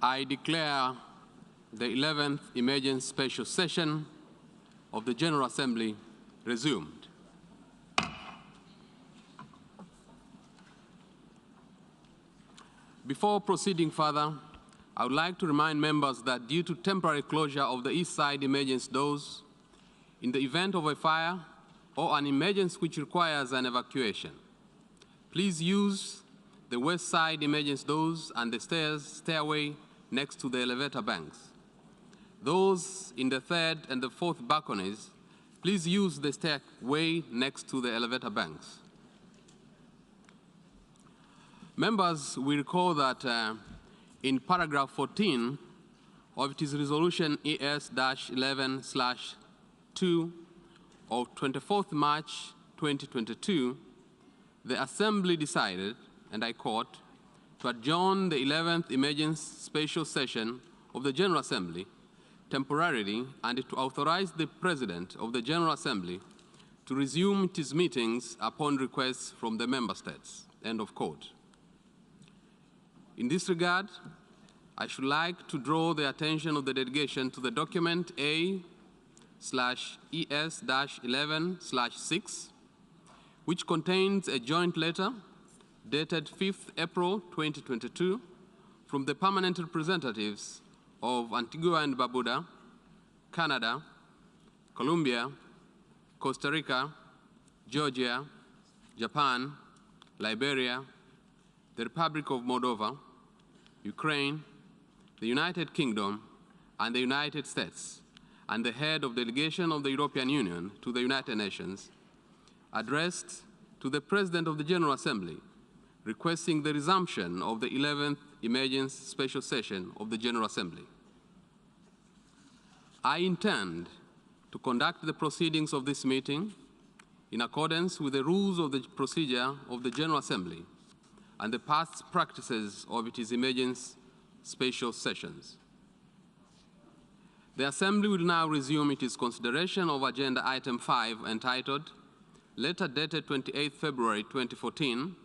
I declare the 11th Emergency Special Session of the General Assembly resumed. Before proceeding further, I would like to remind members that due to temporary closure of the east side emergency doors, in the event of a fire or an emergency which requires an evacuation, please use the west side emergency doors and the stairway next to the elevator banks. Those in the third and the fourth balconies, please use the stairway next to the elevator banks. Members will recall that in paragraph 14 of its resolution ES-11/2 of 24th March 2022, the Assembly decided, and I quote, to adjourn the 11th Emergency Special Session of the General Assembly temporarily and to authorize the President of the General Assembly to resume its meetings upon request from the Member States, end of quote. In this regard, I should like to draw the attention of the delegation to the document A/ES-11/6, which contains a joint letter dated 5th April 2022 from the permanent representatives of Antigua and Barbuda, Canada, Colombia, Costa Rica, Georgia, Japan, Liberia, the Republic of Moldova, Ukraine, the United Kingdom, and the United States, and the head of delegation of the European Union to the United Nations, addressed to the President of the General Assembly, requesting the resumption of the 11th Emergency Special Session of the General Assembly. I intend to conduct the proceedings of this meeting in accordance with the rules of the procedure of the General Assembly and the past practices of its emergency special sessions. The Assembly will now resume its consideration of Agenda Item 5, entitled Letter dated 28 February 2014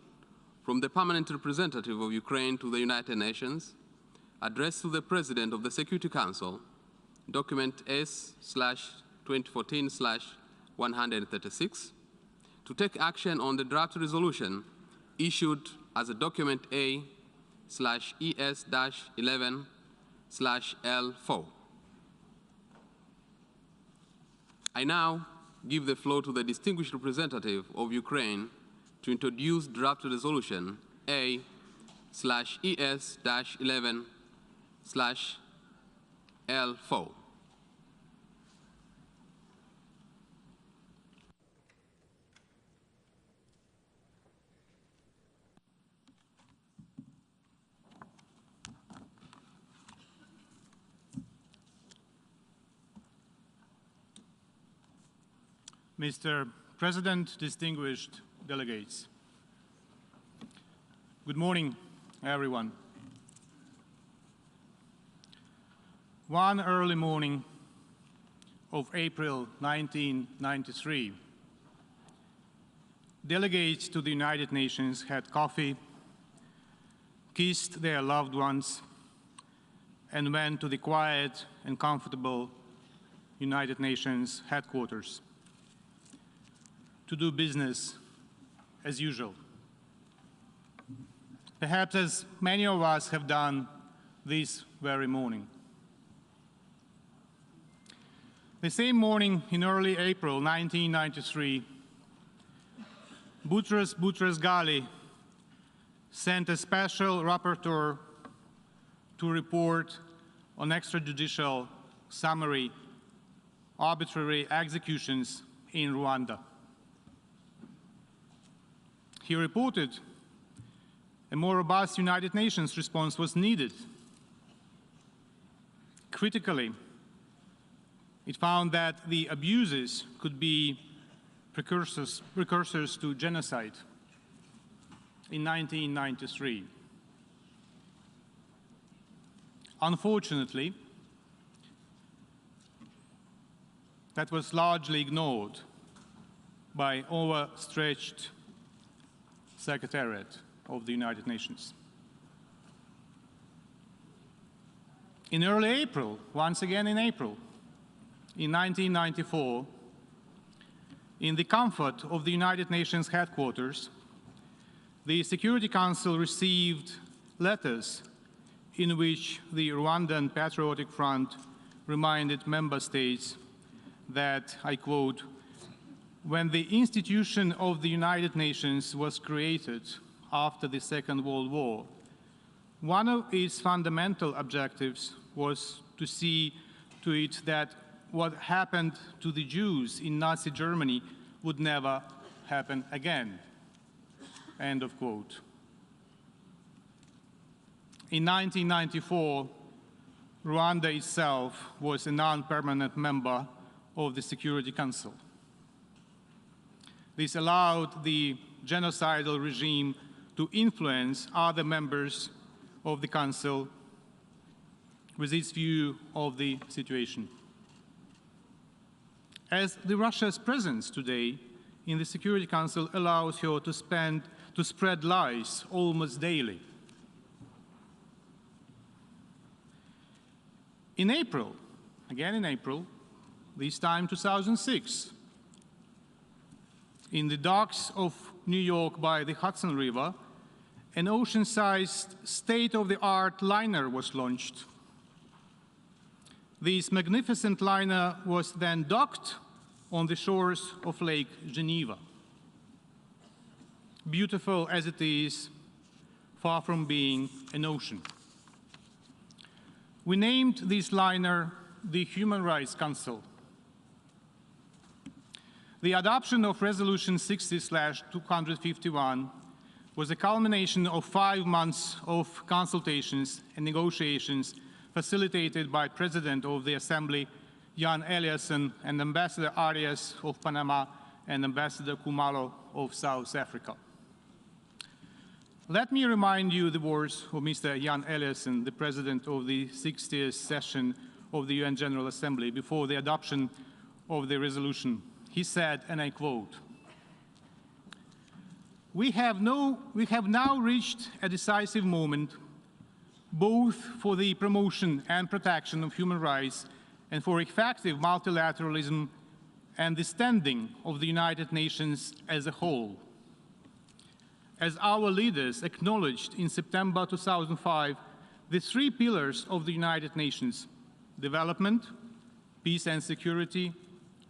from the Permanent Representative of Ukraine to the United Nations, addressed to the President of the Security Council, document S/2014/136, to take action on the draft resolution issued as a document A/ES-11/L4. I now give the floor to the distinguished representative of Ukraine to introduce draft resolution A/ES-11/L4. Mr. President, distinguished delegates. Good morning, everyone. One early morning of April 1993, delegates to the United Nations had coffee, kissed their loved ones, and went to the quiet and comfortable United Nations headquarters to do business as usual. Perhaps as many of us have done this very morning. The same morning in early April 1993, Boutros Boutros-Ghali sent a special rapporteur to report on extrajudicial summary arbitrary executions in Rwanda. He reported a more robust United Nations response was needed. Critically, it found that the abuses could be precursors to genocide in 1993. Unfortunately, that was largely ignored by overstretched Secretariat of the United Nations. In early April, once again in April, in 1994, in the comfort of the United Nations headquarters, the Security Council received letters in which the Rwandan Patriotic Front reminded member states that, I quote, "When the institution of the United Nations was created after the Second World War, one of its fundamental objectives was to see to it that what happened to the Jews in Nazi Germany would never happen again." End of quote. In 1994, Rwanda itself was a non-permanent member of the Security Council. This allowed the genocidal regime to influence other members of the Council with its view of the situation. As Russia's presence today in the Security Council allows her to spread lies almost daily. In April, again in April, this time 2006, in the docks of New York by the Hudson River, an ocean-sized, state-of-the-art liner was launched. This magnificent liner was then docked on the shores of Lake Geneva. Beautiful as it is, far from being an ocean. We named this liner the Human Rights Council. The adoption of Resolution 60/251 was a culmination of 5 months of consultations and negotiations facilitated by President of the Assembly, Jan Eliasson, and Ambassador Arias of Panama and Ambassador Kumalo of South Africa. Let me remind you the words of Mr. Jan Eliasson, the President of the 60th session of the UN General Assembly, before the adoption of the resolution. He said, and I quote, we have now reached a decisive moment, both for the promotion and protection of human rights and for effective multilateralism and the standing of the United Nations as a whole. As our leaders acknowledged in September 2005, the 3 pillars of the United Nations, development, peace and security,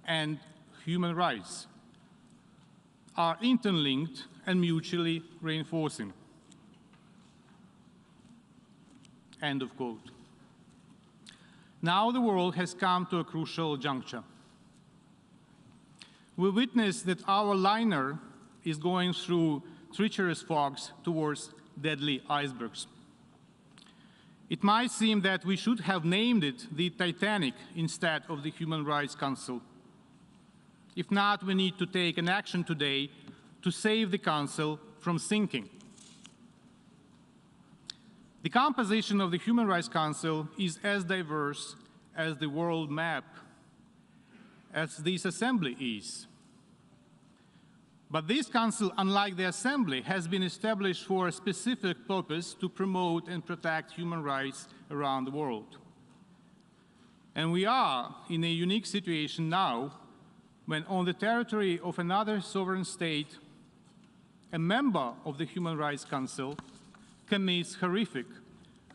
and human rights, are interlinked and mutually reinforcing. End of quote. Now the world has come to a crucial juncture. We witness that our liner is going through treacherous fogs towards deadly icebergs. It might seem that we should have named it the Titanic instead of the Human Rights Council. If not, we need to take an action today to save the Council from sinking. The composition of the Human Rights Council is as diverse as the world map, as this Assembly is. But this Council, unlike the Assembly, has been established for a specific purpose to promote and protect human rights around the world. And we are in a unique situation now when on the territory of another sovereign state, a member of the Human Rights Council commits horrific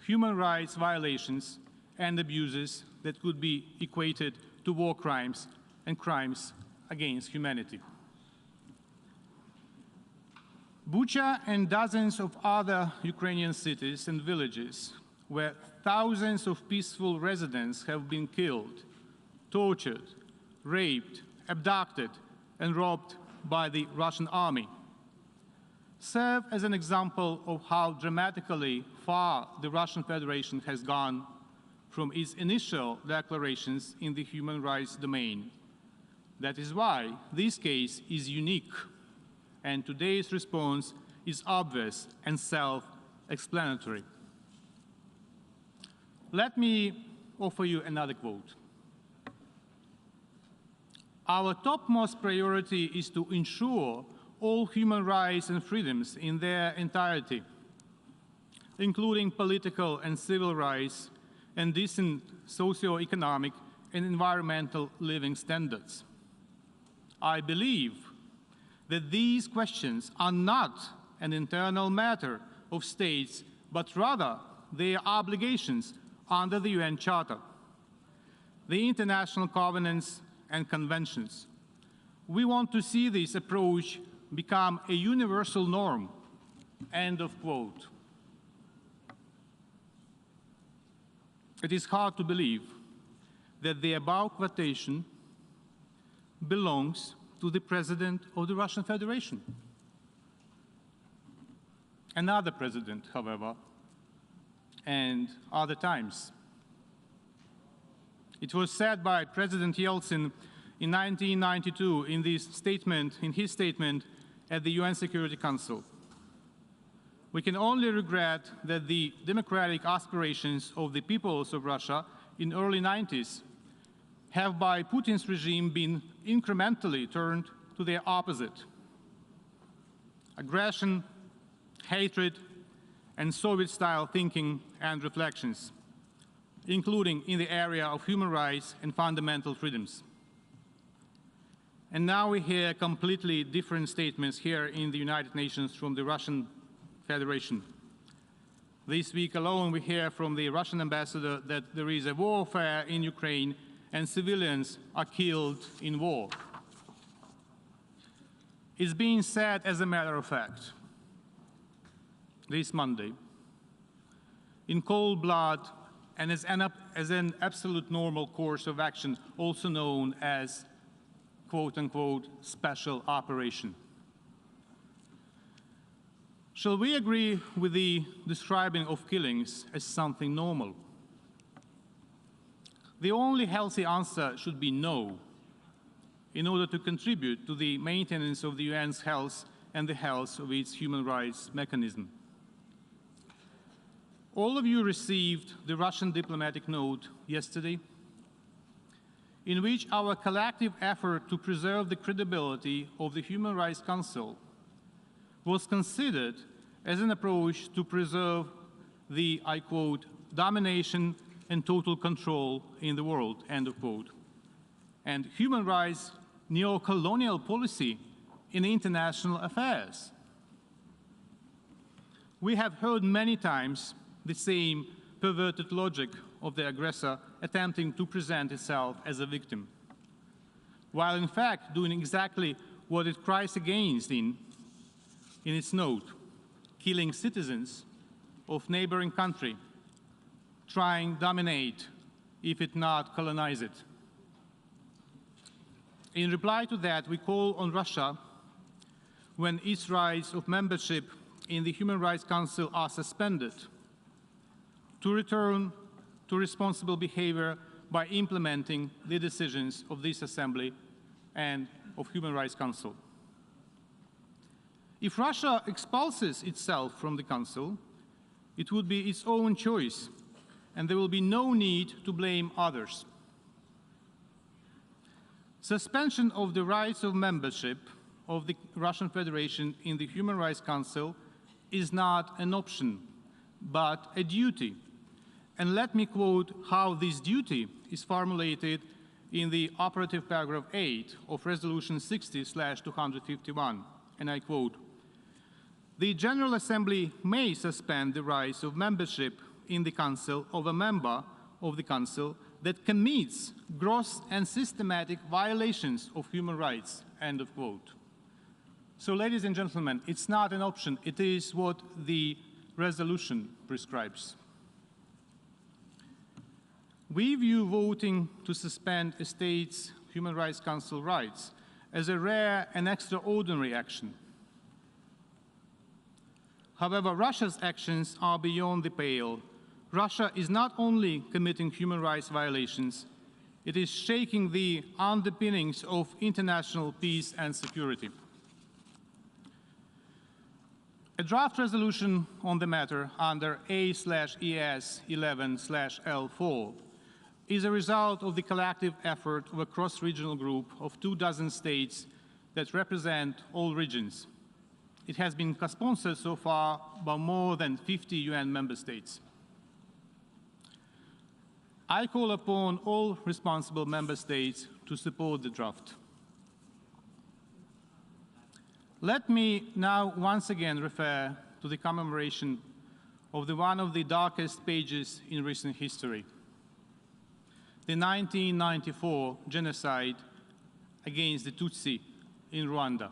human rights violations and abuses that could be equated to war crimes and crimes against humanity. Bucha and dozens of other Ukrainian cities and villages where thousands of peaceful residents have been killed, tortured, raped, abducted, and robbed by the Russian army serve as an example of how dramatically far the Russian Federation has gone from its initial declarations in the human rights domain. That is why this case is unique, and today's response is obvious and self-explanatory. Let me offer you another quote. Our topmost priority is to ensure all human rights and freedoms in their entirety, including political and civil rights, and decent socio-economic and environmental living standards. I believe that these questions are not an internal matter of states, but rather their obligations under the UN Charter, the international covenants and conventions. We want to see this approach become a universal norm. End of quote. It is hard to believe that the above quotation belongs to the President of the Russian Federation. Another president, however, and other times. It was said by President Yeltsin in 1992 in his statement at the UN Security Council. We can only regret that the democratic aspirations of the peoples of Russia in the early 90s have by Putin's regime been incrementally turned to their opposite. Aggression, hatred, and Soviet-style thinking and reflections, including in the area of human rights and fundamental freedoms. And now we hear completely different statements here in the United Nations from the Russian Federation. This week alone, we hear from the Russian ambassador that there is a warfare in Ukraine and civilians are killed in war. It's being said, as a matter of fact, this Monday, in cold blood and as an absolute normal course of action, also known as quote-unquote special operation. Shall we agree with the describing of killings as something normal? The only healthy answer should be no, in order to contribute to the maintenance of the UN's health and the health of its human rights mechanism. All of you received the Russian diplomatic note yesterday, in which our collective effort to preserve the credibility of the Human Rights Council was considered as an approach to preserve the, I quote, domination and total control in the world, end of quote, and human rights neo-colonial policy in international affairs. We have heard many times the same perverted logic of the aggressor attempting to present itself as a victim, while in fact doing exactly what it cries against in its note, killing citizens of neighboring country, trying to dominate, if it not colonize it. In reply to that, we call on Russia, when its rights of membership in the Human Rights Council are suspended, to return to responsible behavior by implementing the decisions of this Assembly and of Human Rights Council. If Russia expulses itself from the Council, it would be its own choice, and there will be no need to blame others. Suspension of the rights of membership of the Russian Federation in the Human Rights Council is not an option, but a duty. And let me quote how this duty is formulated in the operative paragraph 8 of Resolution 60/251, and I quote, "The General Assembly may suspend the rights of membership in the Council of a member of the Council that commits gross and systematic violations of human rights," end of quote. So, ladies and gentlemen, it's not an option, it is what the resolution prescribes. We view voting to suspend a state's Human Rights Council rights as a rare and extraordinary action. However, Russia's actions are beyond the pale. Russia is not only committing human rights violations, it is shaking the underpinnings of international peace and security. A draft resolution on the matter under A/ES 11/L4 is a result of the collective effort of a cross-regional group of 24 states that represent all regions. It has been co-sponsored so far by more than 50 UN member states. I call upon all responsible member states to support the draft. Let me now once again refer to the commemoration of one of the darkest pages in recent history, the 1994 genocide against the Tutsi in Rwanda.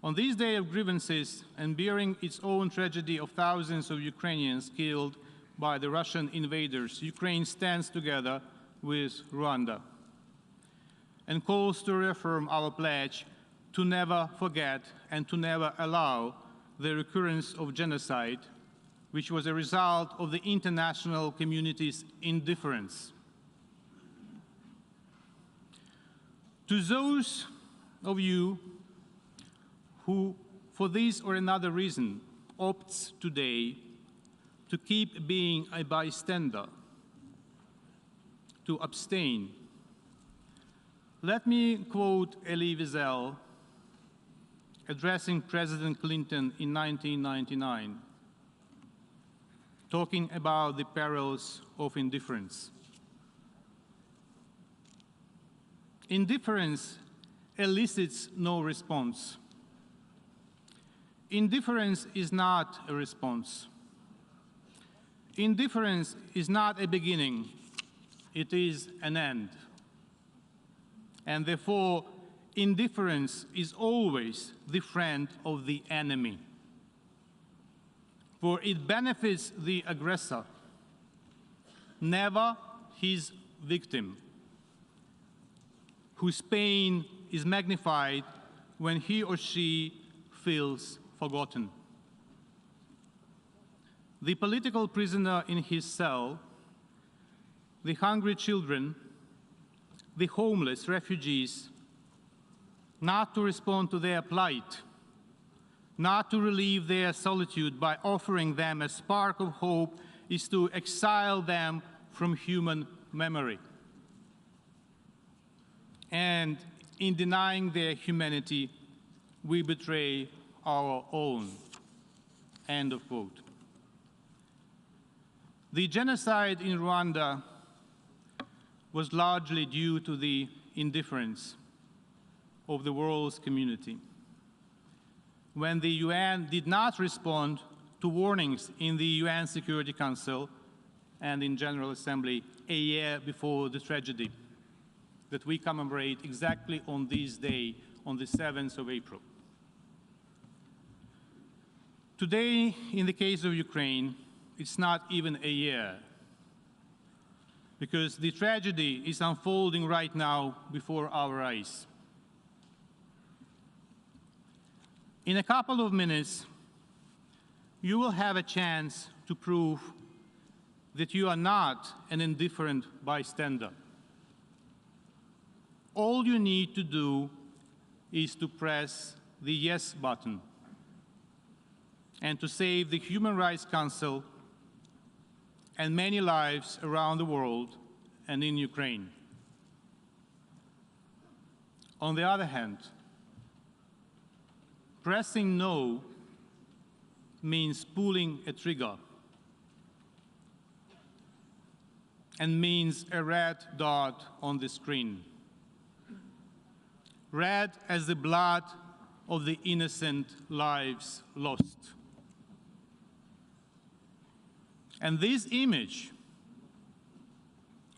On this day of grievances and bearing its own tragedy of thousands of Ukrainians killed by the Russian invaders, Ukraine stands together with Rwanda and calls to reaffirm our pledge to never forget and to never allow the recurrence of genocide, which was a result of the international community's indifference. To those of you who, for this or another reason, opts today to keep being a bystander, to abstain, let me quote Elie Wiesel addressing President Clinton in 1999, talking about the perils of indifference. Indifference elicits no response. Indifference is not a response. Indifference is not a beginning, it is an end. And therefore, indifference is always the friend of the enemy, for it benefits the aggressor, never his victim, whose pain is magnified when he or she feels forgotten. The political prisoner in his cell, the hungry children, the homeless refugees, not to respond to their plight, not to relieve their solitude by offering them a spark of hope, is to exile them from human memory. And in denying their humanity, we betray our own. End of quote. The genocide in Rwanda was largely due to the indifference of the world's community. When the UN did not respond to warnings in the UN Security Council and in General Assembly a year before the tragedy that we commemorate exactly on this day, on the 7th of April. Today, in the case of Ukraine, it's not even a year, because the tragedy is unfolding right now before our eyes. In a couple of minutes, you will have a chance to prove that you are not an indifferent bystander. All you need to do is to press the yes button and to save the Human Rights Council and many lives around the world and in Ukraine. On the other hand, pressing no means pulling a trigger and means a red dot on the screen. Red as the blood of the innocent lives lost. And this image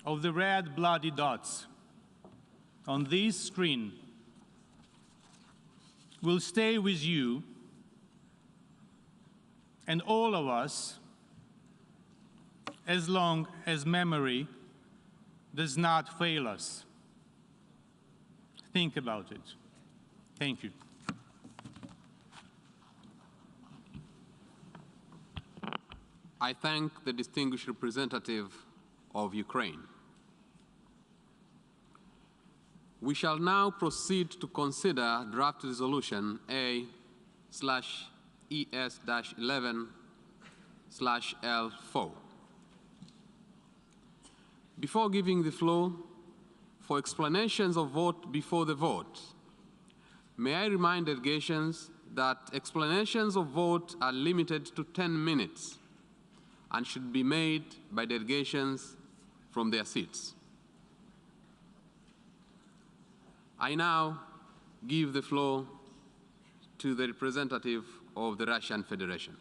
of the red bloody dots on this screen will stay with you and all of us as long as memory does not fail us. Think about it. Thank you. I thank the distinguished representative of Ukraine. We shall now proceed to consider draft resolution A/ES-11/L4. Before giving the floor for explanations of vote before the vote, may I remind delegations that explanations of vote are limited to 10 minutes, and should be made by delegations from their seats. I now give the floor to the representative of the Russian Federation.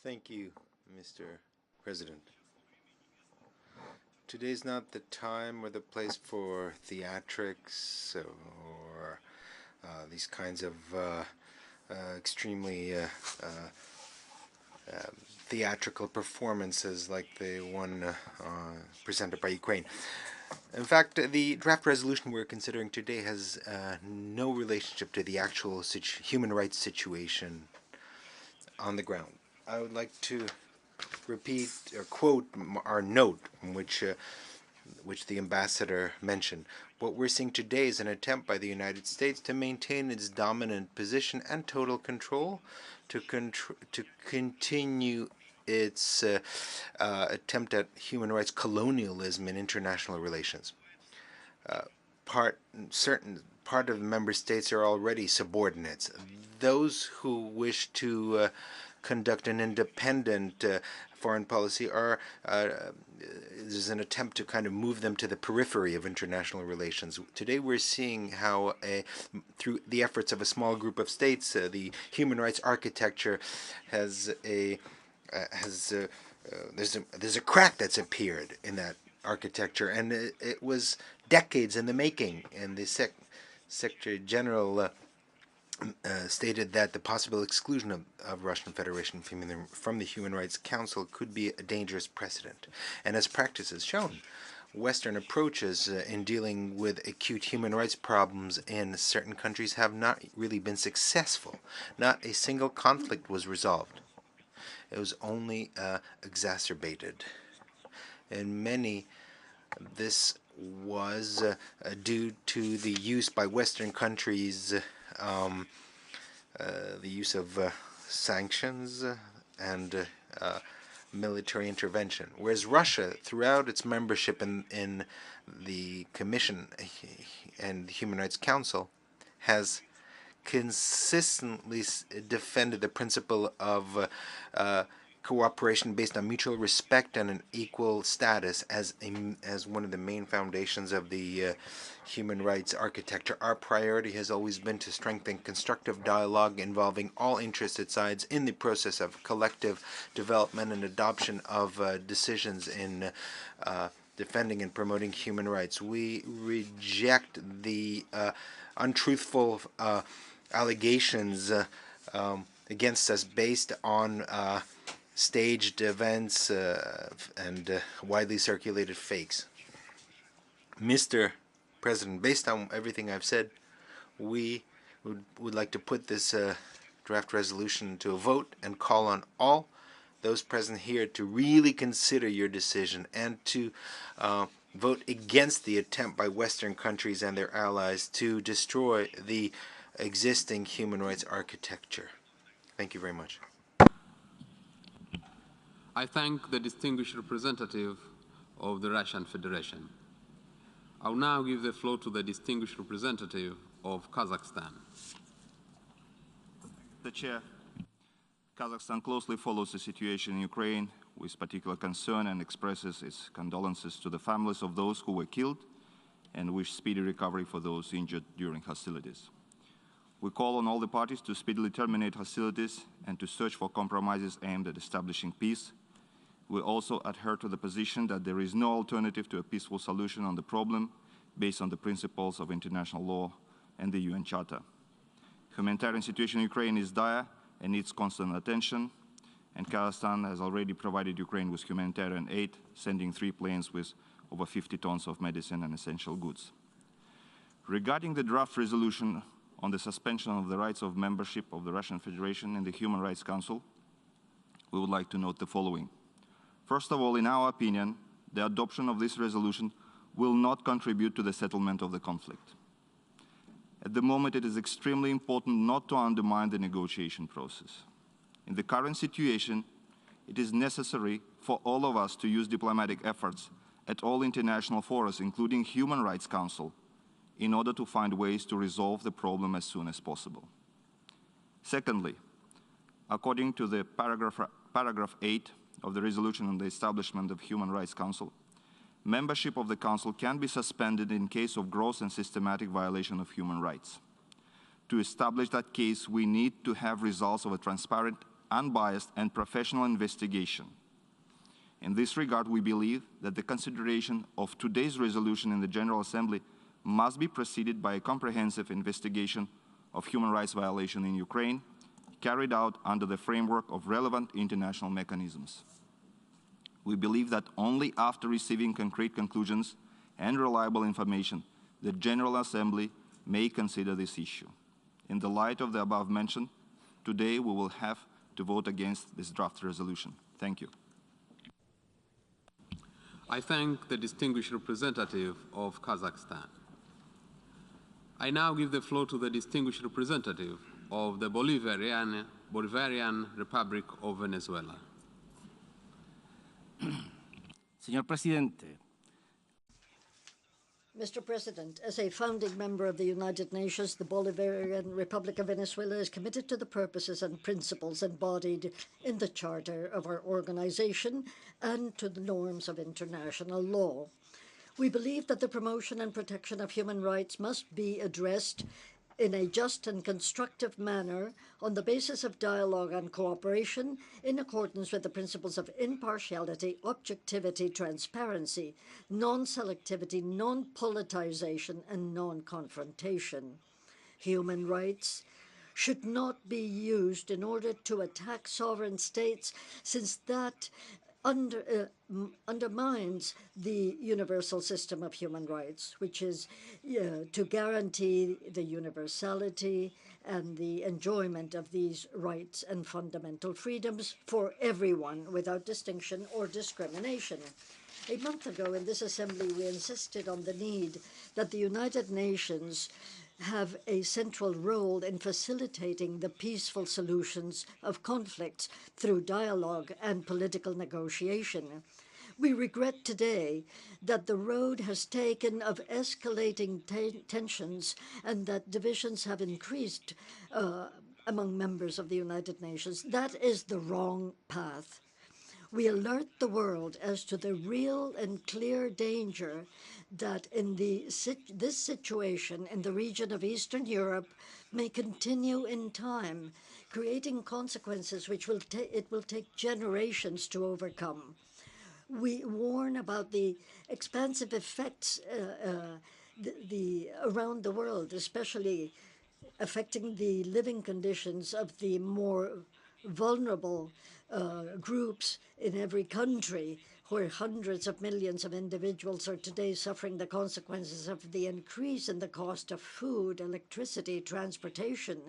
Thank you, Mr. President. Today's not the time or the place for theatrics or these kinds of extremely theatrical performances like the one presented by Ukraine. In fact, the draft resolution we're considering today has no relationship to the actual human rights situation on the ground. I would like to repeat or quote our note, which the ambassador mentioned. What we're seeing today is an attempt by the United States to maintain its dominant position and total control, to continue its attempt at human rights colonialism in international relations. Part of the member states are already subordinates. Those who wish to conduct an independent foreign policy is an attempt to kind of move them to the periphery of international relations. Today we're seeing how through the efforts of a small group of states, the human rights architecture has there's a crack that's appeared in that architecture, and it was decades in the making. And the Secretary General stated that the possible exclusion of Russian Federation from the Human Rights Council could be a dangerous precedent. And as practice has shown, Western approaches in dealing with acute human rights problems in certain countries have not really been successful. Not a single conflict was resolved. It was only exacerbated. In many, this was due to the use by Western countries the use of sanctions and military intervention, whereas Russia, throughout its membership in the Commission and the Human Rights Council, has consistently defended the principle of cooperation based on mutual respect and an equal status as one of the main foundations of the human rights architecture. Our priority has always been to strengthen constructive dialogue involving all interested sides in the process of collective development and adoption of decisions in defending and promoting human rights. We reject the untruthful allegations against us based on staged events and widely circulated fakes. Mr. President, based on everything I've said, we would like to put this draft resolution to a vote and call on all those present here to really consider your decision and to vote against the attempt by Western countries and their allies to destroy the existing human rights architecture. Thank you very much. I thank the distinguished representative of the Russian Federation. I will now give the floor to the distinguished representative of Kazakhstan. The Chair, Kazakhstan closely follows the situation in Ukraine with particular concern and expresses its condolences to the families of those who were killed and wish speedy recovery for those injured during hostilities. We call on all the parties to speedily terminate hostilities and to search for compromises aimed at establishing peace. We also adhere to the position that there is no alternative to a peaceful solution on the problem based on the principles of international law and the UN Charter. Humanitarian situation in Ukraine is dire and needs constant attention, and Kazakhstan has already provided Ukraine with humanitarian aid, sending 3 planes with over 50 tons of medicine and essential goods. Regarding the draft resolution on the suspension of the rights of membership of the Russian Federation in the Human Rights Council, we would like to note the following. First of all, in our opinion, the adoption of this resolution will not contribute to the settlement of the conflict. At the moment, it is extremely important not to undermine the negotiation process. In the current situation, it is necessary for all of us to use diplomatic efforts at all international forums, including Human Rights Council, in order to find ways to resolve the problem as soon as possible. Secondly, according to the paragraph 8 of the resolution on the establishment of Human Rights Council, membership of the Council can be suspended in case of gross and systematic violation of human rights. To establish that case, we need to have results of a transparent, unbiased, and professional investigation. In this regard, we believe that the consideration of today's resolution in the General Assembly must be preceded by a comprehensive investigation of human rights violation in Ukraine, carried out under the framework of relevant international mechanisms. We believe that only after receiving concrete conclusions and reliable information, the General Assembly may consider this issue. In the light of the above mentioned, today we will have to vote against this draft resolution. Thank you. I thank the distinguished representative of Kazakhstan. I now give the floor to the distinguished representative of the Bolivarian Republic of Venezuela. Señor Presidente. Mr. President, as a founding member of the United Nations, the Bolivarian Republic of Venezuela is committed to the purposes and principles embodied in the Charter of our organization and to the norms of international law. We believe that the promotion and protection of human rights must be addressed in a just and constructive manner on the basis of dialogue and cooperation in accordance with the principles of impartiality, objectivity, transparency, non-selectivity, non-politicization, and non-confrontation. Human rights should not be used in order to attack sovereign states, since that undermines the universal system of human rights, which is to guarantee the universality and the enjoyment of these rights and fundamental freedoms for everyone without distinction or discrimination. A month ago in this assembly, we insisted on the need that the United Nations have a central role in facilitating the peaceful solutions of conflicts through dialogue and political negotiation. We regret today that the road has taken of escalating tensions and that divisions have increased among members of the United Nations. That is the wrong path. We alert the world as to the real and clear danger that in this situation in the region of Eastern Europe may continue in time, creating consequences which it will take generations to overcome. We warn about the expansive effects around the world, especially affecting the living conditions of the more vulnerable groups in every country, where hundreds of millions of individuals are today suffering the consequences of the increase in the cost of food, electricity, transportation.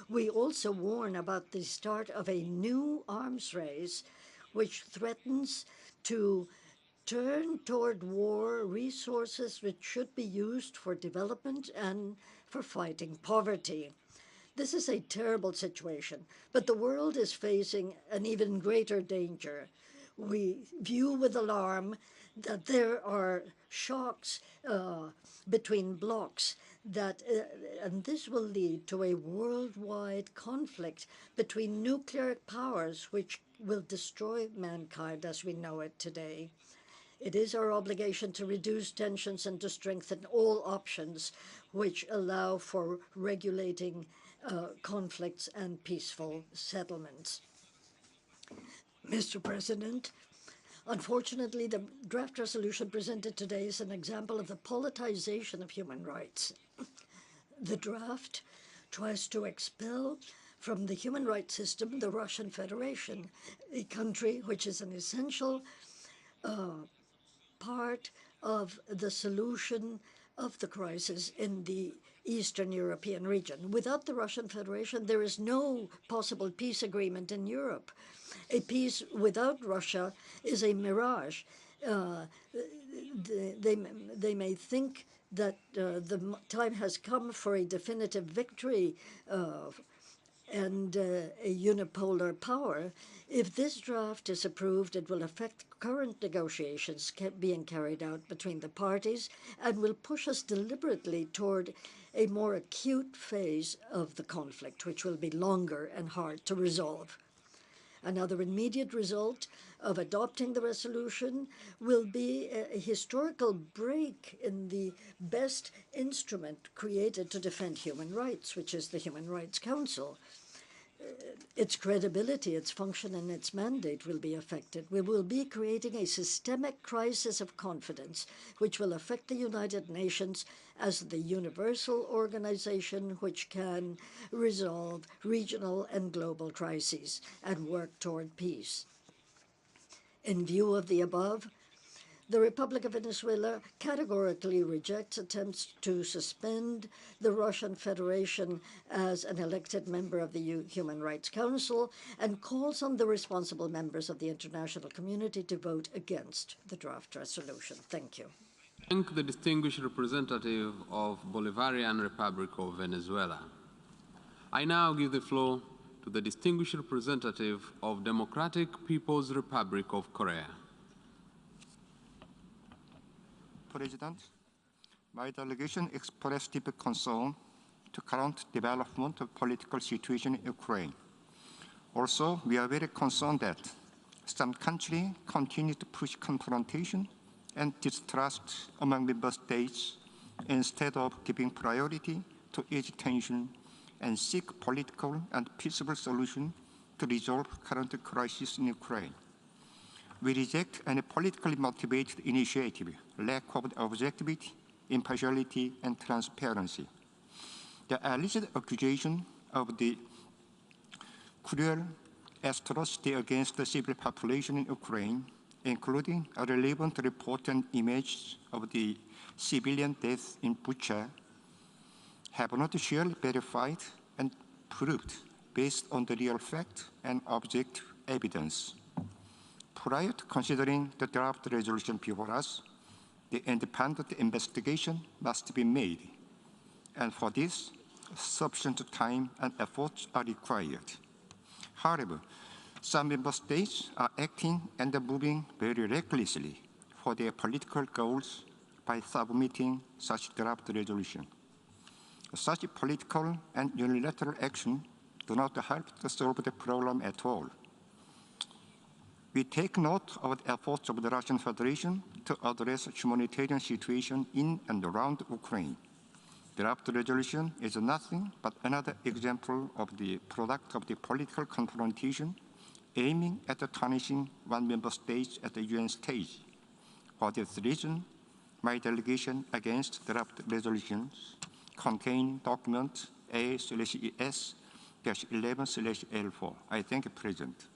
We also warn about the start of a new arms race, which threatens to turn toward war resources which should be used for development and for fighting poverty. This is a terrible situation, but the world is facing an even greater danger. We view with alarm that there are shocks between blocs and this will lead to a worldwide conflict between nuclear powers which will destroy mankind as we know it today. It is our obligation to reduce tensions and to strengthen all options which allow for regulating conflicts and peaceful settlements. Mr. President, unfortunately, the draft resolution presented today is an example of the politicization of human rights. The draft tries to expel from the human rights system the Russian Federation, a country which is an essential part of the solution of the crisis in the Eastern European region. Without the Russian Federation, there is no possible peace agreement in Europe. A peace without Russia is a mirage. They may think that the time has come for a definitive victory and a unipolar power. If this draft is approved, it will affect current negotiations being carried out between the parties and will push us deliberately toward a more acute phase of the conflict, which will be longer and hard to resolve. Another immediate result of adopting the resolution will be a historical break in the best instrument created to defend human rights, which is the Human Rights Council. Its credibility, its function, and its mandate will be affected. We will be creating a systemic crisis of confidence, which will affect the United Nations as the universal organization which can resolve regional and global crises and work toward peace. In view of the above, the Republic of Venezuela categorically rejects attempts to suspend the Russian Federation as an elected member of the Human Rights Council and calls on the responsible members of the international community to vote against the draft resolution. Thank you. Thank the distinguished representative of Bolivarian Republic of Venezuela. I now give the floor to the distinguished representative of Democratic People's Republic of Korea. President, my delegation expressed deep concern to current development of political situation in Ukraine. Also, we are very concerned that some countries continue to push confrontation and distrust among member states instead of giving priority to ease tension and seek political and peaceful solutions to resolve current crisis in Ukraine. We reject any politically motivated initiative, lack of objectivity, impartiality, and transparency. The alleged accusation of the cruel atrocity against the civil population in Ukraine, including a relevant report and images of the civilian deaths in Bucha, have not surely verified and proved based on the real fact and objective evidence. Prior to considering the draft resolution before us, the independent investigation must be made, and for this, sufficient time and efforts are required. However, some member states are acting and moving very recklessly for their political goals by submitting such draft resolution. Such political and unilateral action do not help to solve the problem at all. We take note of the efforts of the Russian Federation to address the humanitarian situation in and around Ukraine. The draft resolution is nothing but another example of the product of the political confrontation aiming at tarnishing one member state at the UN stage. For this reason, my delegation against draft resolutions contain document A/ES-11/L4. I thank you, President.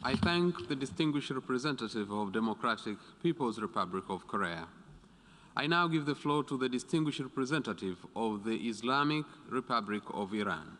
I thank the distinguished representative of Democratic People's Republic of Korea. I now give the floor to the distinguished representative of the Islamic Republic of Iran.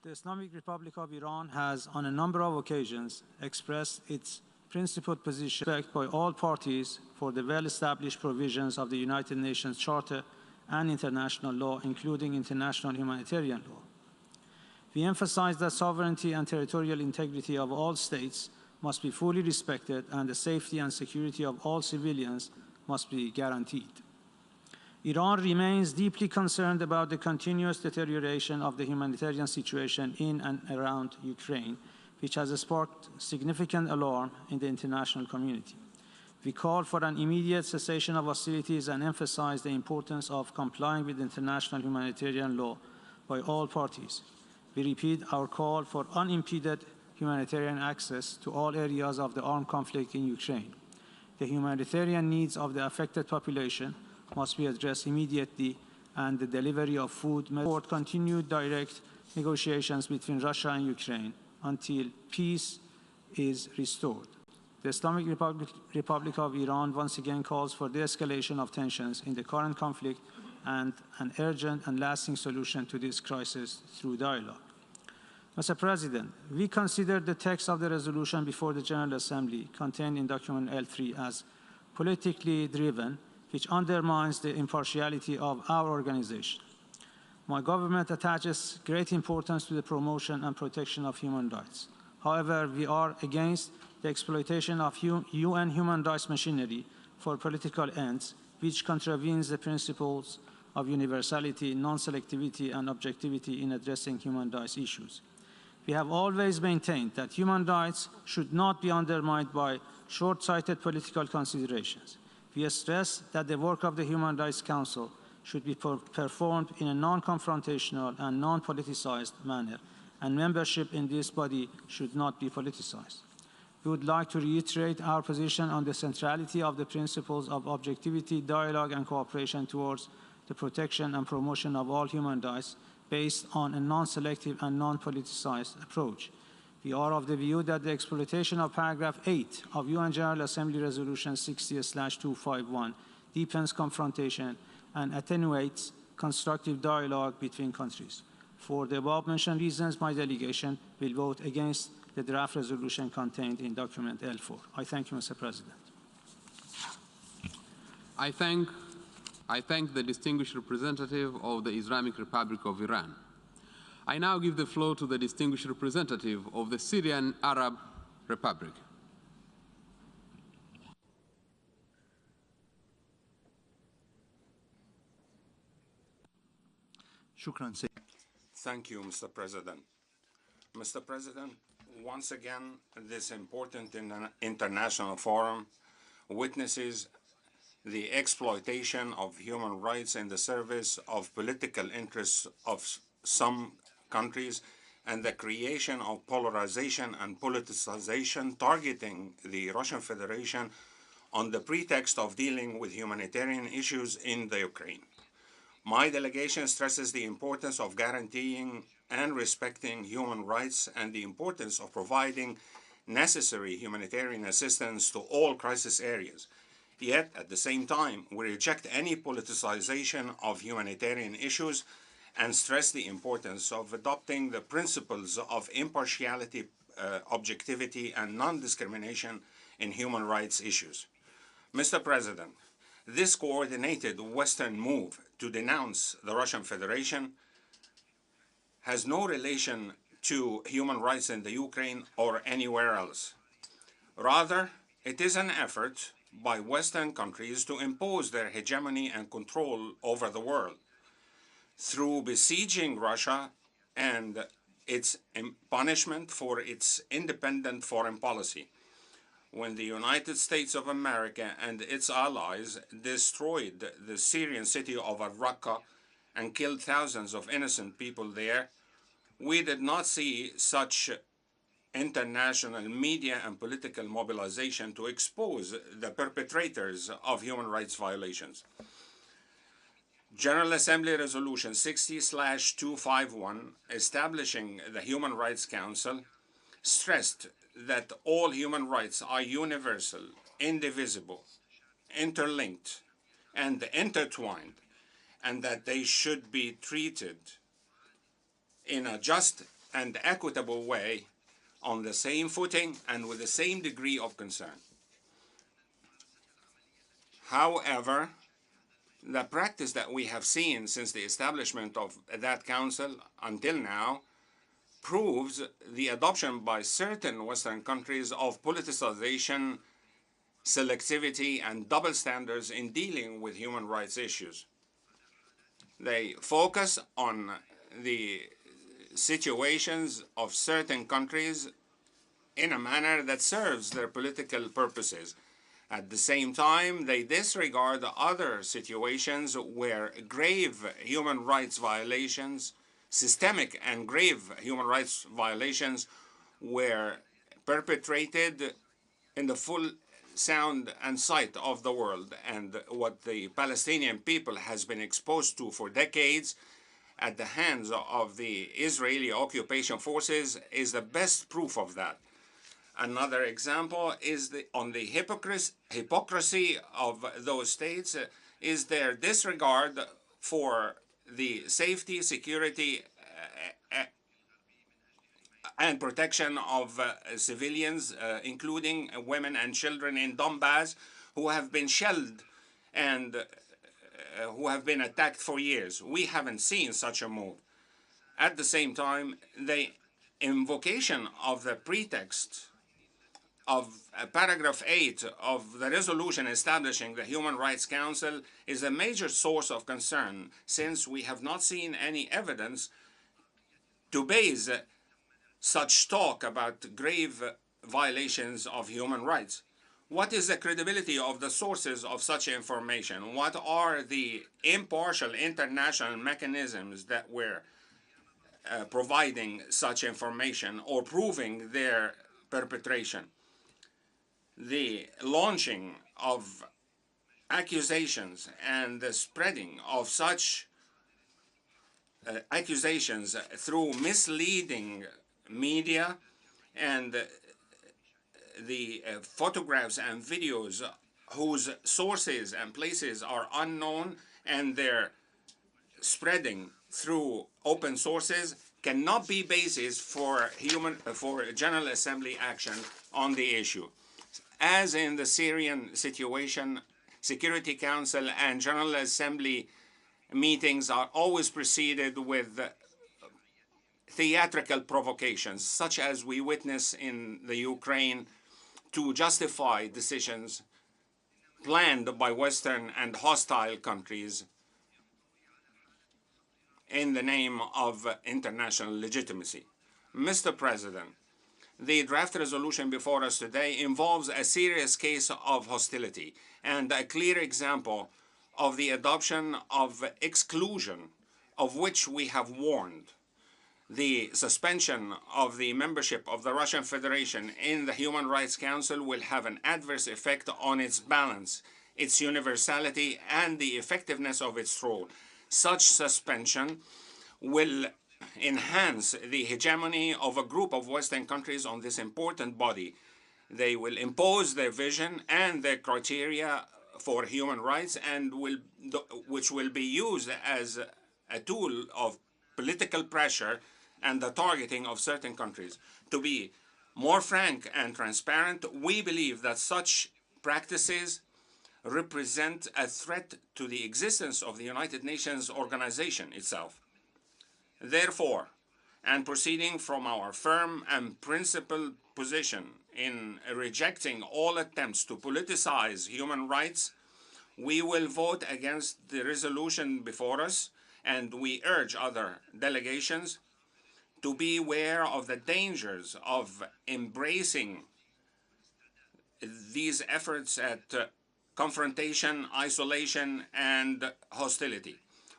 The Islamic Republic of Iran has, on a number of occasions, expressed its principled position by all parties for the well-established provisions of the United Nations Charter and international law, including international humanitarian law. We emphasize that sovereignty and territorial integrity of all states must be fully respected, and the safety and security of all civilians must be guaranteed. Iran remains deeply concerned about the continuous deterioration of the humanitarian situation in and around Ukraine, which has sparked significant alarm in the international community. We call for an immediate cessation of hostilities and emphasize the importance of complying with international humanitarian law by all parties. We repeat our call for unimpeded humanitarian access to all areas of the armed conflict in Ukraine. The humanitarian needs of the affected population must be addressed immediately, and the delivery of food must support continued direct negotiations between Russia and Ukraine until peace is restored. The Islamic Republic of Iran once again calls for de-escalation of tensions in the current conflict and an urgent and lasting solution to this crisis through dialogue. Mr. President, we consider the text of the resolution before the General Assembly contained in document L3 as politically driven, which undermines the impartiality of our organization. My government attaches great importance to the promotion and protection of human rights. However, we are against the exploitation of UN human rights machinery for political ends, which contravenes the principles of universality, non-selectivity, and objectivity in addressing human rights issues. We have always maintained that human rights should not be undermined by short-sighted political considerations. We stress that the work of the Human Rights Council should be performed in a non-confrontational and non-politicized manner, and membership in this body should not be politicized. We would like to reiterate our position on the centrality of the principles of objectivity, dialogue, and cooperation towards the protection and promotion of all human rights based on a non-selective and non-politicized approach. We are of the view that the exploitation of paragraph 8 of UN General Assembly Resolution 60/251 deepens confrontation and attenuates constructive dialogue between countries. For the above-mentioned reasons, my delegation will vote against the draft resolution contained in document L4. I thank you, Mr. President. I thank the distinguished representative of the Islamic Republic of Iran. I now give the floor to the distinguished representative of the Syrian Arab Republic. Thank you, Mr. President. Mr. President, once again, this important international forum witnesses the exploitation of human rights in the service of political interests of some countries and the creation of polarization and politicization targeting the Russian Federation on the pretext of dealing with humanitarian issues in the Ukraine. My delegation stresses the importance of guaranteeing and respecting human rights and the importance of providing necessary humanitarian assistance to all crisis areas. Yet, at the same time, we reject any politicization of humanitarian issues and stress the importance of adopting the principles of impartiality, objectivity, and non-discrimination in human rights issues. Mr. President, this coordinated Western move to denounce the Russian Federation has no relation to human rights in the Ukraine or anywhere else. Rather, it is an effort by Western countries to impose their hegemony and control over the world through besieging Russia and its punishment for its independent foreign policy. When the United States of America and its allies destroyed the Syrian city of Raqqa and killed thousands of innocent people there, we did not see such international media and political mobilization to expose the perpetrators of human rights violations. General Assembly Resolution 60/251, establishing the Human Rights Council, stressed that all human rights are universal, indivisible, interlinked, and intertwined, and that they should be treated in a just and equitable way on the same footing and with the same degree of concern. However, the practice that we have seen since the establishment of that council until now proves the adoption by certain Western countries of politicization, selectivity, and double standards in dealing with human rights issues. They focus on the situations of certain countries in a manner that serves their political purposes. At the same time, they disregard other situations where grave human rights violations, systemic and grave human rights violations, were perpetrated in the full sound and sight of the world. And what the Palestinian people has been exposed to for decades at the hands of the Israeli occupation forces is the best proof of that. Another example is on the hypocrisy of those states is their disregard for the safety, security, and protection of civilians, including women and children in Donbass, who have been shelled and who have been attacked for years. We haven't seen such a move. At the same time, the invocation of the pretext of paragraph 8 of the resolution establishing the Human Rights Council is a major source of concern, since we have not seen any evidence to base such talk about grave violations of human rights. What is the credibility of the sources of such information? What are the impartial international mechanisms that were providing such information or proving their perpetration? The launching of accusations and the spreading of such accusations through misleading media and the photographs and videos whose sources and places are unknown, and their spreading through open sources cannot be basis for General Assembly action on the issue. As in the Syrian situation, Security Council and General Assembly meetings are always preceded with theatrical provocations, such as we witness in the Ukraine, to justify decisions planned by Western and hostile countries in the name of international legitimacy. Mr. President, the draft resolution before us today involves a serious case of hostility and a clear example of the adoption of exclusion of which we have warned. The suspension of the membership of the Russian Federation in the Human Rights Council will have an adverse effect on its balance, its universality, and the effectiveness of its role. Such suspension will enhance the hegemony of a group of Western countries on this important body. They will impose their vision and their criteria for human rights, and which will be used as a tool of political pressure and the targeting of certain countries. To be more frank and transparent, we believe that such practices represent a threat to the existence of the United Nations organization itself. Therefore, and proceeding from our firm and principled position in rejecting all attempts to politicize human rights, we will vote against the resolution before us, and we urge other delegations to be aware of the dangers of embracing these efforts at confrontation, isolation, and hostility.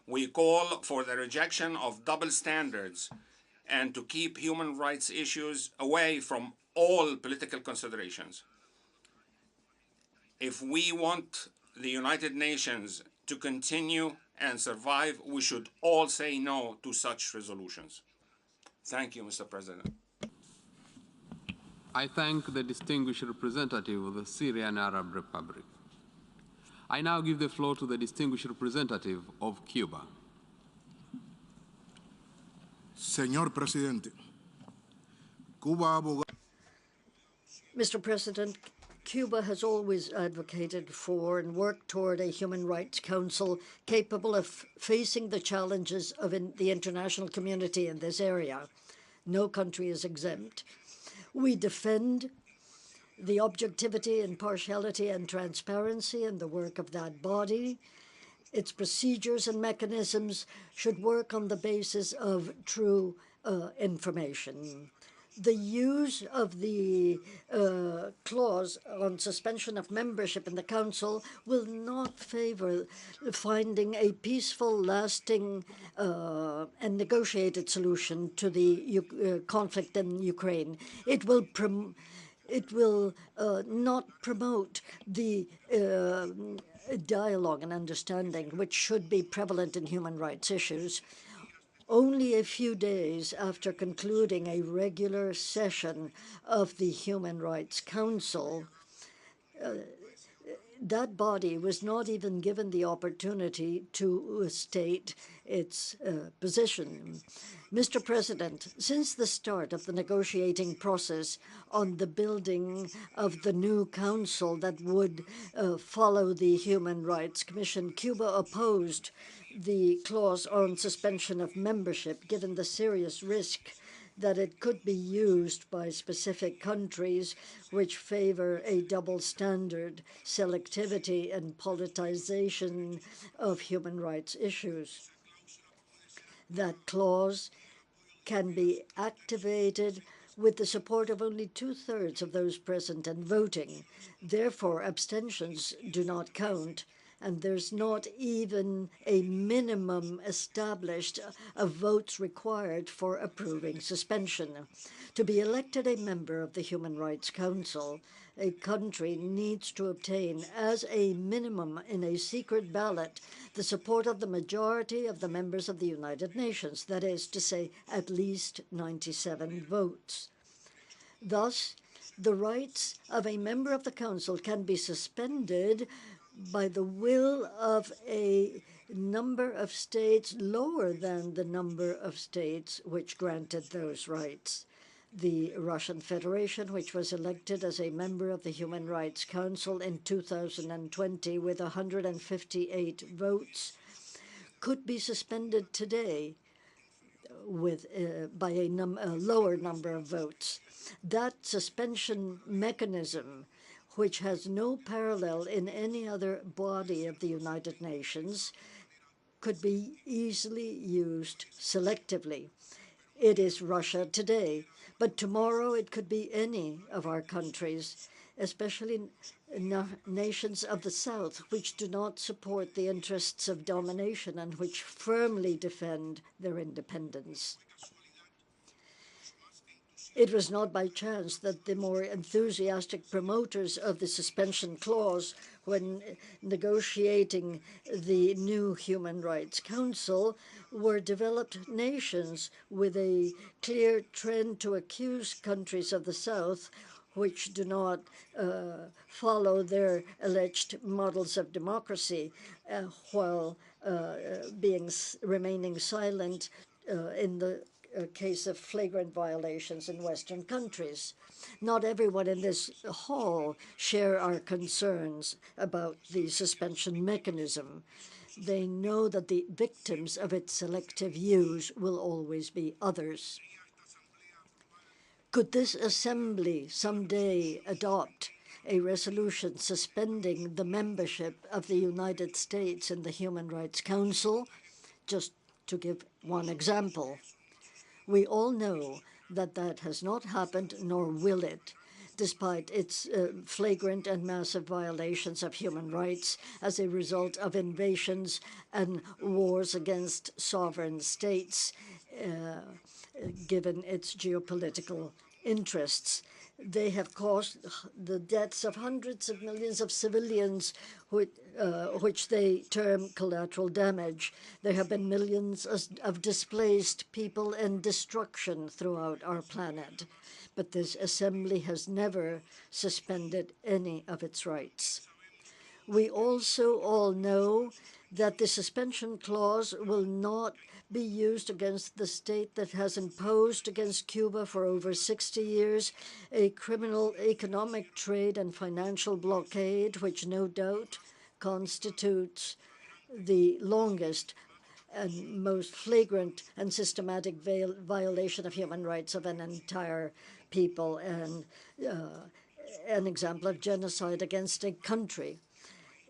We call for the rejection of double standards and to keep human rights issues away from all political considerations. If we want the United Nations to continue and survive, we should all say no to such resolutions. Thank you, Mr. President. I thank the distinguished representative of the Syrian Arab Republic. I now give the floor to the distinguished representative of Cuba. Señor Presidente, Cuba Mr. President, Cuba has always advocated for and worked toward a human rights council capable of facing the challenges of the international community in this area. No country is exempt. We defend the objectivity, impartiality, and transparency in the work of that body. Its procedures and mechanisms should work on the basis of true information. The use of the clause on suspension of membership in the Council will not favor finding a peaceful, lasting, and negotiated solution to the conflict in Ukraine. It will not promote the dialogue and understanding which should be prevalent in human rights issues. Only a few days after concluding a regular session of the Human Rights Council, That body was not even given the opportunity to state its position. Mr. President, since the start of the negotiating process on the building of the new council that would follow the Human Rights Commission, Cuba opposed the clause on suspension of membership, given the serious risk that it could be used by specific countries which favor a double standard, selectivity, and politicization of human rights issues. That clause can be activated with the support of only 2/3 of those present and voting. Therefore, abstentions do not count, and there's not even a minimum established of votes required for approving suspension. To be elected a member of the Human Rights Council, a country needs to obtain as a minimum in a secret ballot the support of the majority of the members of the United Nations, that is to say, at least 97 votes. Thus, the rights of a member of the Council can be suspended by the will of a number of states lower than the number of states which granted those rights. The Russian Federation, which was elected as a member of the Human Rights Council in 2020 with 158 votes, could be suspended today with by a lower number of votes. That suspension mechanism, which has no parallel in any other body of the United Nations, could be easily used selectively. It is Russia today, but tomorrow it could be any of our countries, especially nations of the South, which do not support the interests of domination and which firmly defend their independence. It was not by chance that the more enthusiastic promoters of the suspension clause, when negotiating the new Human Rights Council, were developed nations with a clear trend to accuse countries of the South which do not follow their alleged models of democracy while remaining silent in the case of flagrant violations in Western countries. Not everyone in this hall share our concerns about the suspension mechanism. They know that the victims of its selective use will always be others. Could this assembly someday adopt a resolution suspending the membership of the United States in the Human Rights Council? Just to give one example. We all know that that has not happened, nor will it, despite its flagrant and massive violations of human rights as a result of invasions and wars against sovereign states, given its geopolitical interests. They have caused the deaths of hundreds of millions of civilians, which they term collateral damage. There have been millions of displaced people and destruction throughout our planet. But this assembly has never suspended any of its rights. We also all know that the suspension clause will not be used against the state that has imposed against Cuba for over 60 years a criminal economic trade and financial blockade, which no doubt constitutes the longest and most flagrant and systematic violation of human rights of an entire people, and an example of genocide against a country.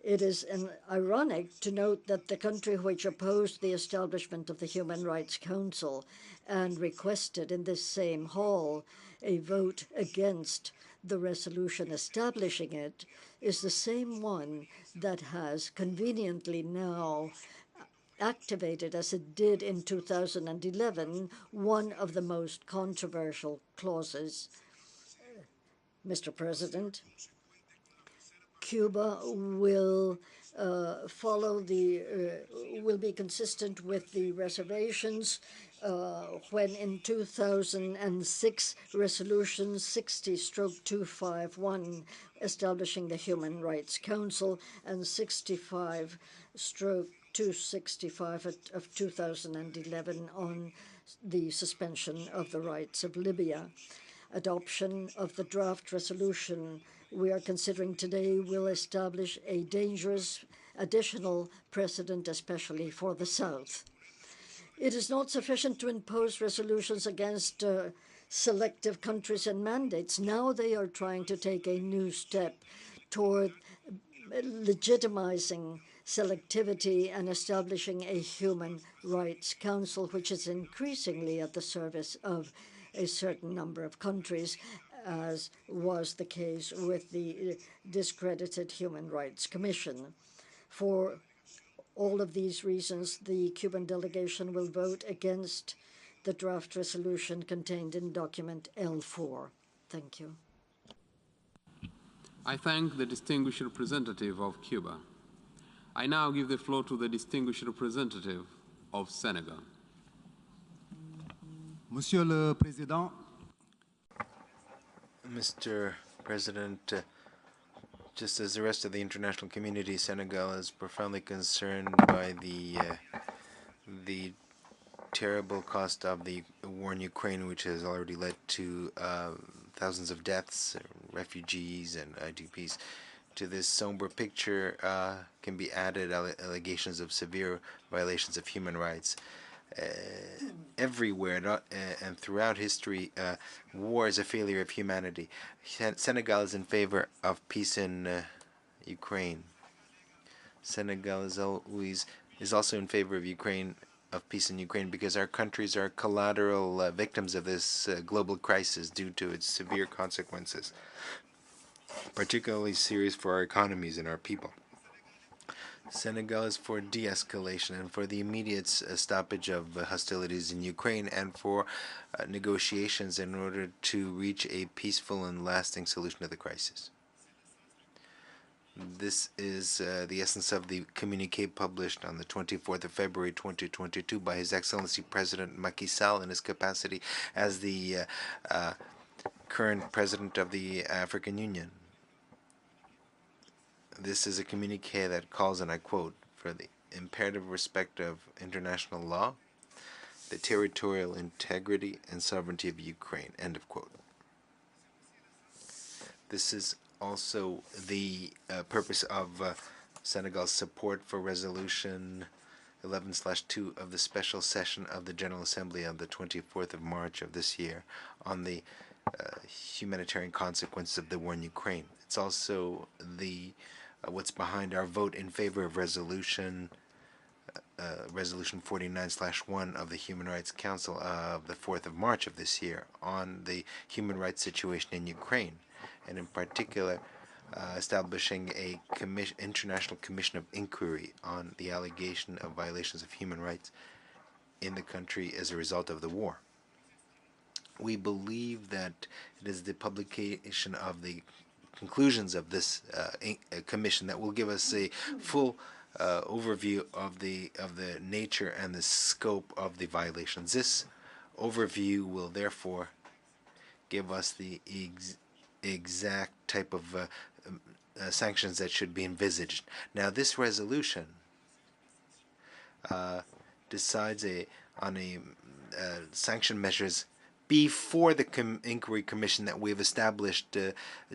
It is ironic to note that the country which opposed the establishment of the Human Rights Council and requested in this same hall a vote against the resolution establishing it is the same one that has conveniently now activated, as it did in 2011, one of the most controversial clauses. Mr. President, Cuba will will be consistent with the reservations when in 2006, Resolution 60/251 establishing the Human Rights Council and 65/265 of 2011 on the suspension of the rights of Libya. Adoption of the draft resolution we are considering today will establish a dangerous additional precedent, especially for the South. It is not sufficient to impose resolutions against selective countries and mandates. Now they are trying to take a new step toward legitimizing selectivity and establishing a Human Rights Council, which is increasingly at the service of a certain number of countries, as was the case with the discredited Human Rights Commission. For all of these reasons, the Cuban delegation will vote against the draft resolution contained in document L4. Thank you. I thank the distinguished representative of Cuba. I now give the floor to the distinguished representative of Senegal. Monsieur le Président. Mr. President, just as the rest of the international community, Senegal is profoundly concerned by the terrible cost of the war in Ukraine, which has already led to thousands of deaths, refugees, and IDPs. To this somber picture can be added allegations of severe violations of human rights. Everywhere and throughout history, war is a failure of humanity. Senegal is in favor of peace in Ukraine. Senegal is also in favor of peace in Ukraine because our countries are collateral victims of this global crisis due to its severe consequences, particularly serious for our economies and our people. Senegal is for de-escalation and for the immediate stoppage of hostilities in Ukraine and for negotiations in order to reach a peaceful and lasting solution to the crisis. This is the essence of the communiqué published on the 24th of February 2022 by His Excellency President Macky Sall in his capacity as the current President of the African Union. This is a communiqué that calls, and I quote, for the imperative respect of international law, the territorial integrity and sovereignty of Ukraine, end of quote. This is also the purpose of Senegal's support for Resolution 11/2 of the special session of the General Assembly on the 24th of March of this year on the humanitarian consequences of the war in Ukraine. It's also the what's behind our vote in favor of Resolution 49/1 of the Human Rights Council of the 4th of March of this year on the human rights situation in Ukraine, and in particular establishing a international commission of inquiry on the allegation of violations of human rights in the country as a result of the war. We believe that it is the publication of the conclusions of this commission that will give us a full overview of the nature and the scope of the violations. This overview will therefore give us the exact type of sanctions that should be envisaged. Now, this resolution decides on sanction measures before the inquiry commission that we've established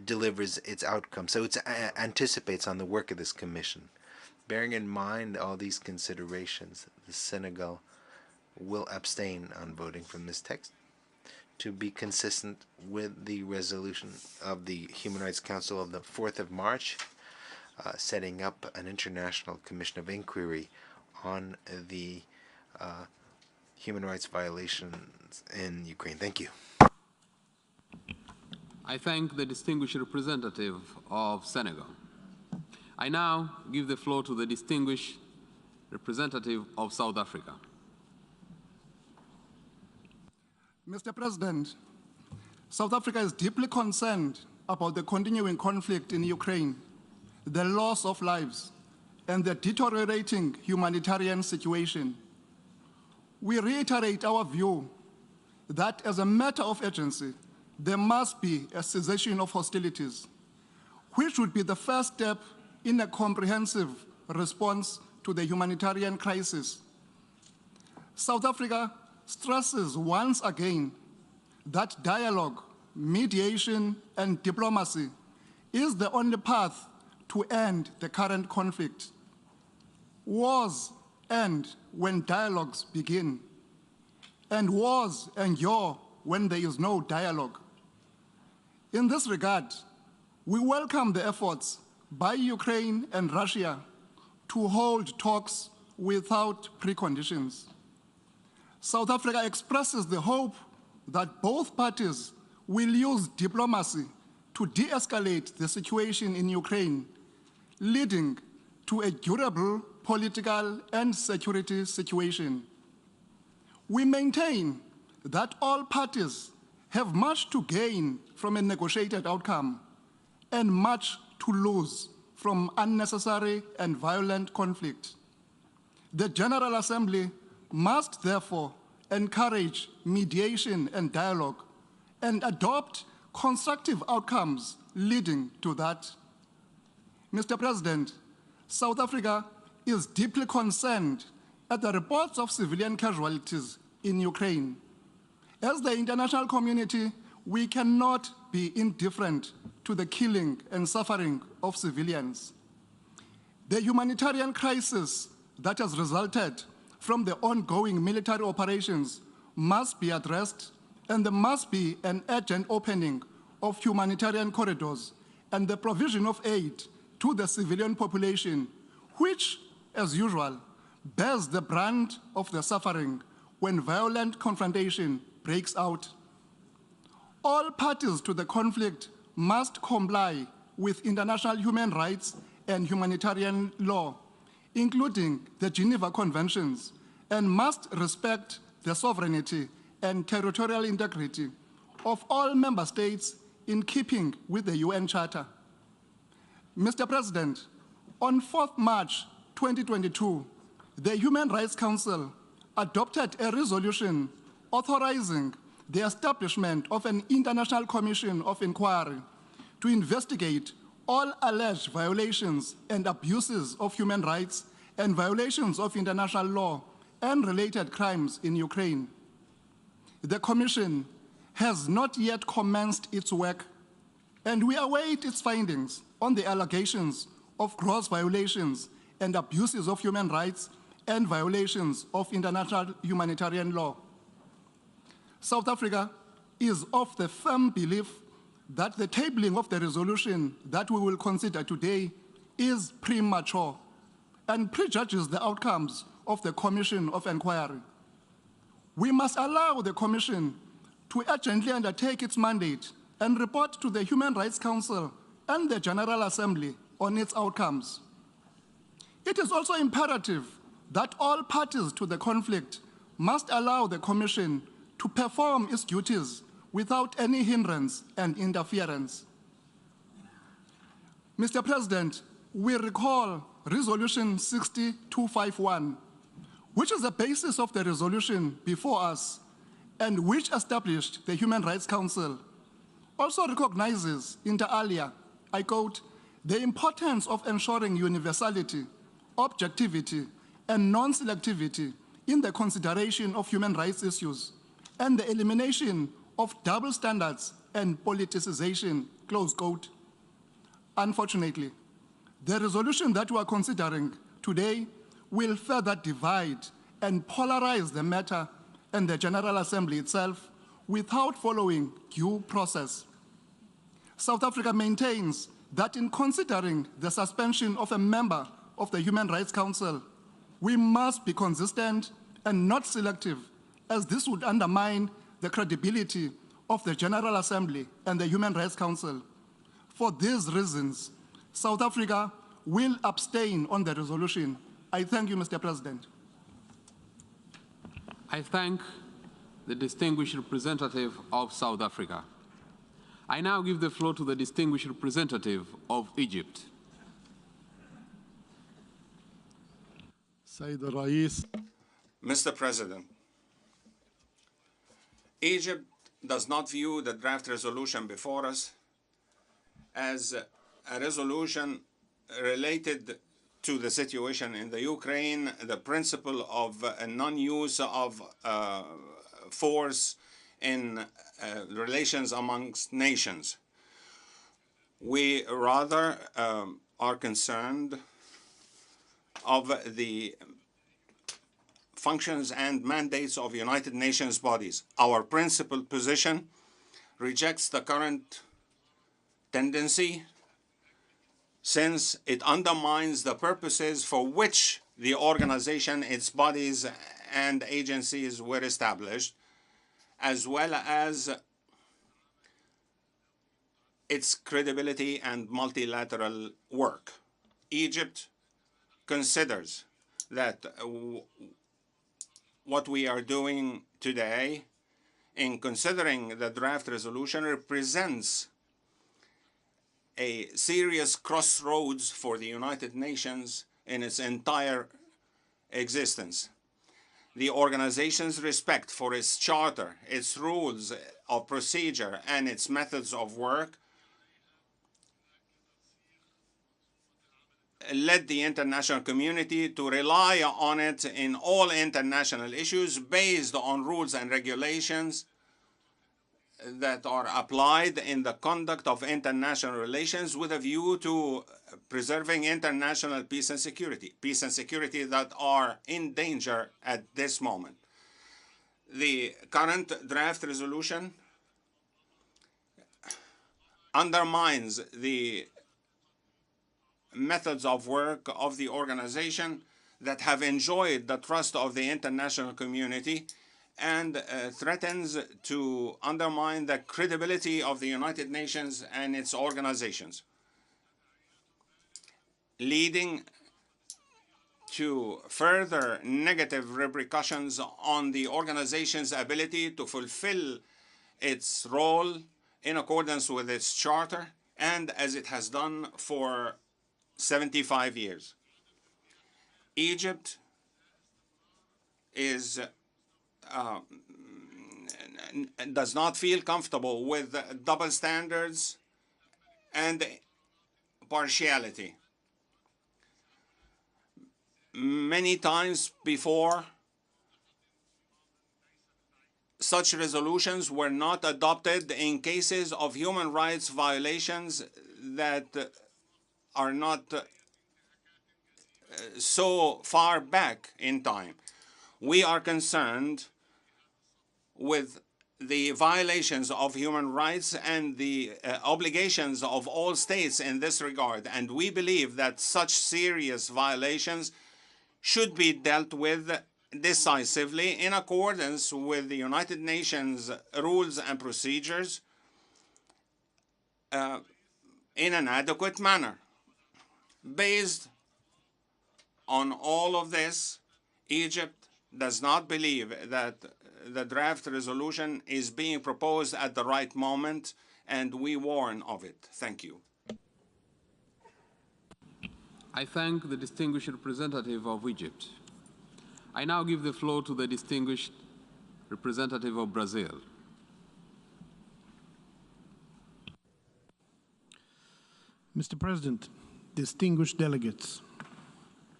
delivers its outcome. So it anticipates on the work of this commission. Bearing in mind all these considerations, the Senegal will abstain on voting from this text to be consistent with the resolution of the Human Rights Council of the 4th of March, setting up an international commission of inquiry on the human rights violations in Ukraine. Thank you. I thank the distinguished representative of Senegal. I now give the floor to the distinguished representative of South Africa. Mr. President, South Africa is deeply concerned about the continuing conflict in Ukraine, the loss of lives, and the deteriorating humanitarian situation. we reiterate our view that as a matter of urgency, there must be a cessation of hostilities, which would be the first step in a comprehensive response to the humanitarian crisis. South Africa stresses once again that dialogue, mediation, and diplomacy is the only path to end the current conflict. Wars end when dialogues begin, and wars endure when there is no dialogue. In this regard, we welcome the efforts by Ukraine and Russia to hold talks without preconditions. South Africa expresses the hope that both parties will use diplomacy to de-escalate the situation in Ukraine, leading to a durable political and security situation. We maintain that all parties have much to gain from a negotiated outcome and much to lose from unnecessary and violent conflict. The General Assembly must therefore encourage mediation and dialogue and adopt constructive outcomes leading to that. Mr. President, South Africa is deeply concerned at the reports of civilian casualties in Ukraine. As the international community, we cannot be indifferent to the killing and suffering of civilians. The humanitarian crisis that has resulted from the ongoing military operations must be addressed, and there must be an urgent opening of humanitarian corridors and the provision of aid to the civilian population, which, as usual, bears the brunt of the suffering when violent confrontation breaks out. All parties to the conflict must comply with international human rights and humanitarian law, including the Geneva Conventions, and must respect the sovereignty and territorial integrity of all member states in keeping with the UN Charter. Mr. President, on 4th March 2022, the Human Rights Council adopted a resolution authorizing the establishment of an international commission of inquiry to investigate all alleged violations and abuses of human rights and violations of international law and related crimes in Ukraine. The Commission has not yet commenced its work, and we await its findings on the allegations of gross violations and abuses of human rights and violations of international humanitarian law. South Africa is of the firm belief that the tabling of the resolution that we will consider today is premature and prejudges the outcomes of the Commission of Inquiry. We must allow the Commission to urgently undertake its mandate and report to the Human Rights Council and the General Assembly on its outcomes. It is also imperative that all parties to the conflict must allow the Commission to perform its duties without any hindrance and interference. Mr. President, we recall Resolution 60251, which is the basis of the resolution before us and which established the Human Rights Council, also recognizes inter alia, I quote, the importance of ensuring universality, objectivity, and non-selectivity in the consideration of human rights issues and the elimination of double standards and politicization, close quote. Unfortunately, the resolution that we are considering today will further divide and polarize the matter and the General Assembly itself without following due process. South Africa maintains that in considering the suspension of a member of the Human Rights Council, we must be consistent and not selective, as this would undermine the credibility of the General Assembly and the Human Rights Council. For these reasons, South Africa will abstain on the resolution. I thank you, Mr. President. I thank the distinguished representative of South Africa. I now give the floor to the distinguished representative of Egypt. Mr. President, Egypt does not view the draft resolution before us as a resolution related to the situation in the Ukraine, the principle of non-use of force in relations amongst nations. We rather are concerned of the functions and mandates of United Nations bodies. Our principled position rejects the current tendency since it undermines the purposes for which the organization, its bodies and agencies were established, as well as its credibility and multilateral work. Egypt considers that what we are doing today in considering the draft resolution represents a serious crossroads for the United Nations in its entire existence. The organization's respect for its charter, its rules of procedure, and its methods of work led the international community to rely on it in all international issues based on rules and regulations that are applied in the conduct of international relations with a view to preserving international peace and security that are in danger at this moment. The current draft resolution undermines the methods of work of the organization that have enjoyed the trust of the international community and threatens to undermine the credibility of the United Nations and its organizations, leading to further negative repercussions on the organization's ability to fulfill its role in accordance with its charter and as it has done for 75 years. Egypt does not feel comfortable with double standards and partiality. Many times before, such resolutions were not adopted in cases of human rights violations that are not so far back in time. We are concerned with the violations of human rights and the obligations of all states in this regard, and we believe that such serious violations should be dealt with decisively in accordance with the United Nations rules and procedures in an adequate manner. Based on all of this, Egypt does not believe that the draft resolution is being proposed at the right moment, and we warn of it. Thank you. I thank the distinguished representative of Egypt. I now give the floor to the distinguished representative of Brazil. Mr. President, distinguished delegates,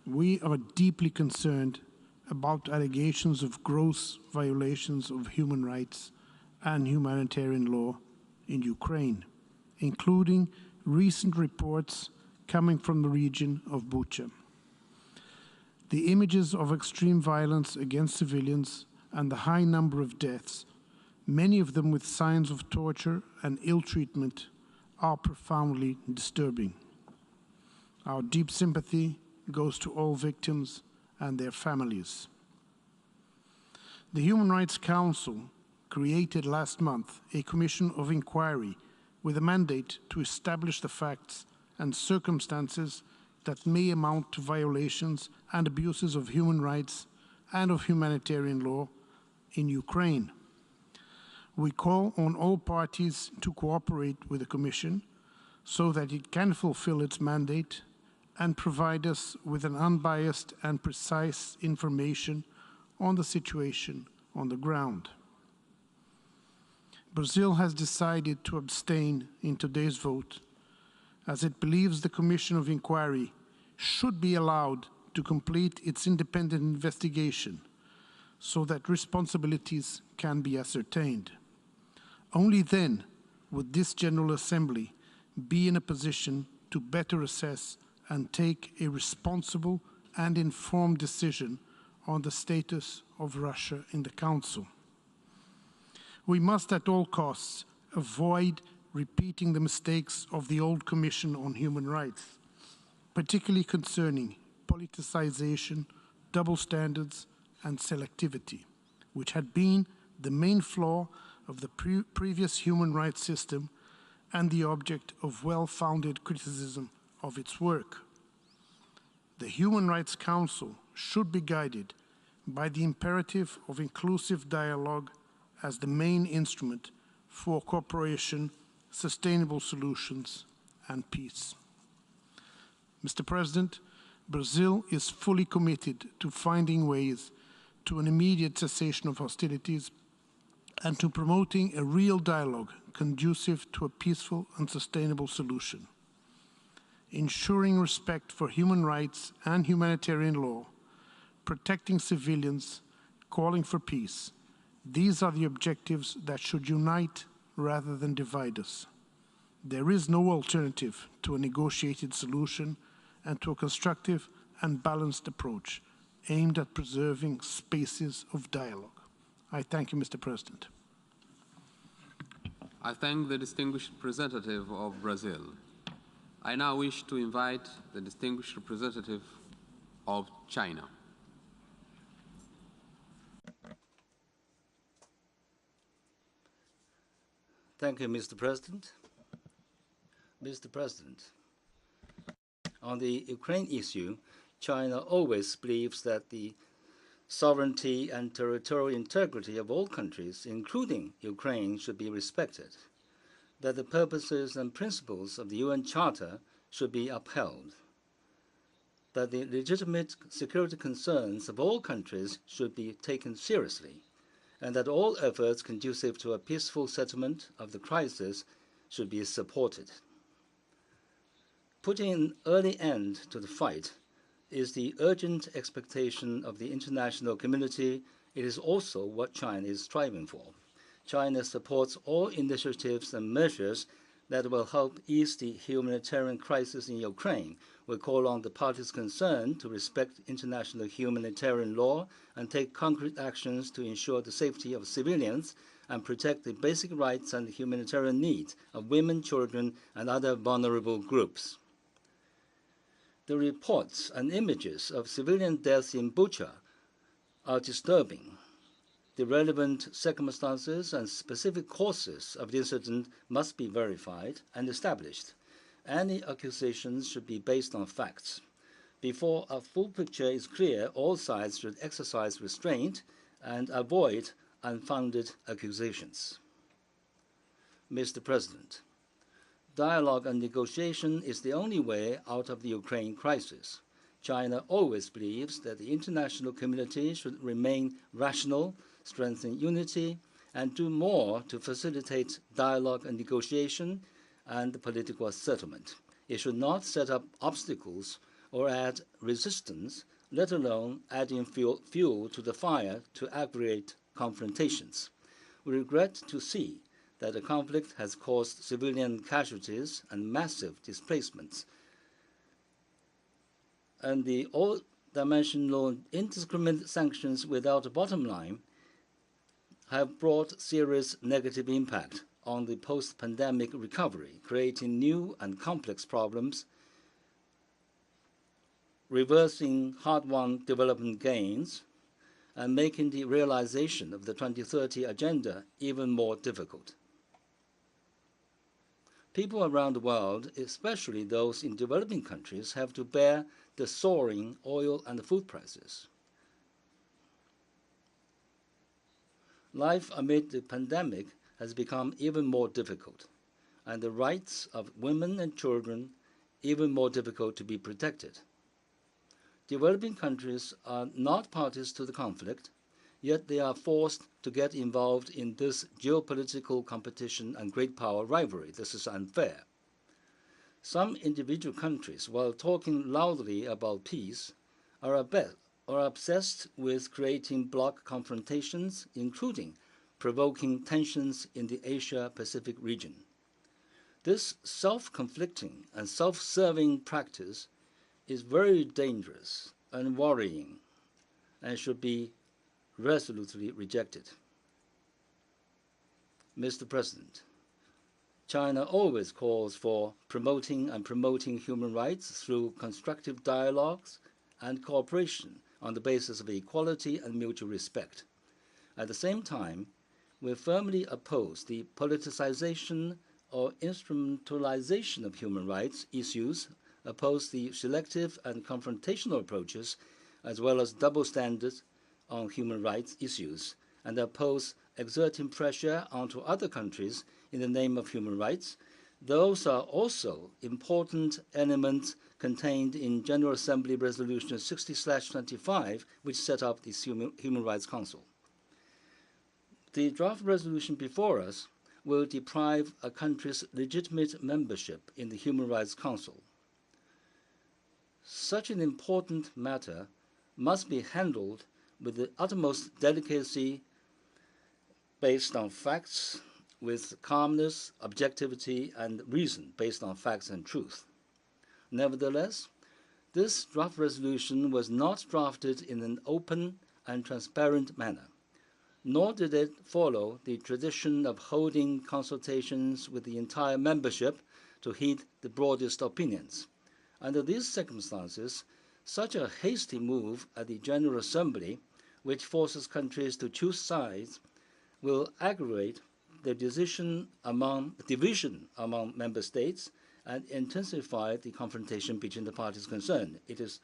we are deeply concerned about allegations of gross violations of human rights and humanitarian law in Ukraine, including recent reports coming from the region of Bucha. The images of extreme violence against civilians and the high number of deaths, many of them with signs of torture and ill treatment, are profoundly disturbing. Our deep sympathy goes to all victims and their families. The Human Rights Council created last month a commission of inquiry with a mandate to establish the facts and circumstances that may amount to violations and abuses of human rights and of humanitarian law in Ukraine. We call on all parties to cooperate with the Commission so that it can fulfill its mandate and provide us with an unbiased and precise information on the situation on the ground. Brazil has decided to abstain in today's vote, as it believes the Commission of Inquiry should be allowed to complete its independent investigation so that responsibilities can be ascertained. Only then would this General Assembly be in a position to better assess and take a responsible and informed decision on the status of Russia in the Council. We must at all costs avoid repeating the mistakes of the old Commission on Human Rights, particularly concerning politicization, double standards, and selectivity, which had been the main flaw of the previous human rights system and the object of well-founded criticism of its work. The Human Rights Council should be guided by the imperative of inclusive dialogue as the main instrument for cooperation, sustainable solutions, and peace. Mr. President, Brazil is fully committed to finding ways to an immediate cessation of hostilities and to promoting a real dialogue conducive to a peaceful and sustainable solution. Ensuring respect for human rights and humanitarian law, protecting civilians, calling for peace. These are the objectives that should unite rather than divide us. There is no alternative to a negotiated solution and to a constructive and balanced approach aimed at preserving spaces of dialogue. I thank you, Mr. President. I thank the distinguished representative of Brazil. I now wish to invite the distinguished representative of China. Thank you, Mr. President. Mr. President, on the Ukraine issue, China always believes that the sovereignty and territorial integrity of all countries, including Ukraine, should be respected, that the purposes and principles of the UN Charter should be upheld, that the legitimate security concerns of all countries should be taken seriously, and that all efforts conducive to a peaceful settlement of the crisis should be supported. Putting an early end to the fight is the urgent expectation of the international community. It is also what China is striving for. China supports all initiatives and measures that will help ease the humanitarian crisis in Ukraine. We call on the parties concerned to respect international humanitarian law and take concrete actions to ensure the safety of civilians and protect the basic rights and humanitarian needs of women, children, and other vulnerable groups. The reports and images of civilian deaths in Bucha are disturbing. The relevant circumstances and specific causes of the incident must be verified and established. Any accusations should be based on facts. Before a full picture is clear, all sides should exercise restraint and avoid unfounded accusations. Mr. President, dialogue and negotiation is the only way out of the Ukraine crisis. China always believes that the international community should remain rational, strengthen unity, and do more to facilitate dialogue and negotiation and political settlement. It should not set up obstacles or add resistance, let alone adding fuel to the fire to aggravate confrontations. We regret to see that the conflict has caused civilian casualties and massive displacements, and the all-dimensional indiscriminate sanctions without a bottom line have brought serious negative impact on the post-pandemic recovery, creating new and complex problems, reversing hard-won development gains, and making the realization of the 2030 agenda even more difficult. People around the world, especially those in developing countries, have to bear the soaring oil and food prices. Life amid the pandemic has become even more difficult, and the rights of women and children even more difficult to be protected. Developing countries are not parties to the conflict, yet they are forced to get involved in this geopolitical competition and great power rivalry. This is unfair. Some individual countries, while talking loudly about peace, are obsessed with creating bloc confrontations, including provoking tensions in the Asia-Pacific region. This self-conflicting and self-serving practice is very dangerous and worrying and should be resolutely rejected. Mr. President, China always calls for promoting human rights through constructive dialogues and cooperation on the basis of equality and mutual respect. At the same time, we firmly oppose the politicization or instrumentalization of human rights issues, oppose the selective and confrontational approaches, as well as double standards on human rights issues, and oppose exerting pressure onto other countries in the name of human rights. Those are also important elements contained in General Assembly Resolution 60/25, which set up the Human Rights Council. The draft resolution before us will deprive a country's legitimate membership in the Human Rights Council. Such an important matter must be handled with the utmost delicacy, based on facts, with calmness, objectivity, and reason based on facts and truth. Nevertheless, this draft resolution was not drafted in an open and transparent manner, nor did it follow the tradition of holding consultations with the entire membership to heed the broadest opinions. Under these circumstances, such a hasty move at the General Assembly, which forces countries to choose sides, will aggravate the division among member states and intensify the confrontation between the parties concerned. It is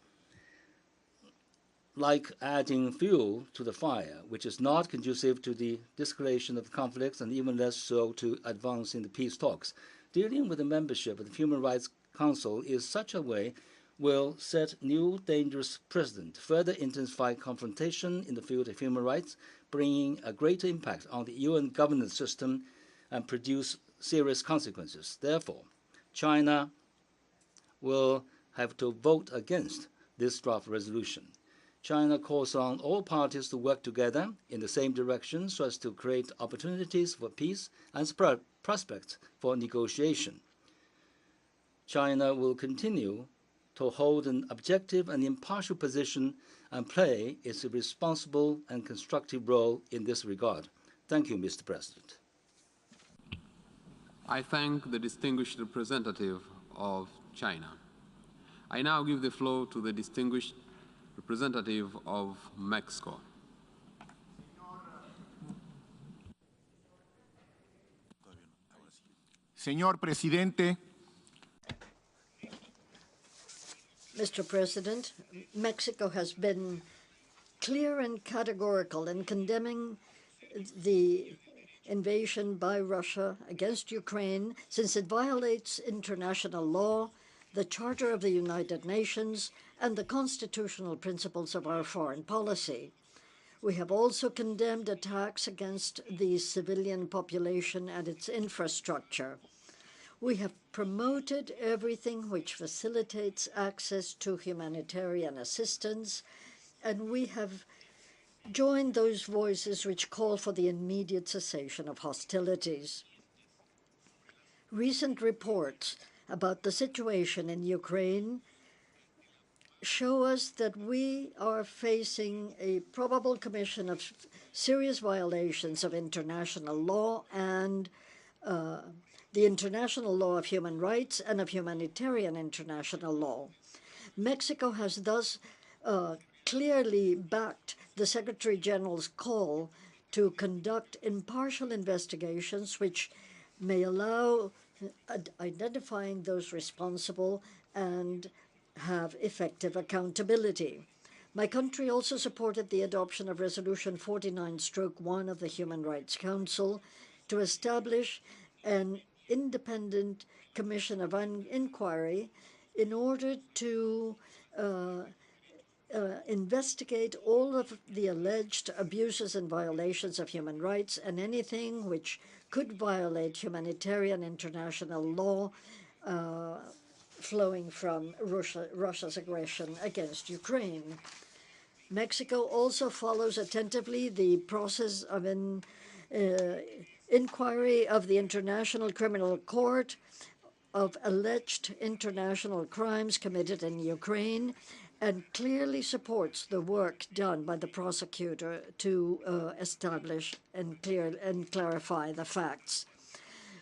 like adding fuel to the fire, which is not conducive to the de-escalation of conflicts and even less so to advancing the peace talks. Dealing with the membership of the Human Rights Council in such a way will set new dangerous precedent, further intensify confrontation in the field of human rights, bringing a greater impact on the UN governance system and produce serious consequences. Therefore, China will have to vote against this draft resolution. China calls on all parties to work together in the same direction so as to create opportunities for peace and prospects for negotiation. China will continue to hold an objective and impartial position and play its responsible and constructive role in this regard. Thank you, Mr. President. I thank the distinguished representative of China. I now give the floor to the distinguished representative of Mexico. Señor Presidente, Mr. President, Mexico has been clear and categorical in condemning the invasion by Russia against Ukraine, since it violates international law, the Charter of the United Nations, and the constitutional principles of our foreign policy. We have also condemned attacks against the civilian population and its infrastructure. We have promoted everything which facilitates access to humanitarian assistance, and we have joined those voices which call for the immediate cessation of hostilities. Recent reports about the situation in Ukraine show us that we are facing a probable commission of serious violations of international law and the international law of human rights and of humanitarian international law. Mexico has thus clearly backed the Secretary General's call to conduct impartial investigations which may allow identifying those responsible and have effective accountability. My country also supported the adoption of Resolution 49/1 of the Human Rights Council to establish an independent commission of inquiry in order to investigate all of the alleged abuses and violations of human rights and anything which could violate humanitarian international law flowing from Russia's aggression against Ukraine. Mexico also follows attentively the process of an inquiry of the International Criminal Court of alleged international crimes committed in Ukraine, and clearly supports the work done by the prosecutor to establish and clarify the facts.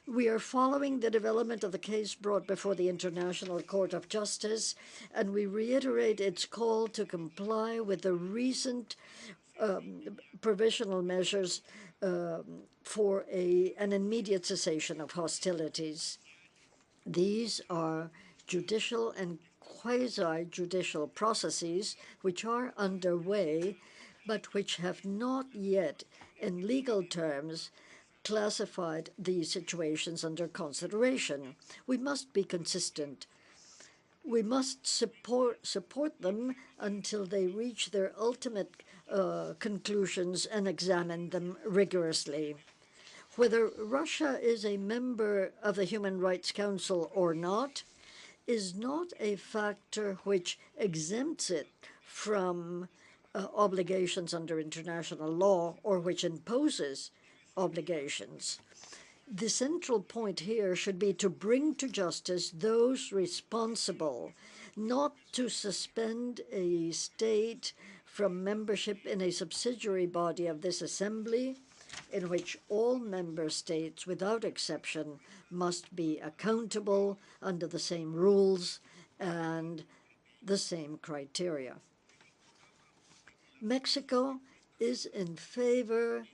We are following the development of the case brought before the International Court of Justice, and we reiterate its call to comply with the recent provisional measures for an immediate cessation of hostilities. These are judicial and quasi-judicial processes which are underway, but which have not yet, in legal terms, classified these situations under consideration. We must be consistent. We must support them until they reach their ultimate conclusions and examine them rigorously. Whether Russia is a member of the Human Rights Council or not is not a factor which exempts it from obligations under international law or which imposes obligations. The central point here should be to bring to justice those responsible, not to suspend a state from membership in a subsidiary body of this assembly, in which all member states, without exception, must be accountable under the same rules and the same criteria. Mexico is in favor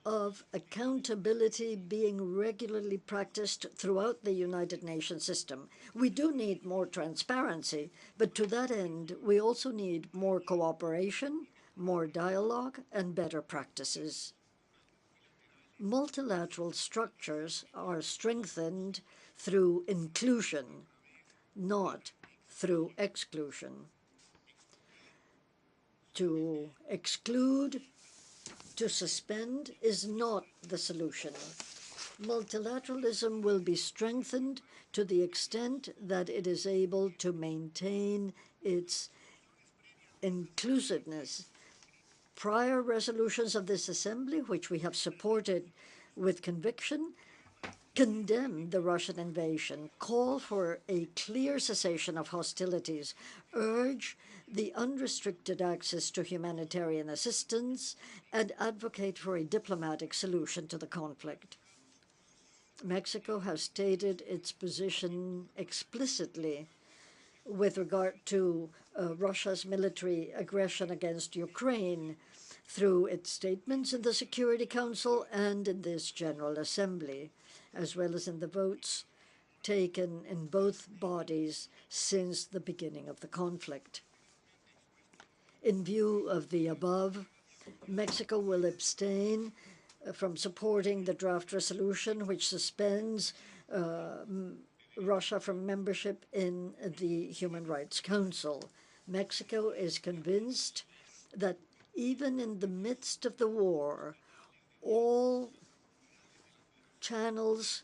of accountability being regularly practiced throughout the United Nations system. We do need more transparency, but to that end, we also need more cooperation, more dialogue, and better practices. Multilateral structures are strengthened through inclusion, not through exclusion. To exclude, to suspend is not the solution. Multilateralism will be strengthened to the extent that it is able to maintain its inclusiveness. Prior resolutions of this assembly, which we have supported with conviction, condemn the Russian invasion, call for a clear cessation of hostilities, urge the unrestricted access to humanitarian assistance, and advocate for a diplomatic solution to the conflict. Mexico has stated its position explicitly with regard to Russia's military aggression against Ukraine through its statements in the Security Council and in this General Assembly, as well as in the votes taken in both bodies since the beginning of the conflict. In view of the above, Mexico will abstain from supporting the draft resolution which suspends Russia from membership in the Human Rights Council. Mexico is convinced that even in the midst of the war, all channels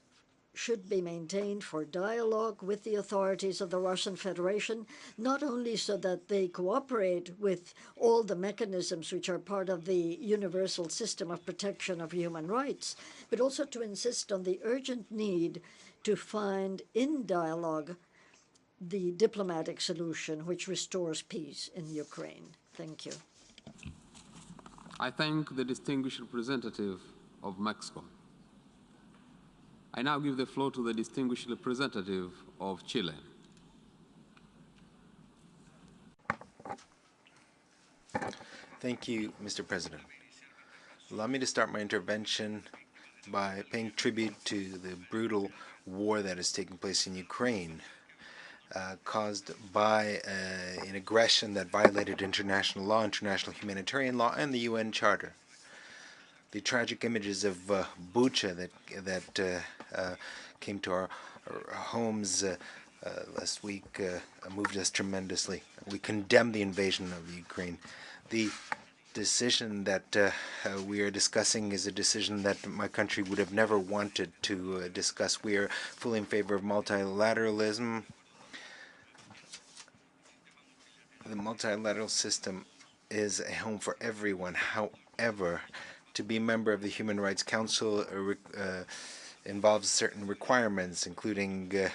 should be maintained for dialogue with the authorities of the Russian Federation, not only so that they cooperate with all the mechanisms which are part of the universal system of protection of human rights, but also to insist on the urgent need to find in dialogue the diplomatic solution which restores peace in Ukraine. Thank you. I thank the distinguished representative of Mexico. I now give the floor to the distinguished representative of Chile. Thank you, Mr. President. Allow me to start my intervention by paying tribute to the brutal war that is taking place in Ukraine, caused by an aggression that violated international law, international humanitarian law, and the UN Charter. The tragic images of Bucha that came to our homes last week moved us tremendously. We condemn the invasion of Ukraine. The decision that we are discussing is a decision that my country would have never wanted to discuss. We are fully in favor of multilateralism. The multilateral system is a home for everyone. However, to be a member of the Human Rights Council involves certain requirements, including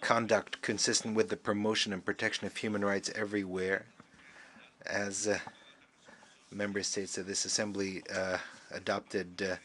conduct consistent with the promotion and protection of human rights everywhere. As member states of this assembly adopted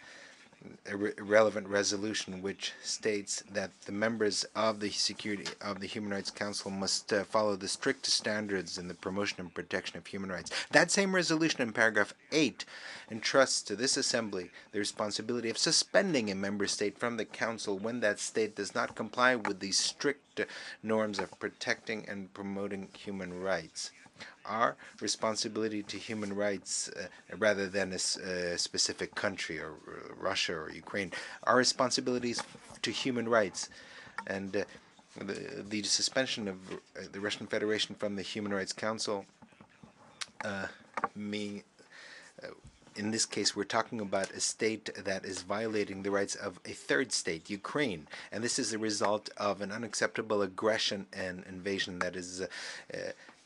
a relevant resolution which states that the members of the Human Rights Council must follow the strict standards in the promotion and protection of human rights. That same resolution in paragraph 8 entrusts to this assembly the responsibility of suspending a member state from the council when that state does not comply with the strict norms of protecting and promoting human rights. Our responsibility to human rights, rather than a specific country or Russia or Ukraine, our responsibilities to human rights, and the suspension of the Russian Federation from the Human Rights Council, in this case, we're talking about a state that is violating the rights of a third state, Ukraine, and this is a result of an unacceptable aggression and invasion that is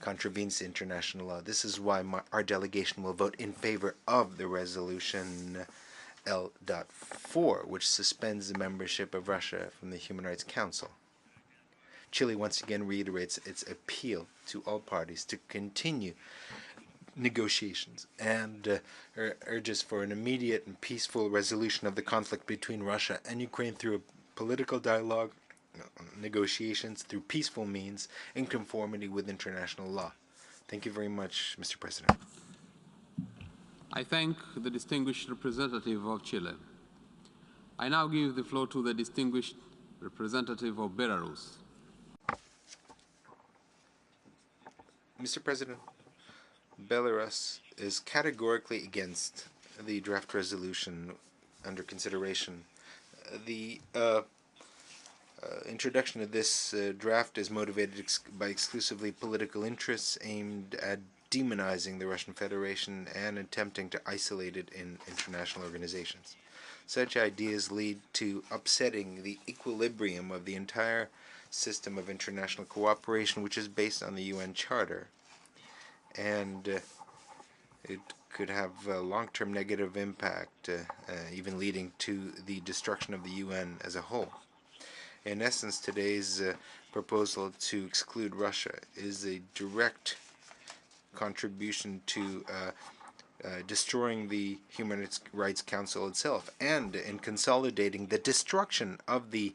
contravenes international law. This is why our delegation will vote in favor of the resolution L.4, which suspends the membership of Russia from the Human Rights Council. Chile once again reiterates its appeal to all parties to continue negotiations and urges for an immediate and peaceful resolution of the conflict between Russia and Ukraine through a political dialogue, negotiations through peaceful means in conformity with international law. Thank you very much, Mr. President. I thank the distinguished representative of Chile. I now give the floor to the distinguished representative of Belarus. Mr. President, Belarus is categorically against the draft resolution under consideration. The introduction of this draft is motivated by exclusively political interests aimed at demonizing the Russian Federation and attempting to isolate it in international organizations. Such ideas lead to upsetting the equilibrium of the entire system of international cooperation, which is based on the UN Charter, and it could have a long-term negative impact, even leading to the destruction of the UN as a whole. In essence, today's proposal to exclude Russia is a direct contribution to destroying the Human Rights Council itself and in consolidating the destruction of the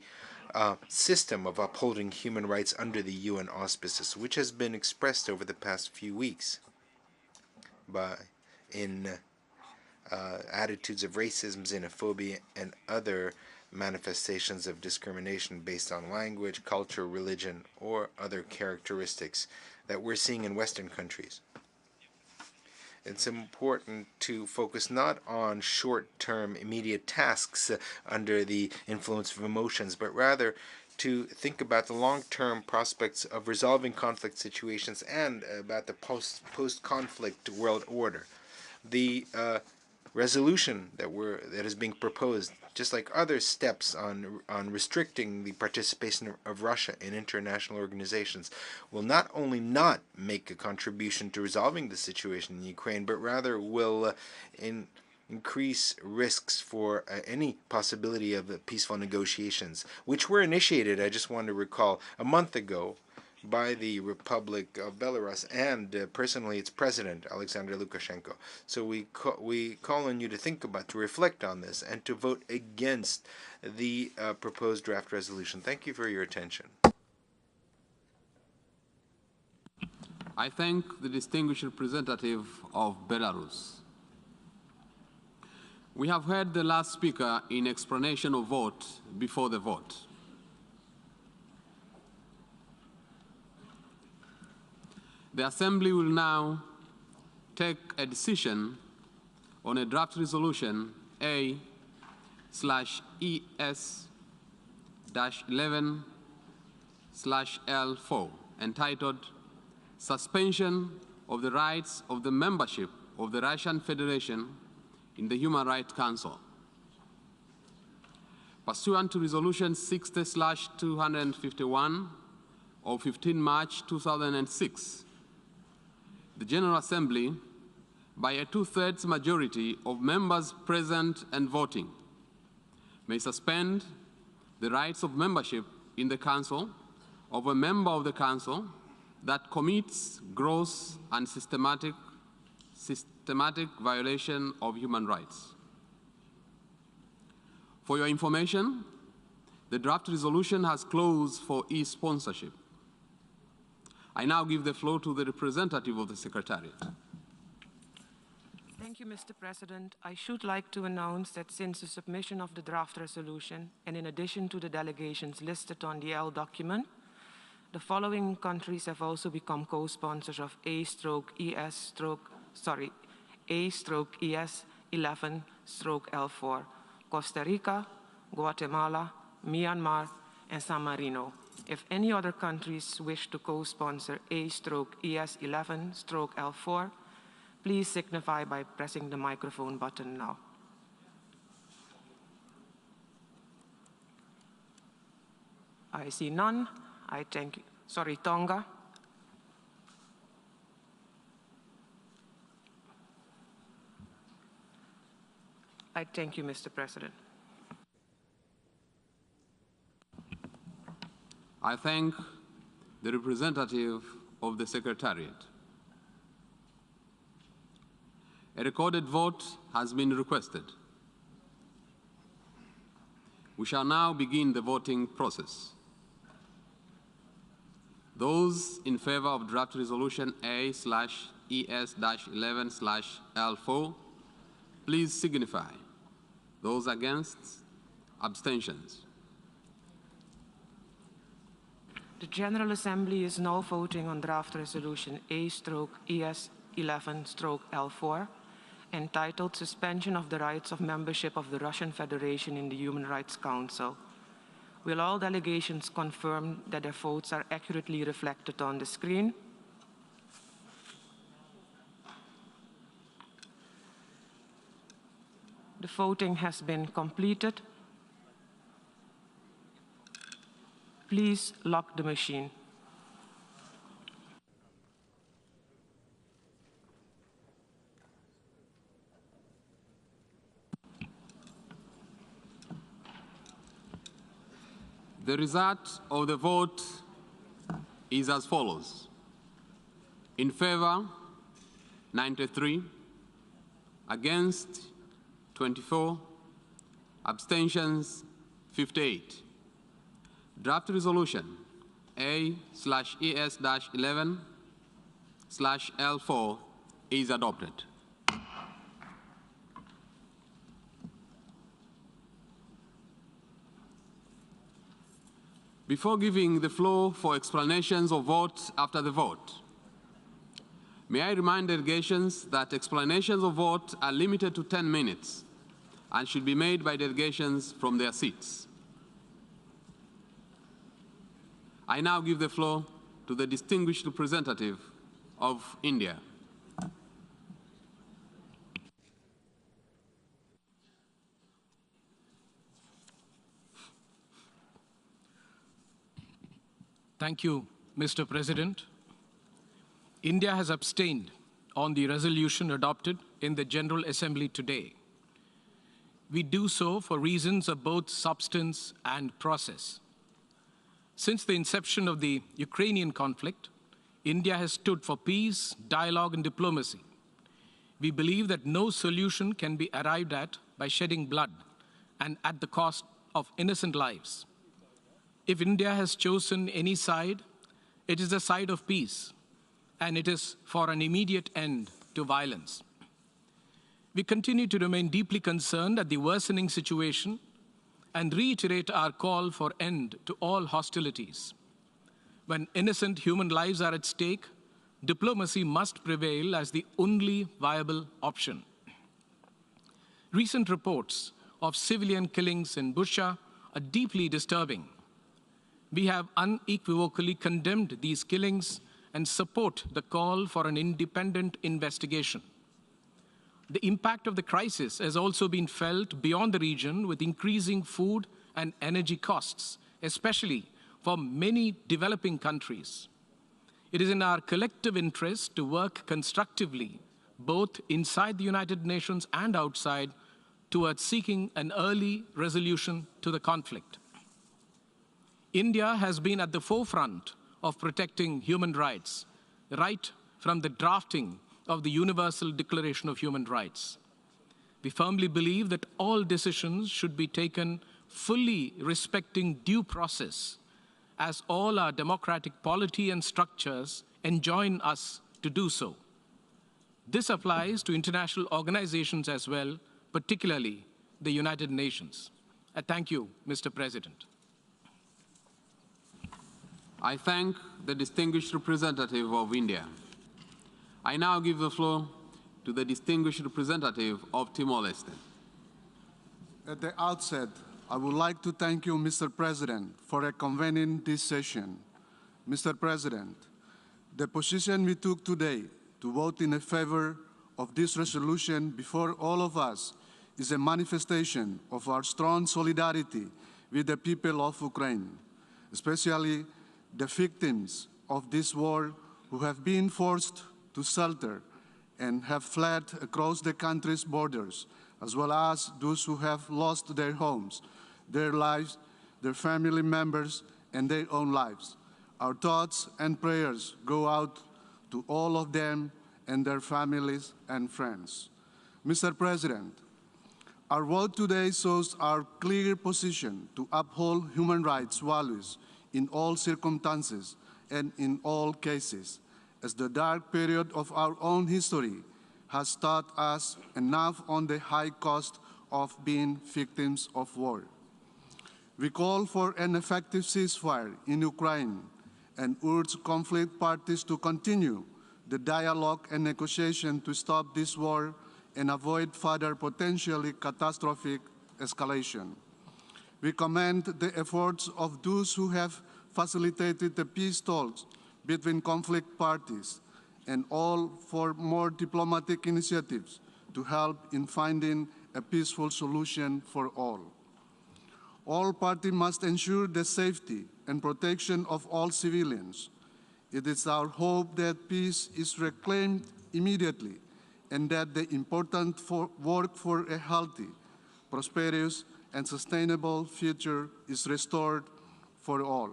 system of upholding human rights under the UN auspices, which has been expressed over the past few weeks in attitudes of racism, xenophobia, and other manifestations of discrimination based on language, culture, religion, or other characteristics that we're seeing in Western countries. It's important to focus not on short-term immediate tasks under the influence of emotions, but rather to think about the long-term prospects of resolving conflict situations and about the post-conflict world order. The resolution that is being proposed, just like other steps on restricting the participation of Russia in international organizations, will not only not make a contribution to resolving the situation in Ukraine, but rather will increase risks for any possibility of peaceful negotiations, which were initiated, I just want to recall, a month ago by the Republic of Belarus and personally its president, Alexander Lukashenko. So we call on you to think about, to reflect on this, and to vote against the proposed draft resolution. Thank you for your attention. I thank the distinguished representative of Belarus. We have heard the last speaker in explanation of vote before the vote. The Assembly will now take a decision on a draft resolution A/ES-11 8/L4, entitled Suspension of the Rights of the Membership of the Russian Federation in the Human Rights Council. Pursuant to Resolution 60/251 of 15 March 2006, the General Assembly, by a 2/3 majority of members present and voting, may suspend the rights of membership in the Council of a member of the Council that commits gross and systematic violation of human rights. For your information, the draft resolution has closed for e-sponsorship. I now give the floor to the representative of the Secretariat. Thank you, Mr. President. I should like to announce that since the submission of the draft resolution, and in addition to the delegations listed on the L document, the following countries have also become co-sponsors of A/ES/11/L4: Costa Rica, Guatemala, Myanmar, and San Marino. If any other countries wish to co-sponsor A/ES/11/L4, please signify by pressing the microphone button now. I see none. I thank you. Sorry, Tonga. I thank you, Mr. President. I thank the representative of the Secretariat. A recorded vote has been requested. We shall now begin the voting process. Those in favor of draft resolution A/ES-11/L4, please signify. Those against, abstentions. The General Assembly is now voting on draft resolution A/ES-11/L4, entitled Suspension of the Rights of Membership of the Russian Federation in the Human Rights Council. Will all delegations confirm that their votes are accurately reflected on the screen? The voting has been completed. Please lock the machine. The result of the vote is as follows. In favor, 93, against, 24, abstentions, 58. Draft resolution A/ES-11/L4 is adopted. Before giving the floor for explanations of vote after the vote, may I remind delegations that explanations of vote are limited to 10 minutes and should be made by delegations from their seats. I now give the floor to the distinguished representative of India. Thank you, Mr. President. India has abstained on the resolution adopted in the General Assembly today. We do so for reasons of both substance and process. Since the inception of the Ukrainian conflict, India has stood for peace, dialogue, and diplomacy. We believe that no solution can be arrived at by shedding blood and at the cost of innocent lives. If India has chosen any side, it is the side of peace, and it is for an immediate end to violence. We continue to remain deeply concerned at the worsening situation and reiterate our call for end to all hostilities. When innocent human lives are at stake, diplomacy must prevail as the only viable option. Recent reports of civilian killings in Bucha are deeply disturbing. We have unequivocally condemned these killings and support the call for an independent investigation. The impact of the crisis has also been felt beyond the region with increasing food and energy costs, especially for many developing countries. It is in our collective interest to work constructively, both inside the United Nations and outside, towards seeking an early resolution to the conflict. India has been at the forefront of protecting human rights, right from the drafting of the Universal Declaration of Human Rights. We firmly believe that all decisions should be taken fully respecting due process, as all our democratic polity and structures enjoin us to do so. This applies to international organizations as well, particularly the United Nations. I thank you, Mr. President. I thank the distinguished representative of India. I now give the floor to the distinguished representative of Timor-Leste. At the outset, I would like to thank you, Mr. President, for convening this session. Mr. President, the position we took today to vote in favor of this resolution before all of us is a manifestation of our strong solidarity with the people of Ukraine, especially the victims of this war who have been forced to shelter and have fled across the country's borders, as well as those who have lost their homes, their lives, their family members, and their own lives. Our thoughts and prayers go out to all of them and their families and friends. Mr. President, our vote today shows our clear position to uphold human rights values in all circumstances and in all cases, as the dark period of our own history has taught us enough on the high cost of being victims of war. We call for an effective ceasefire in Ukraine and urge conflict parties to continue the dialogue and negotiation to stop this war and avoid further potentially catastrophic escalation. We commend the efforts of those who have facilitated the peace talks between conflict parties and all for more diplomatic initiatives to help in finding a peaceful solution for all. All parties must ensure the safety and protection of all civilians. It is our hope that peace is reclaimed immediately and that the important work for a healthy, prosperous, and sustainable future is restored for all.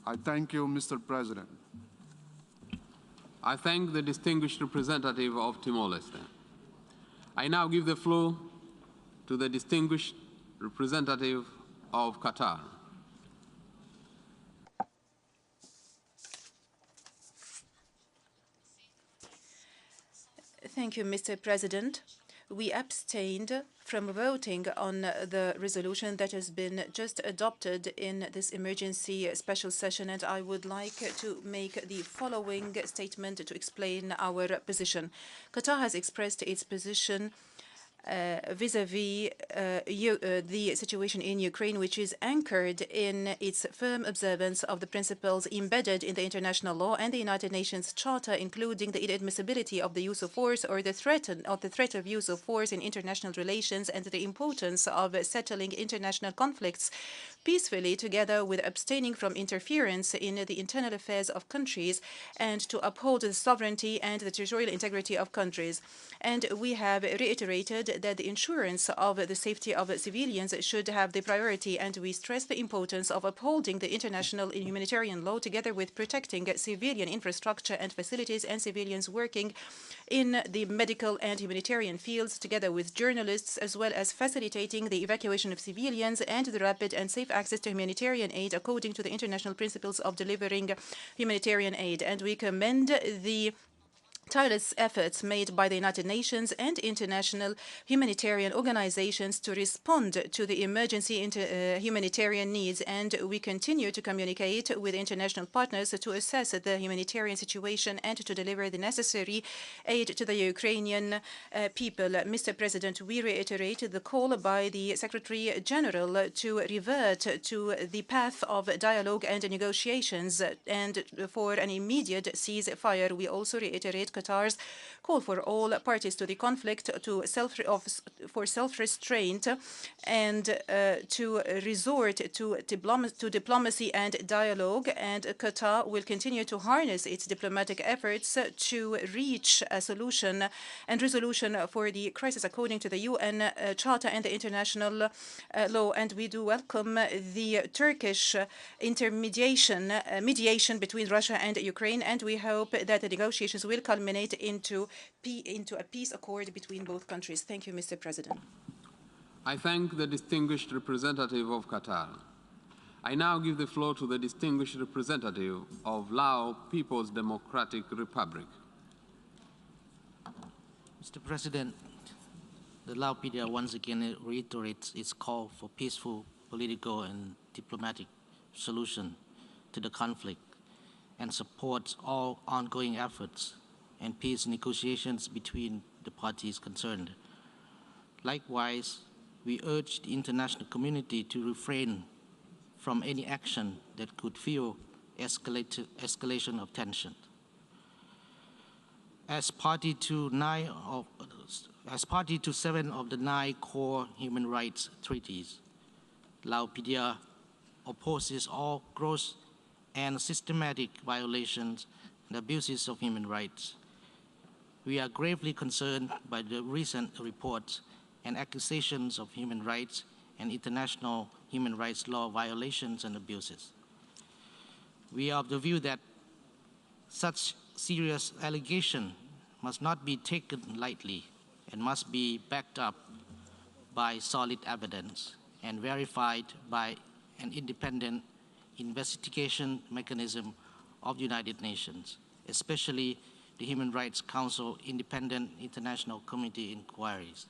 I thank you, Mr. President. I thank the distinguished representative of Timor-Leste. I now give the floor to the distinguished representative of Qatar. Thank you, Mr. President. We abstained from voting on the resolution that has been just adopted in this emergency special session, and I would like to make the following statement to explain our position. Qatar has expressed its position vis-à-vis the situation in Ukraine, which is anchored in its firm observance of the principles embedded in the international law and the United Nations Charter, including the inadmissibility of the use of force or the threat of use of force in international relations, and the importance of settling international conflicts peacefully, together with abstaining from interference in the internal affairs of countries, and to uphold the sovereignty and the territorial integrity of countries. And we have reiterated that the insurance of the safety of civilians should have the priority, and we stress the importance of upholding the international humanitarian law, together with protecting civilian infrastructure and facilities and civilians working in the medical and humanitarian fields, together with journalists, as well as facilitating the evacuation of civilians and the rapid and safe access to humanitarian aid according to the international principles of delivering humanitarian aid. And we commend the tireless efforts made by the United Nations and international humanitarian organizations to respond to the emergency humanitarian needs, and we continue to communicate with international partners to assess the humanitarian situation and to deliver the necessary aid to the Ukrainian people. Mr. President, we reiterate the call by the Secretary General to revert to the path of dialogue and negotiations and for an immediate ceasefire. We also reiterate Qatar's call for all parties to the conflict for self-restraint and to resort to diplomacy and dialogue. And Qatar will continue to harness its diplomatic efforts to reach a solution and resolution for the crisis according to the UN Charter and the international law. And we do welcome the Turkish mediation between Russia and Ukraine, and we hope that the negotiations will culminate into a peace accord between both countries. Thank you, Mr. President. I thank the distinguished representative of Qatar. I now give the floor to the distinguished representative of Lao People's Democratic Republic. Mr. President, the Lao PDR once again reiterates its call for peaceful political and diplomatic solution to the conflict and supports all ongoing efforts and peace negotiations between the parties concerned. Likewise, we urge the international community to refrain from any action that could fuel escalation of tension. As party to 7 of the 9 core human rights treaties, Lao PDR opposes all gross and systematic violations and abuses of human rights. We are gravely concerned by the recent reports and accusations of human rights and international human rights law violations and abuses. We are of the view that such serious allegation must not be taken lightly and must be backed up by solid evidence and verified by an independent investigation mechanism of the United Nations, especially the Human Rights Council Independent International Committee inquiries.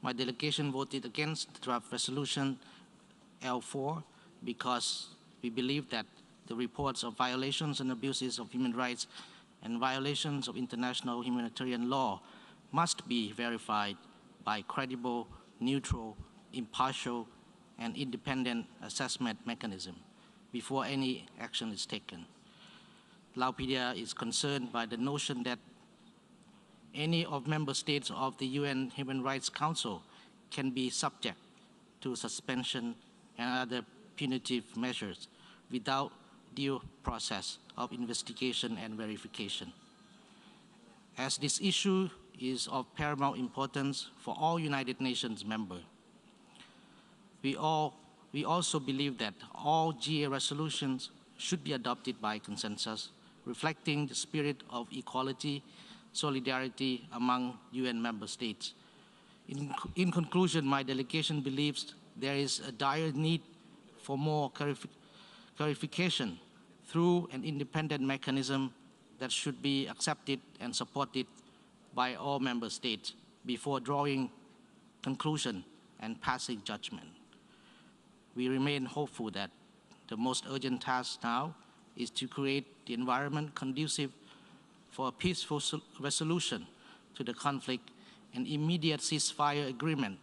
My delegation voted against the draft resolution L4 because we believe that the reports of violations and abuses of human rights and violations of international humanitarian law must be verified by credible, neutral, impartial, and independent assessment mechanism before any action is taken. Lao PDR is concerned by the notion that any of member states of the UN Human Rights Council can be subject to suspension and other punitive measures without due process of investigation and verification. As this issue is of paramount importance for all United Nations members, we also believe that all GA resolutions should be adopted by consensus, reflecting the spirit of equality, solidarity among UN member states. In conclusion, my delegation believes there is a dire need for more clarification through an independent mechanism that should be accepted and supported by all member states before drawing conclusion and passing judgment. We remain hopeful that the most urgent task now is to create the environment conducive for a peaceful resolution to the conflict and immediate ceasefire agreement,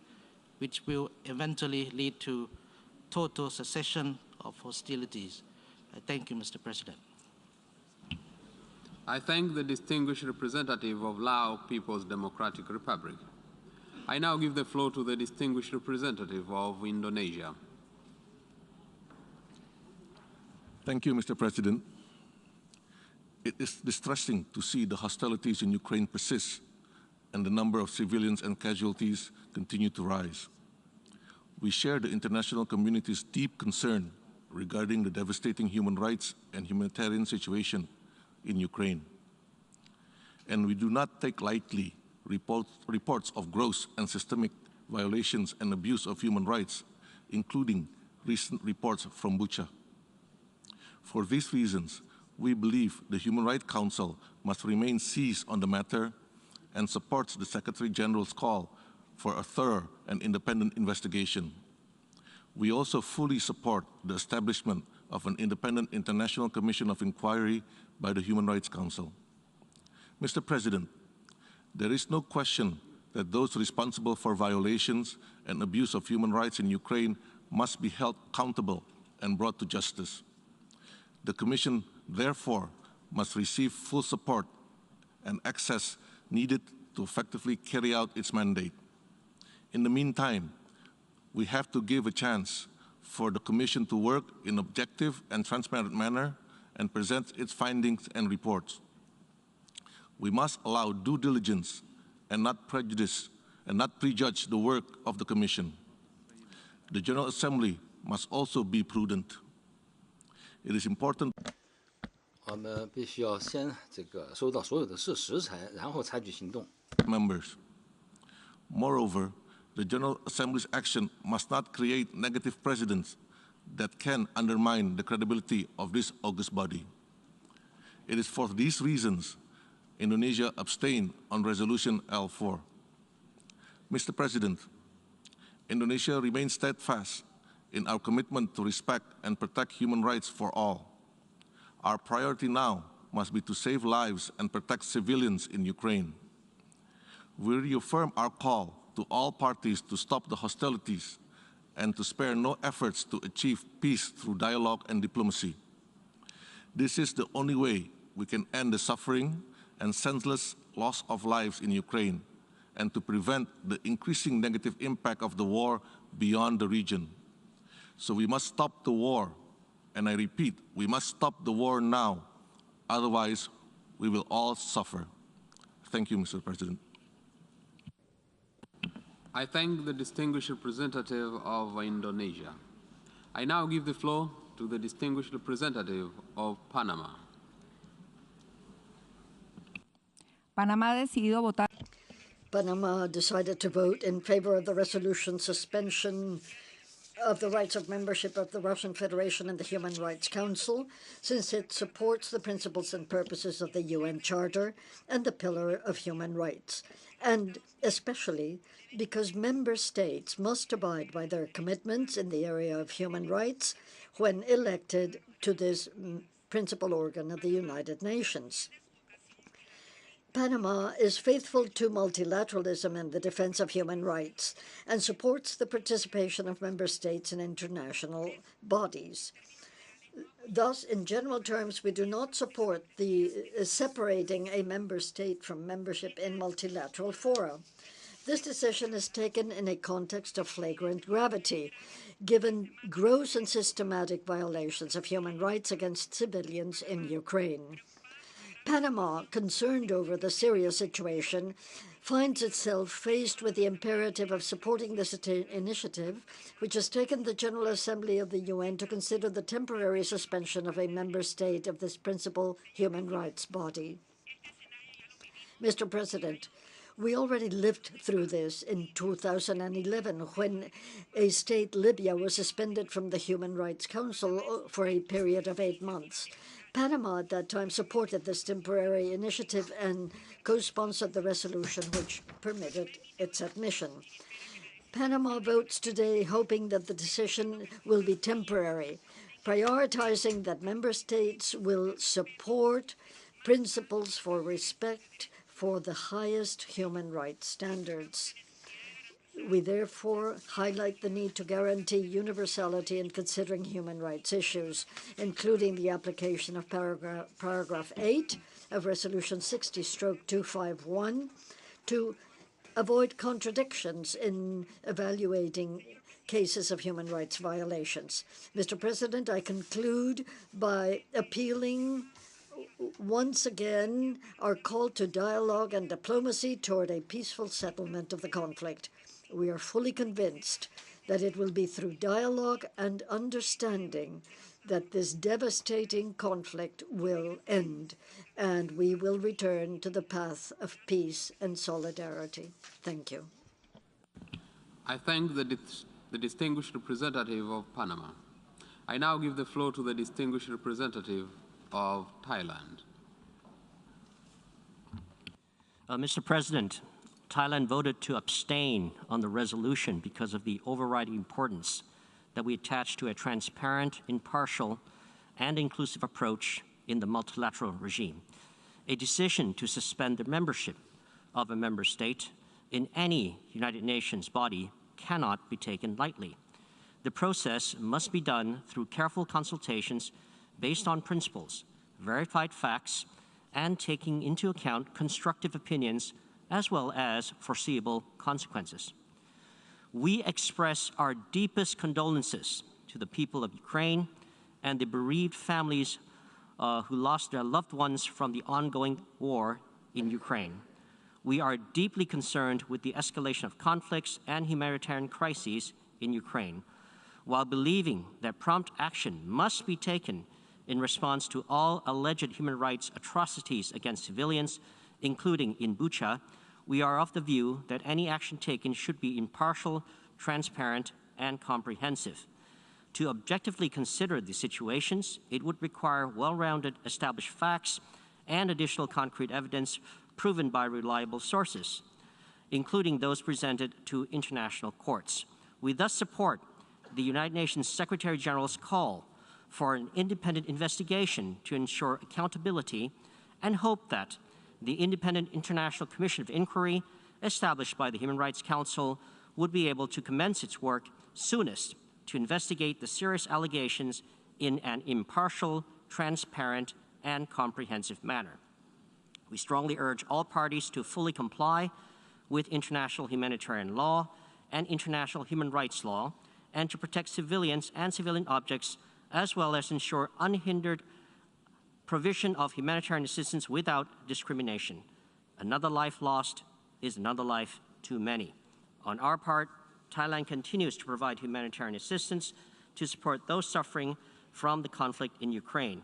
which will eventually lead to total cessation of hostilities. Thank you, Mr. President. I thank the distinguished representative of Lao People's Democratic Republic. I now give the floor to the distinguished representative of Indonesia. Thank you, Mr. President. It is distressing to see the hostilities in Ukraine persist and the number of civilians and casualties continue to rise. We share the international community's deep concern regarding the devastating human rights and humanitarian situation in Ukraine. And we do not take lightly reports of gross and systemic violations and abuse of human rights, including recent reports from Bucha. For these reasons, we believe the Human Rights Council must remain seized on the matter and supports the Secretary General's call for a thorough and independent investigation. We also fully support the establishment of an independent international commission of inquiry by the Human Rights Council. Mr. President, there is no question that those responsible for violations and abuse of human rights in Ukraine must be held accountable and brought to justice. The Commission, therefore, must receive full support and access needed to effectively carry out its mandate. In the meantime, we have to give a chance for the Commission to work in an objective and transparent manner and present its findings and reports. We must allow due diligence and not prejudge the work of the Commission. The General Assembly must also be prudent. It is important. 我们必须要先收到所有的事实然后采取行动。Members. Moreover, the General Assembly's action must not create negative precedents that can undermine the credibility of this august body. It is for these reasons Indonesia abstained on Resolution L4. Mr. President, Indonesia remains steadfast in our commitment to respect and protect human rights for all. Our priority now must be to save lives and protect civilians in Ukraine. We reaffirm our call to all parties to stop the hostilities and to spare no efforts to achieve peace through dialogue and diplomacy. This is the only way we can end the suffering and senseless loss of lives in Ukraine and to prevent the increasing negative impact of the war beyond the region. So we must stop the war, and I repeat, we must stop the war now, otherwise we will all suffer. Thank you, Mr. President. I thank the distinguished representative of Indonesia. I now give the floor to the distinguished representative of Panama. Panama decided to vote in favor of the resolution suspension of the rights of membership of the Russian Federation in the Human Rights Council, since it supports the principles and purposes of the UN Charter and the Pillar of Human Rights, and especially because member states must abide by their commitments in the area of human rights when elected to this principal organ of the United Nations. Panama is faithful to multilateralism and the defense of human rights and supports the participation of member states in international bodies. Thus, in general terms, we do not support the separating a member state from membership in multilateral fora. This decision is taken in a context of flagrant gravity, given gross and systematic violations of human rights against civilians in Ukraine. Panama, concerned over the Syria situation, finds itself faced with the imperative of supporting this initiative, which has taken the General Assembly of the UN to consider the temporary suspension of a member state of this principal human rights body. Mr. President, we already lived through this in 2011 when a state, Libya, was suspended from the Human Rights Council for a period of 8 months. Panama at that time supported this temporary initiative and co-sponsored the resolution which permitted its admission. Panama votes today hoping that the decision will be temporary, prioritizing that member states will support principles for respect for the highest human rights standards. We therefore highlight the need to guarantee universality in considering human rights issues, including the application of paragraph 8 of Resolution 60/251 to avoid contradictions in evaluating cases of human rights violations. Mr. President, I conclude by appealing once again our call to dialogue and diplomacy toward a peaceful settlement of the conflict. We are fully convinced that it will be through dialogue and understanding that this devastating conflict will end, and we will return to the path of peace and solidarity. Thank you. I thank the distinguished representative of Panama. I now give the floor to the distinguished representative of Thailand. Mr. President, Thailand voted to abstain on the resolution because of the overriding importance that we attach to a transparent, impartial, and inclusive approach in the multilateral regime. A decision to suspend the membership of a member state in any United Nations body cannot be taken lightly. The process must be done through careful consultations based on principles, verified facts, and taking into account constructive opinions as well as foreseeable consequences. We express our deepest condolences to the people of Ukraine and the bereaved families who lost their loved ones from the ongoing war in Ukraine. We are deeply concerned with the escalation of conflicts and humanitarian crises in Ukraine, while believing that prompt action must be taken in response to all alleged human rights atrocities against civilians, including in Bucha. We are of the view that any action taken should be impartial, transparent, and comprehensive. To objectively consider the situations, it would require well-rounded established facts and additional concrete evidence proven by reliable sources, including those presented to international courts. We thus support the United Nations Secretary General's call for an independent investigation to ensure accountability and hope that the Independent International Commission of Inquiry established by the Human Rights Council would be able to commence its work soonest to investigate the serious allegations in an impartial, transparent, and comprehensive manner. We strongly urge all parties to fully comply with international humanitarian law and international human rights law, and to protect civilians and civilian objects, as well as ensure unhindered provision of humanitarian assistance without discrimination. Another life lost is another life too many. On our part, Thailand continues to provide humanitarian assistance to support those suffering from the conflict in Ukraine,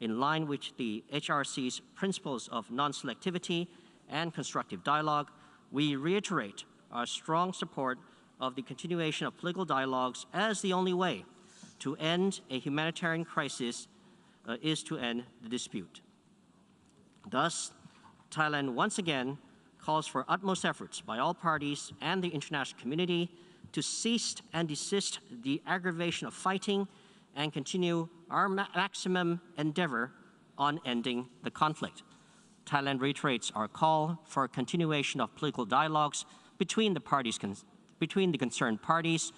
in line with the HRC's principles of non-selectivity and constructive dialogue. We reiterate our strong support of the continuation of political dialogues as the only way to end a humanitarian crisis is to end the dispute. Thus, Thailand once again calls for utmost efforts by all parties and the international community to cease and desist the aggravation of fighting and continue our maximum endeavor on ending the conflict. Thailand reiterates our call for a continuation of political dialogues between the concerned parties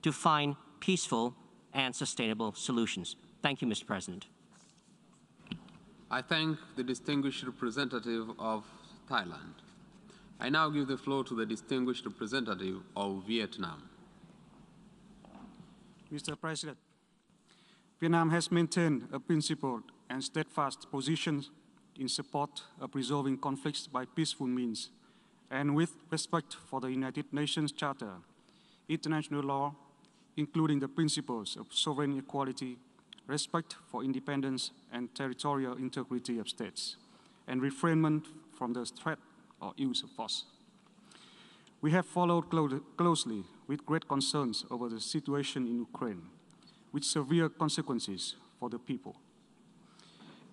to find peaceful and sustainable solutions. Thank you, Mr. President. I thank the distinguished representative of Thailand. I now give the floor to the distinguished representative of Vietnam. Mr. President, Vietnam has maintained a principled and steadfast position in support of resolving conflicts by peaceful means and with respect for the United Nations Charter, international law, including the principles of sovereign equality, respect for independence and territorial integrity of states, and refrainment from the threat or use of force. We have followed closely with great concerns over the situation in Ukraine, with severe consequences for the people.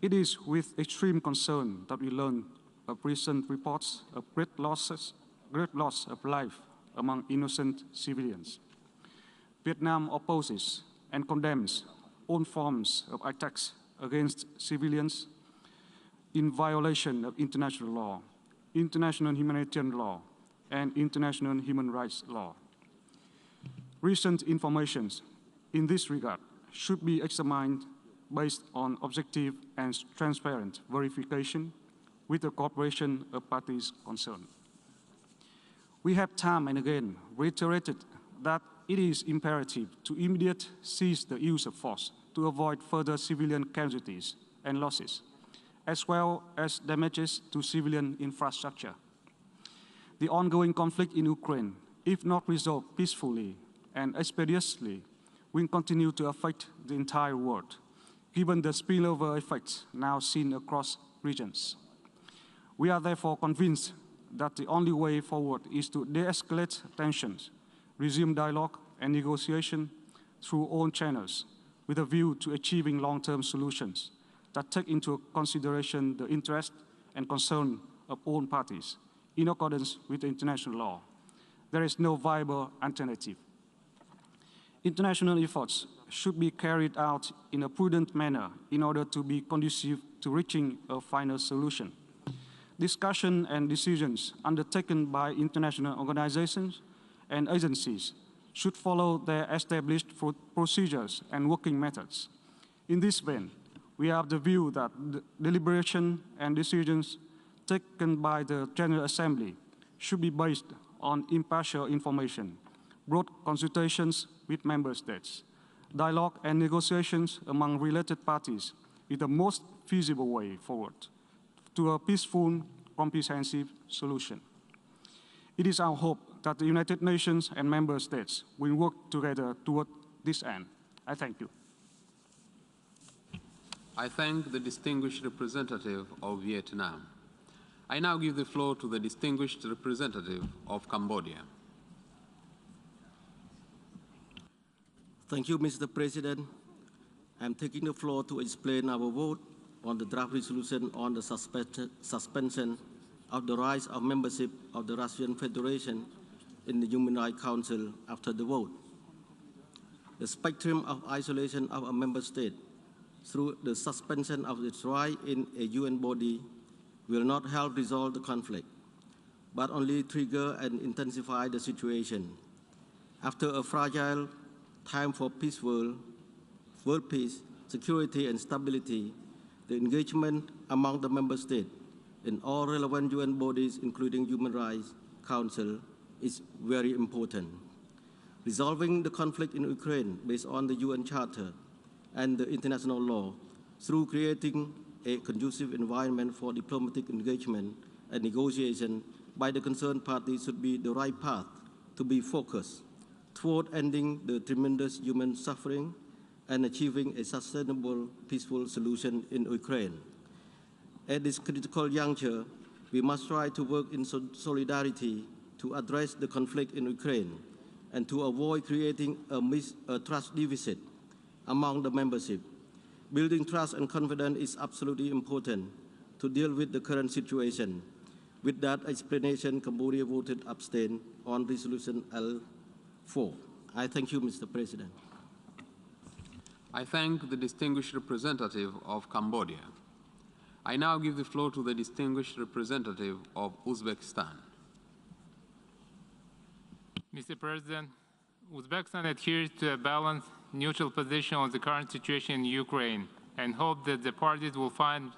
It is with extreme concern that we learn of recent reports of great loss of life among innocent civilians. Vietnam opposes and condemns all forms of attacks against civilians in violation of international law, international humanitarian law, and international human rights law. Recent information in this regard should be examined based on objective and transparent verification with the cooperation of parties concerned. We have time and again reiterated that it is imperative to immediately cease the use of force to avoid further civilian casualties and losses, as well as damages to civilian infrastructure. The ongoing conflict in Ukraine, if not resolved peacefully and expeditiously, will continue to affect the entire world, given the spillover effects now seen across regions. We are therefore convinced that the only way forward is to de-escalate tensions, resume dialogue and negotiation through all channels, with a view to achieving long-term solutions that take into consideration the interest and concern of all parties in accordance with the international law. There is no viable alternative. International efforts should be carried out in a prudent manner in order to be conducive to reaching a final solution. Discussion and decisions undertaken by international organizations and agencies should follow their established procedures and working methods. In this vein, we have the view that the deliberation and decisions taken by the General Assembly should be based on impartial information, broad consultations with member states, dialogue and negotiations among related parties is the most feasible way forward to a peaceful, comprehensive solution. It is our hope that the United Nations and member states will work together toward this end. I thank you. I thank the distinguished representative of Vietnam. I now give the floor to the distinguished representative of Cambodia. Thank you, Mr. President. I'm taking the floor to explain our vote on the draft resolution on the suspension of the rights of membership of the Russian Federation in the Human Rights Council after the vote. The spectrum of isolation of a member state through the suspension of its right in a UN body will not help resolve the conflict, but only trigger and intensify the situation. After a fragile time for world peace, security, and stability, the engagement among the member states in all relevant UN bodies, including Human Rights Council, is very important. Resolving the conflict in Ukraine based on the UN Charter and the international law through creating a conducive environment for diplomatic engagement and negotiation by the concerned parties should be the right path to be focused toward ending the tremendous human suffering and achieving a sustainable, peaceful solution in Ukraine. At this critical juncture, we must try to work in solidarity to address the conflict in Ukraine and to avoid creating a trust deficit among the membership. Building trust and confidence is absolutely important to deal with the current situation. With that explanation, Cambodia voted abstain on resolution L4. I thank you, Mr. President. I thank the distinguished representative of Cambodia. I now give the floor to the distinguished representative of Uzbekistan. Mr. President, Uzbekistan adheres to a balanced, neutral position on the current situation in Ukraine and hope that the parties will find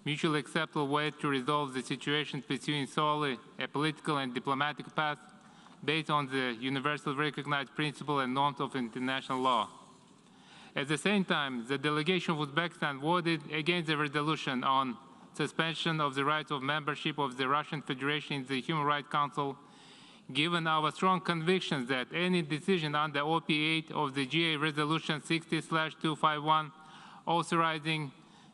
mutually acceptable way to resolve the situation pursuing solely a political and diplomatic path based on the universally recognized principles and norms of international law. At the same time, the delegation of Uzbekistan voted against the resolution on suspension of the rights of membership of the Russian Federation in the Human Rights Council, given our strong convictions that any decision under OP8 of the GA Resolution 60/251 authorizing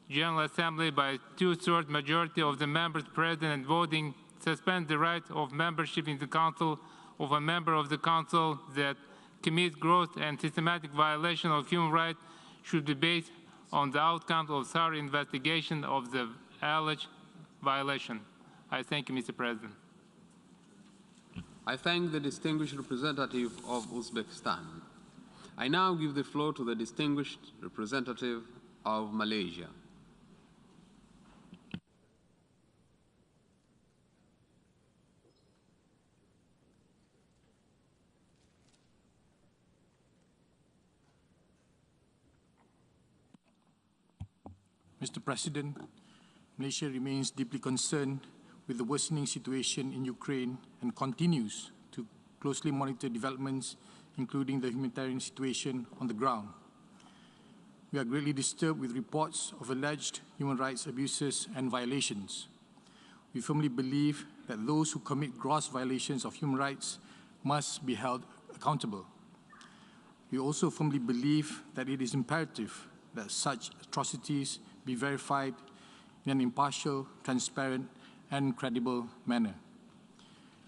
General Assembly by 2/3 majority of the members present and voting suspend the right of membership in the Council of a member of the Council that commits gross and systematic violation of human rights should be based on the outcome of thorough investigation of the alleged violation. I thank you, Mr. President. I thank the distinguished representative of Uzbekistan. I now give the floor to the distinguished representative of Malaysia. Mr. President, Malaysia remains deeply concerned with the worsening situation in Ukraine and continues to closely monitor developments, including the humanitarian situation on the ground. We are greatly disturbed with reports of alleged human rights abuses and violations. We firmly believe that those who commit gross violations of human rights must be held accountable. We also firmly believe that it is imperative that such atrocities be verified in an impartial, transparent, and credible manner.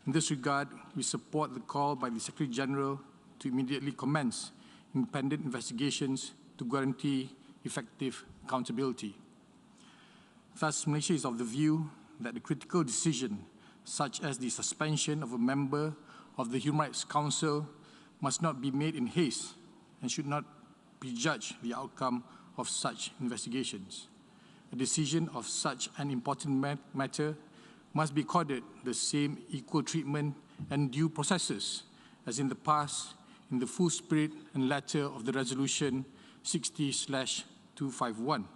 In this regard, we support the call by the Secretary General to immediately commence independent investigations to guarantee effective accountability. Thus, Malaysia is of the view that the critical decision, such as the suspension of a member of the Human Rights Council, must not be made in haste and should not prejudge the outcome of such investigations. A decision of such an important matter must be accorded the same equal treatment and due processes as in the past in the full spirit and letter of the Resolution 60/251.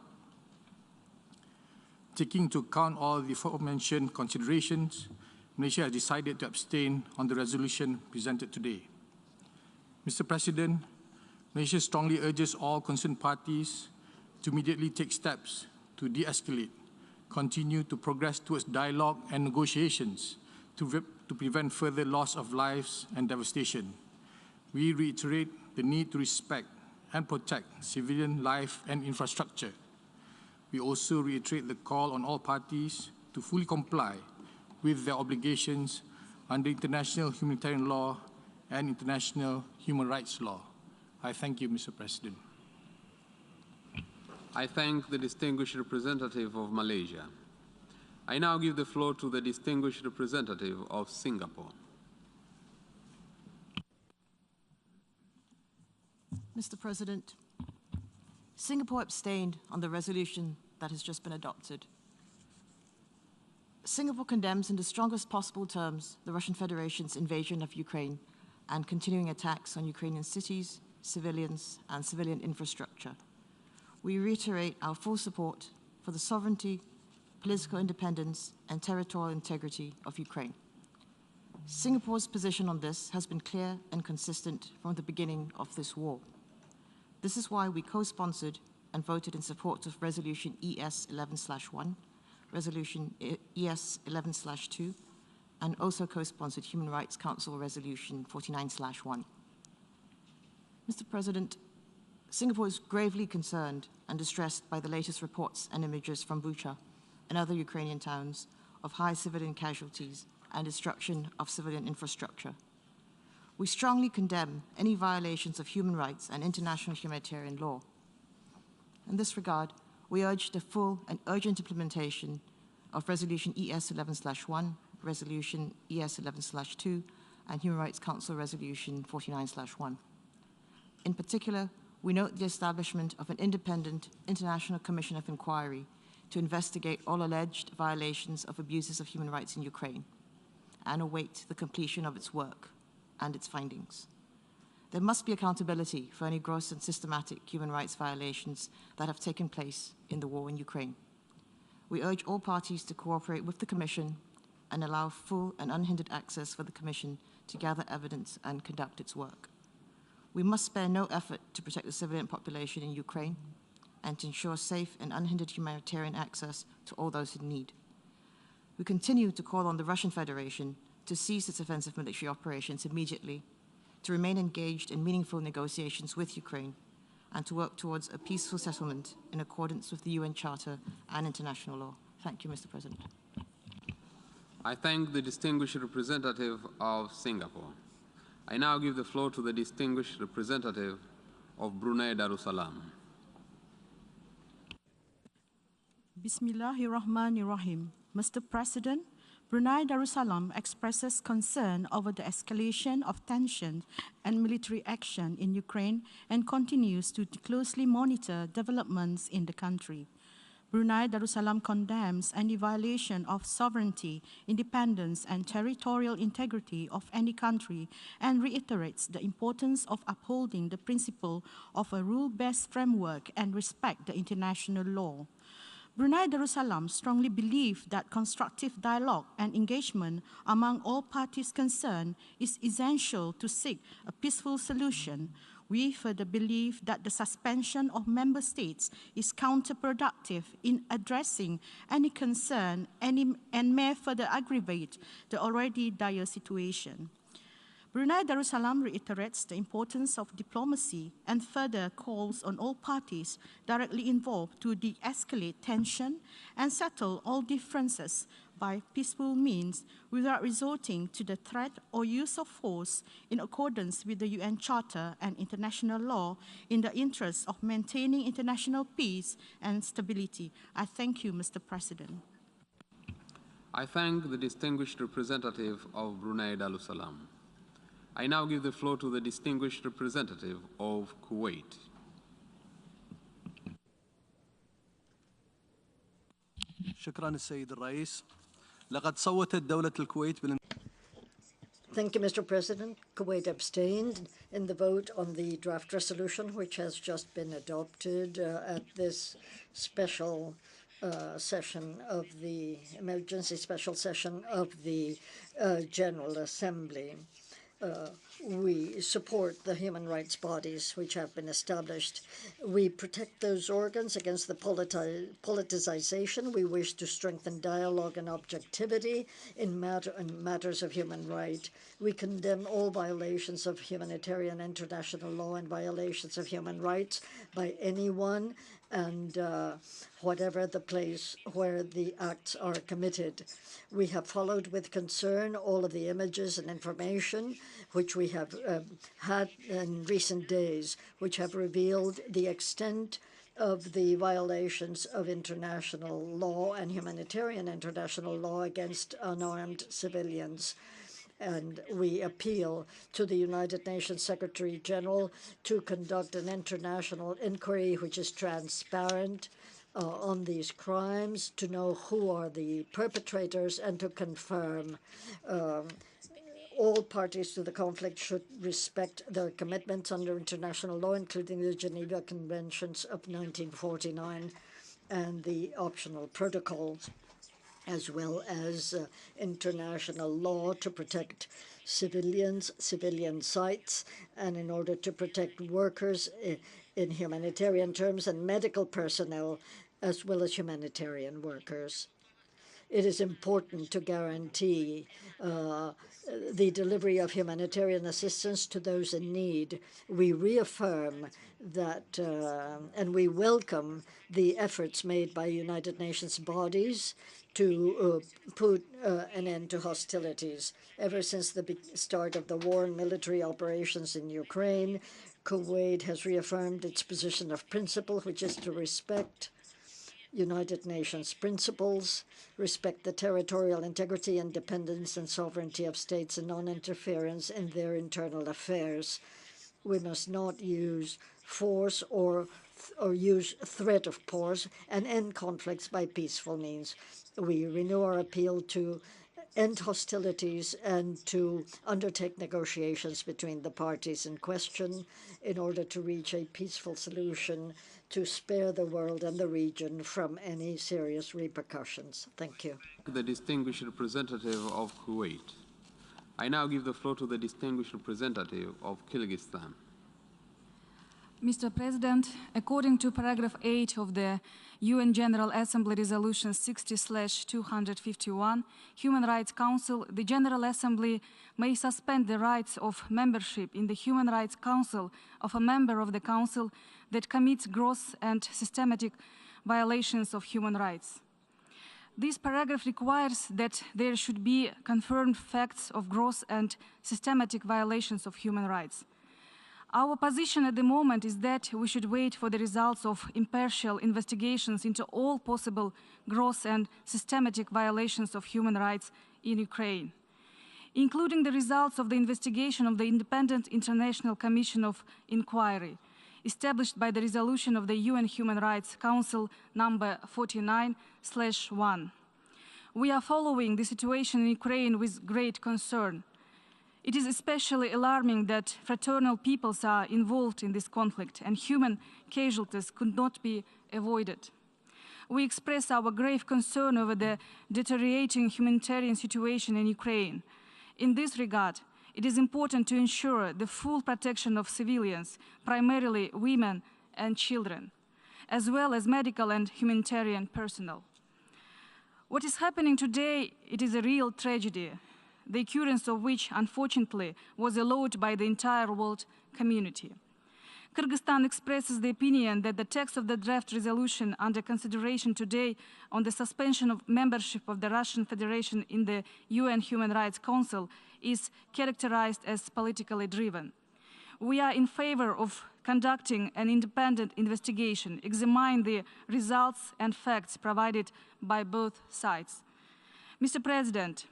Taking into account all the aforementioned considerations, Malaysia has decided to abstain on the resolution presented today. Mr. President, Malaysia strongly urges all concerned parties to immediately take steps to de-escalate, continue to progress towards dialogue and negotiations to prevent further loss of lives and devastation. We reiterate the need to respect and protect civilian life and infrastructure. We also reiterate the call on all parties to fully comply with their obligations under international humanitarian law and international human rights law. I thank you, Mr. President. I thank the distinguished representative of Malaysia. I now give the floor to the distinguished representative of Singapore. Mr. President, Singapore abstained on the resolution that has just been adopted. Singapore condemns in the strongest possible terms the Russian Federation's invasion of Ukraine and continuing attacks on Ukrainian cities, civilians, and civilian infrastructure. We reiterate our full support for the sovereignty, political independence, and territorial integrity of Ukraine. Singapore's position on this has been clear and consistent from the beginning of this war. This is why we co-sponsored and voted in support of Resolution ES-11/1, Resolution ES-11/2, and also co-sponsored Human Rights Council Resolution 49/1. Mr. President, Singapore is gravely concerned and distressed by the latest reports and images from Bucha and other Ukrainian towns of high civilian casualties and destruction of civilian infrastructure. We strongly condemn any violations of human rights and international humanitarian law. In this regard, we urge the full and urgent implementation of Resolution ES-11/1, Resolution ES-11/2, and Human Rights Council Resolution 49/1. In particular, we note the establishment of an independent international commission of inquiry to investigate all alleged violations of abuses of human rights in Ukraine and await the completion of its work and its findings. There must be accountability for any gross and systematic human rights violations that have taken place in the war in Ukraine. We urge all parties to cooperate with the Commission and allow full and unhindered access for the Commission to gather evidence and conduct its work. We must spare no effort to protect the civilian population in Ukraine and to ensure safe and unhindered humanitarian access to all those in need. We continue to call on the Russian Federation to cease its offensive military operations immediately, to remain engaged in meaningful negotiations with Ukraine, and to work towards a peaceful settlement in accordance with the UN Charter and international law. Thank you, Mr. President. I thank the distinguished representative of Singapore. I now give the floor to the distinguished representative of Brunei Darussalam. Bismillahirrahmanirrahim. Mr. President, Brunei Darussalam expresses concern over the escalation of tension and military action in Ukraine and continues to closely monitor developments in the country. Brunei Darussalam condemns any violation of sovereignty, independence, and territorial integrity of any country and reiterates the importance of upholding the principle of a rule-based framework and respect the international law. Brunei Darussalam strongly believes that constructive dialogue and engagement among all parties concerned is essential to seek a peaceful solution. We further believe that the suspension of member states is counterproductive in addressing any concern and may further aggravate the already dire situation. Brunei Darussalam reiterates the importance of diplomacy and further calls on all parties directly involved to de-escalate tension and settle all differences by peaceful means without resorting to the threat or use of force in accordance with the UN Charter and international law in the interest of maintaining international peace and stability. I thank you, Mr. President. I thank the distinguished representative of Brunei Darussalam. I now give the floor to the distinguished representative of Kuwait. شكرا السيد الرئيس. لقد صوتت دولة الكويت Thank you, Mr. President. Kuwait abstained in the vote on the draft resolution, which has just been adopted at this special session of the emergency special session of the General Assembly. We support the human rights bodies which have been established. We protect those organs against the politicization. We wish to strengthen dialogue and objectivity in matters of human rights. We condemn all violations of humanitarian international law and violations of human rights by anyone and whatever the place where the acts are committed. We have followed with concern all of the images and information which we have had in recent days, which have revealed the extent of the violations of international law and humanitarian international law against unarmed civilians. And we appeal to the United Nations Secretary General to conduct an international inquiry which is transparent on these crimes, to know who are the perpetrators, and to confirm all parties to the conflict should respect their commitments under international law, including the Geneva Conventions of 1949 and the optional protocols, as well as international law to protect civilians, civilian sites, and in order to protect workers in humanitarian terms and medical personnel, as well as humanitarian workers. It is important to guarantee the delivery of humanitarian assistance to those in need. We reaffirm that, and we welcome the efforts made by United Nations bodies to put an end to hostilities. Ever since the start of the war and military operations in Ukraine, Kuwait has reaffirmed its position of principle, which is to respect United Nations principles, respect the territorial integrity, independence, and sovereignty of states, and non-interference in their internal affairs. We must not use force or use threat of force and end conflicts by peaceful means. We renew our appeal to end hostilities and to undertake negotiations between the parties in question in order to reach a peaceful solution to spare the world and the region from any serious repercussions. Thank you. The distinguished representative of Kuwait. I now give the floor to the distinguished representative of Kyrgyzstan. Mr. President, according to paragraph 8 of the UN General Assembly Resolution 60/251, Human Rights Council, the General Assembly may suspend the rights of membership in the Human Rights Council of a member of the Council that commits gross and systematic violations of human rights. This paragraph requires that there should be confirmed facts of gross and systematic violations of human rights. Our position at the moment is that we should wait for the results of impartial investigations into all possible gross and systematic violations of human rights in Ukraine, including the results of the investigation of the Independent International Commission of Inquiry, established by the resolution of the UN Human Rights Council number 49/1. We are following the situation in Ukraine with great concern. It is especially alarming that fraternal peoples are involved in this conflict and human casualties could not be avoided. We express our grave concern over the deteriorating humanitarian situation in Ukraine. In this regard, it is important to ensure the full protection of civilians, primarily women and children, as well as medical and humanitarian personnel. What is happening today, it is a real tragedy. the occurrence of which, unfortunately, was allowed by the entire world community. Kyrgyzstan expresses the opinion that the text of the draft resolution under consideration today on the suspension of membership of the Russian Federation in the UN Human Rights Council is characterized as politically driven. We are in favor of conducting an independent investigation, examining the results and facts provided by both sides. Mr. President,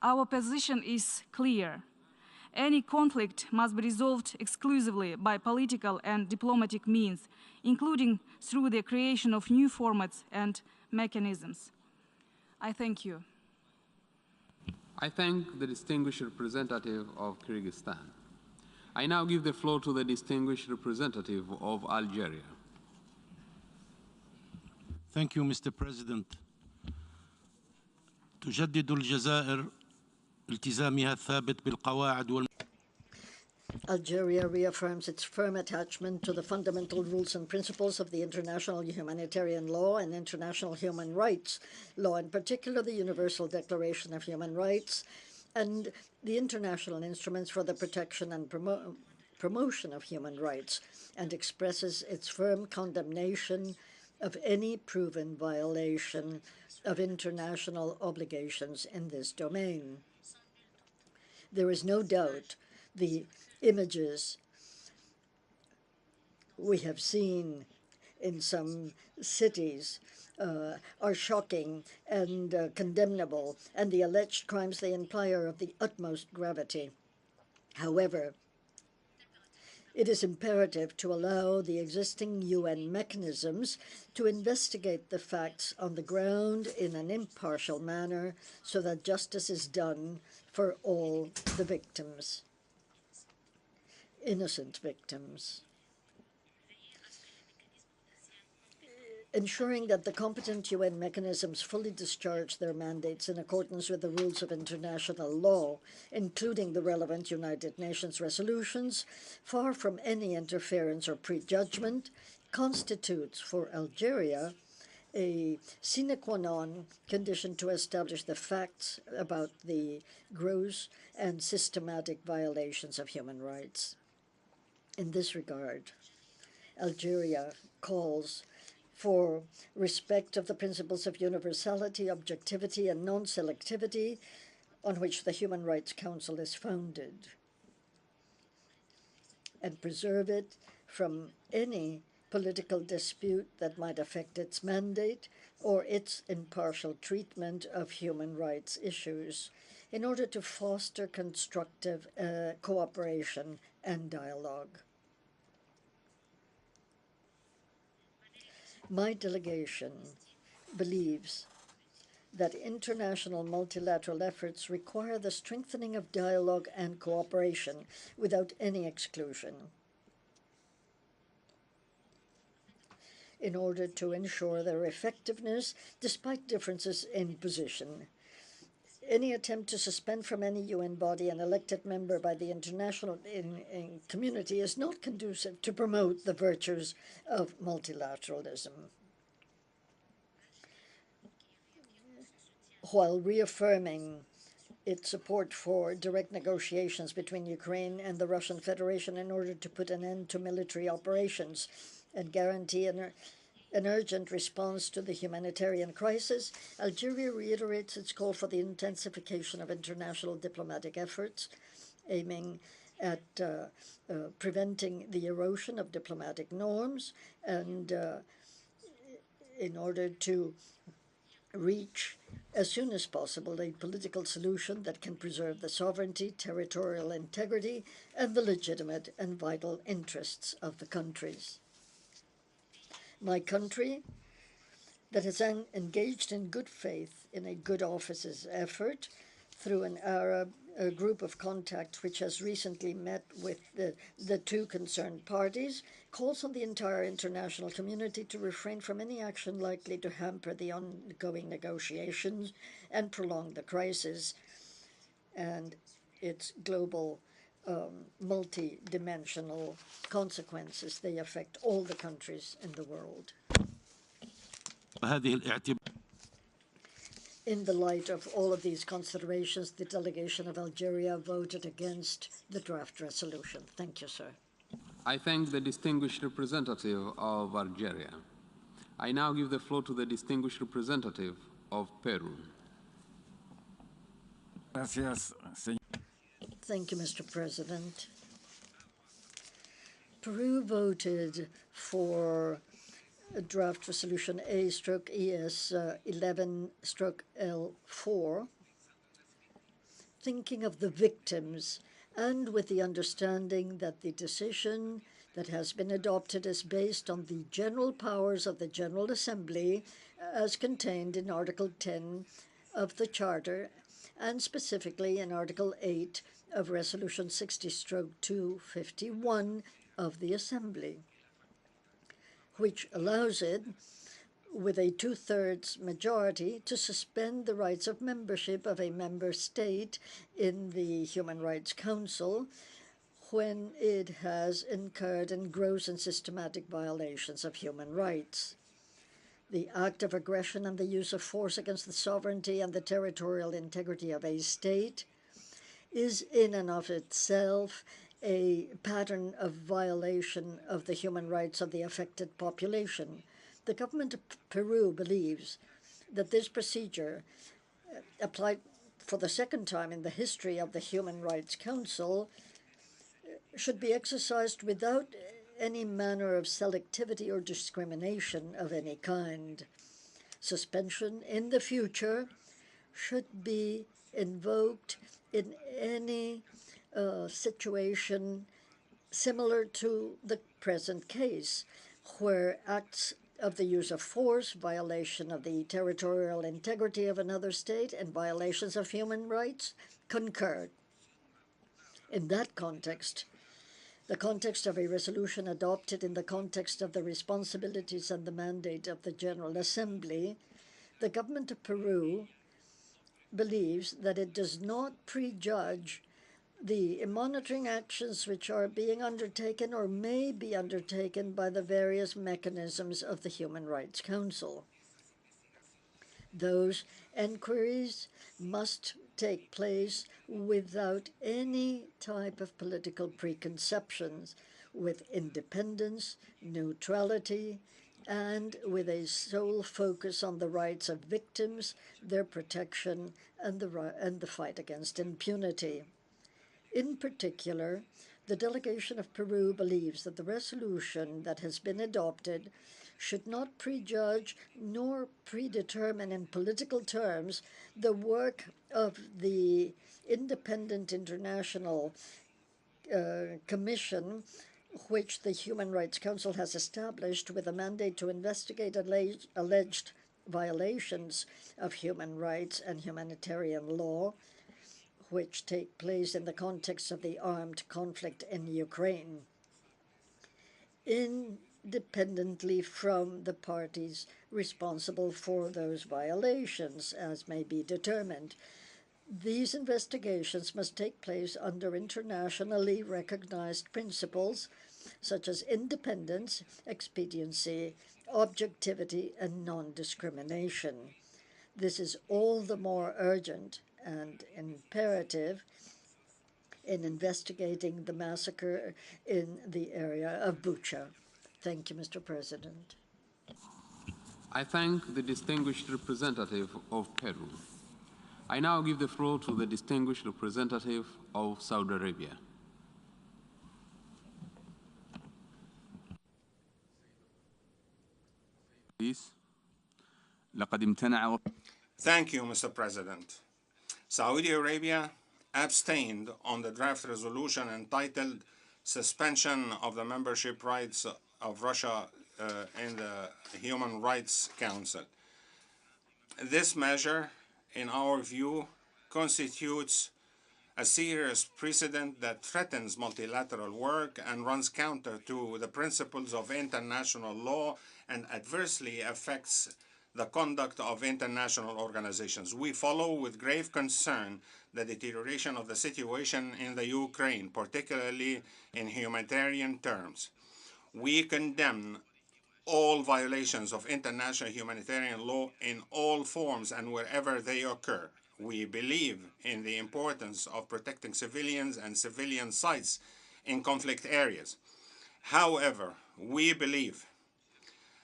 our position is clear. Any conflict must be resolved exclusively by political and diplomatic means, including through the creation of new formats and mechanisms. I thank you. I thank the distinguished representative of Kyrgyzstan. I now give the floor to the distinguished representative of Algeria. Thank you, Mr. President. تجدد الجزائر التزامها الثابت بالقواعد Algeria reaffirms its firm attachment to the fundamental rules and principles of the international humanitarian law and international human rights law, in particular the Universal Declaration of Human Rights and the international instruments for the protection and promotion of human rights, and expresses its firm condemnation of any proven violation of international obligations in this domain. There is no doubt the images we have seen in some cities are shocking and condemnable, and the alleged crimes they imply are of the utmost gravity. However, it is imperative to allow the existing UN mechanisms to investigate the facts on the ground in an impartial manner so that justice is done for all the victims, innocent victims. Ensuring that the competent UN mechanisms fully discharge their mandates in accordance with the rules of international law, including the relevant United Nations resolutions, far from any interference or prejudgment, constitutes for Algeria a sine qua non condition to establish the facts about the gross and systematic violations of human rights. In this regard, Algeria calls for respect of the principles of universality, objectivity, and non-selectivity on which the Human Rights Council is founded, and preserve it from any political dispute that might affect its mandate or its impartial treatment of human rights issues, in order to foster constructive cooperation and dialogue. My delegation believes that international multilateral efforts require the strengthening of dialogue and cooperation without any exclusion, in order to ensure their effectiveness despite differences in position. Any attempt to suspend from any UN body an elected member by the international community is not conducive to promote the virtues of multilateralism. While reaffirming its support for direct negotiations between Ukraine and the Russian Federation in order to put an end to military operations and guarantee an urgent response to the humanitarian crisis, Algeria reiterates its call for the intensification of international diplomatic efforts, aiming at preventing the erosion of diplomatic norms and in order to reach as soon as possible a political solution that can preserve the sovereignty, territorial integrity, and the legitimate and vital interests of the countries. My country, that has engaged in good faith in a good office's effort through an Arab group of contacts which has recently met with the two concerned parties, calls on the entire international community to refrain from any action likely to hamper the ongoing negotiations and prolong the crisis and its global multi-dimensional consequences. They affect all the countries in the world. In the light of all of these considerations, the delegation of Algeria voted against the draft resolution. Thank you, sir. I thank the distinguished representative of Algeria. I now give the floor to the distinguished representative of Peru. Thank you, Mr. President. Peru voted for draft resolution A/ES 11/L4, thinking of the victims and with the understanding that the decision that has been adopted is based on the general powers of the General Assembly as contained in Article 10 of the Charter and specifically in Article 8 of Resolution 60/251 of the Assembly, which allows it, with a two-thirds majority, to suspend the rights of membership of a member state in the Human Rights Council when it has incurred in gross and systematic violations of human rights. The act of aggression and the use of force against the sovereignty and the territorial integrity of a state is in and of itself a pattern of violation of the human rights of the affected population. The government of Peru believes that this procedure, applied for the second time in the history of the Human Rights Council, should be exercised without any manner of selectivity or discrimination of any kind. Suspension in the future should be invoked in any situation similar to the present case, where acts of the use of force, violation of the territorial integrity of another state, and violations of human rights concurred. In that context, the context of a resolution adopted in the context of the responsibilities and the mandate of the General Assembly, the government of Peru believes that it does not prejudge the monitoring actions which are being undertaken or may be undertaken by the various mechanisms of the Human Rights Council. Those inquiries must take place without any type of political preconceptions, with independence, neutrality, and with a sole focus on the rights of victims, their protection, and the fight against impunity. In particular, the delegation of Peru believes that the resolution that has been adopted should not prejudge nor predetermine in political terms the work of the independent international commission which the Human Rights Council has established with a mandate to investigate alleged violations of human rights and humanitarian law, which take place in the context of the armed conflict in Ukraine, independently from the parties responsible for those violations, as may be determined. These investigations must take place under internationally recognized principles such as independence, expediency, objectivity, and non-discrimination. This is all the more urgent and imperative in investigating the massacre in the area of Bucha. Thank you, Mr. President. I thank the distinguished representative of Peru. I now give the floor to the distinguished representative of Saudi Arabia. Please. Thank you, Mr. President. Saudi Arabia abstained on the draft resolution entitled Suspension of the Membership Rights of Russia in the Human Rights Council. This measure, in our view, constitutes a serious precedent that threatens multilateral work and runs counter to the principles of international law and adversely affects the conduct of international organizations. We follow with grave concern the deterioration of the situation in the Ukraine, particularly in humanitarian terms. We condemn all violations of international humanitarian law in all forms and wherever they occur. We believe in the importance of protecting civilians and civilian sites in conflict areas. However, we believe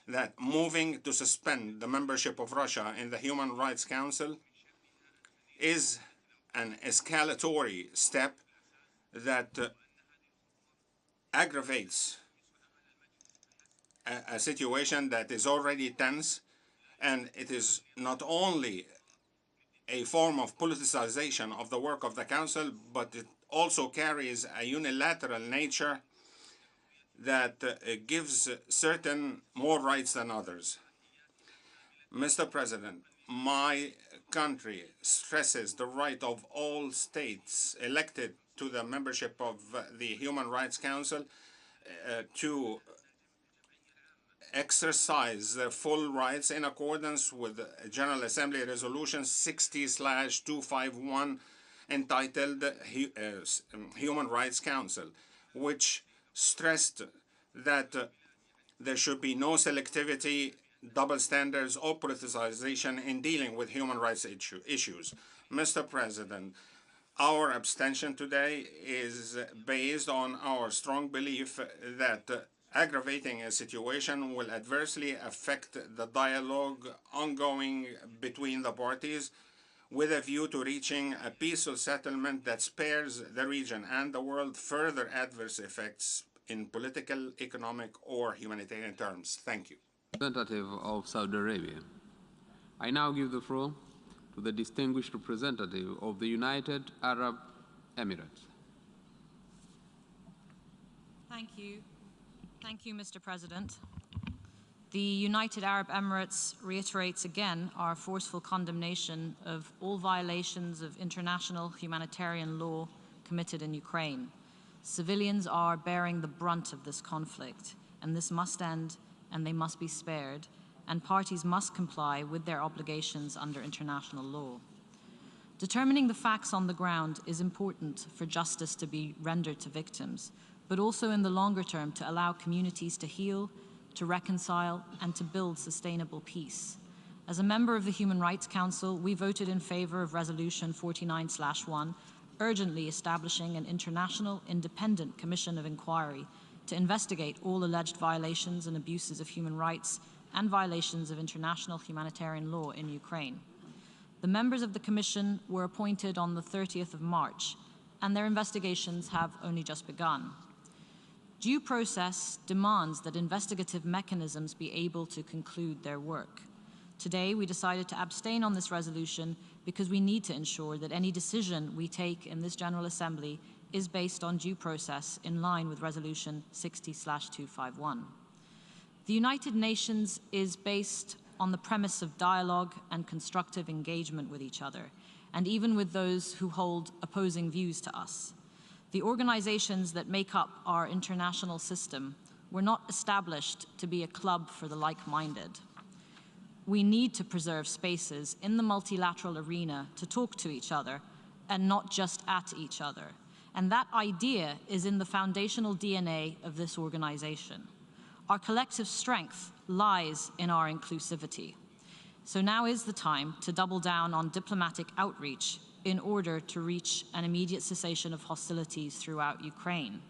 that moving to suspend the membership of Russia in the Human Rights Council is an escalatory step that aggravates a situation that is already tense, and it is not only a form of politicization of the work of the Council, but it also carries a unilateral nature that gives certain more rights than others. Mr. President, my country stresses the right of all states elected to the membership of the Human Rights Council to exercise their full rights in accordance with General Assembly Resolution 60/251 entitled Human Rights Council, which stressed that there should be no selectivity, double standards, or politicization in dealing with human rights issues. Mr. President, our abstention today is based on our strong belief that aggravating a situation will adversely affect the dialogue ongoing between the parties with a view to reaching a peaceful settlement that spares the region and the world further adverse effects in political, economic, or humanitarian terms. Thank you. Representative of Saudi Arabia. I now give the floor to the distinguished representative of the United Arab Emirates. Thank you. Thank you, Mr. President. The United Arab Emirates reiterates again our forceful condemnation of all violations of international humanitarian law committed in Ukraine. Civilians are bearing the brunt of this conflict, and this must end, and they must be spared, and parties must comply with their obligations under international law. Determining the facts on the ground is important for justice to be rendered to victims, but also in the longer term to allow communities to heal, to reconcile, and to build sustainable peace. As a member of the Human Rights Council, we voted in favor of Resolution 49/1, urgently establishing an international independent commission of inquiry to investigate all alleged violations and abuses of human rights and violations of international humanitarian law in Ukraine. The members of the commission were appointed on the 30th of March, and their investigations have only just begun. Due process demands that investigative mechanisms be able to conclude their work. Today, we decided to abstain on this resolution because we need to ensure that any decision we take in this General Assembly is based on due process in line with Resolution 60/251. The United Nations is based on the premise of dialogue and constructive engagement with each other, and even with those who hold opposing views to us. The organizations that make up our international system were not established to be a club for the like-minded. We need to preserve spaces in the multilateral arena to talk to each other and not just at each other. And that idea is in the foundational DNA of this organization. Our collective strength lies in our inclusivity. So now is the time to double down on diplomatic outreach in order to reach an immediate cessation of hostilities throughout Ukraine.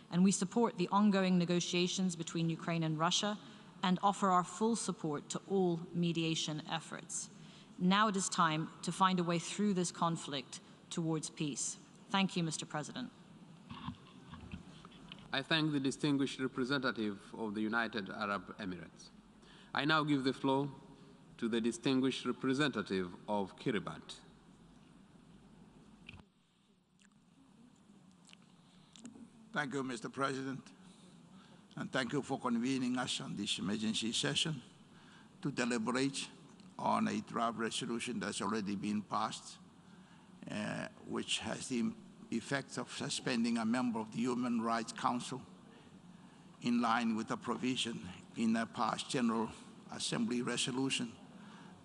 And we support the ongoing negotiations between Ukraine and Russia and offer our full support to all mediation efforts. Now it is time to find a way through this conflict towards peace. Thank you, Mr. President. I thank the distinguished representative of the United Arab Emirates. I now give the floor to the distinguished representative of Kiribati. Thank you, Mr. President, and thank you for convening us on this emergency session to deliberate on a draft resolution that's already been passed, which has the effect of suspending a member of the Human Rights Council in line with a provision in a past General Assembly resolution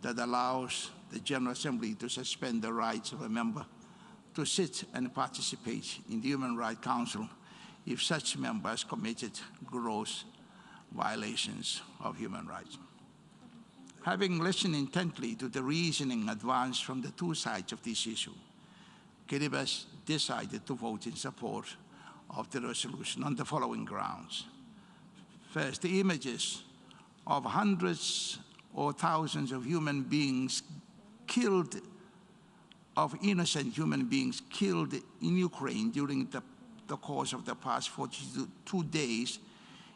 that allows the General Assembly to suspend the rights of a member to sit and participate in the Human Rights Council if such member has committed gross violations of human rights. Having listened intently to the reasoning advanced from the two sides of this issue, Kiribati decided to vote in support of the resolution on the following grounds. First, the images of hundreds or thousands of human beings killed, of innocent human beings killed in Ukraine during the course of the past 42 days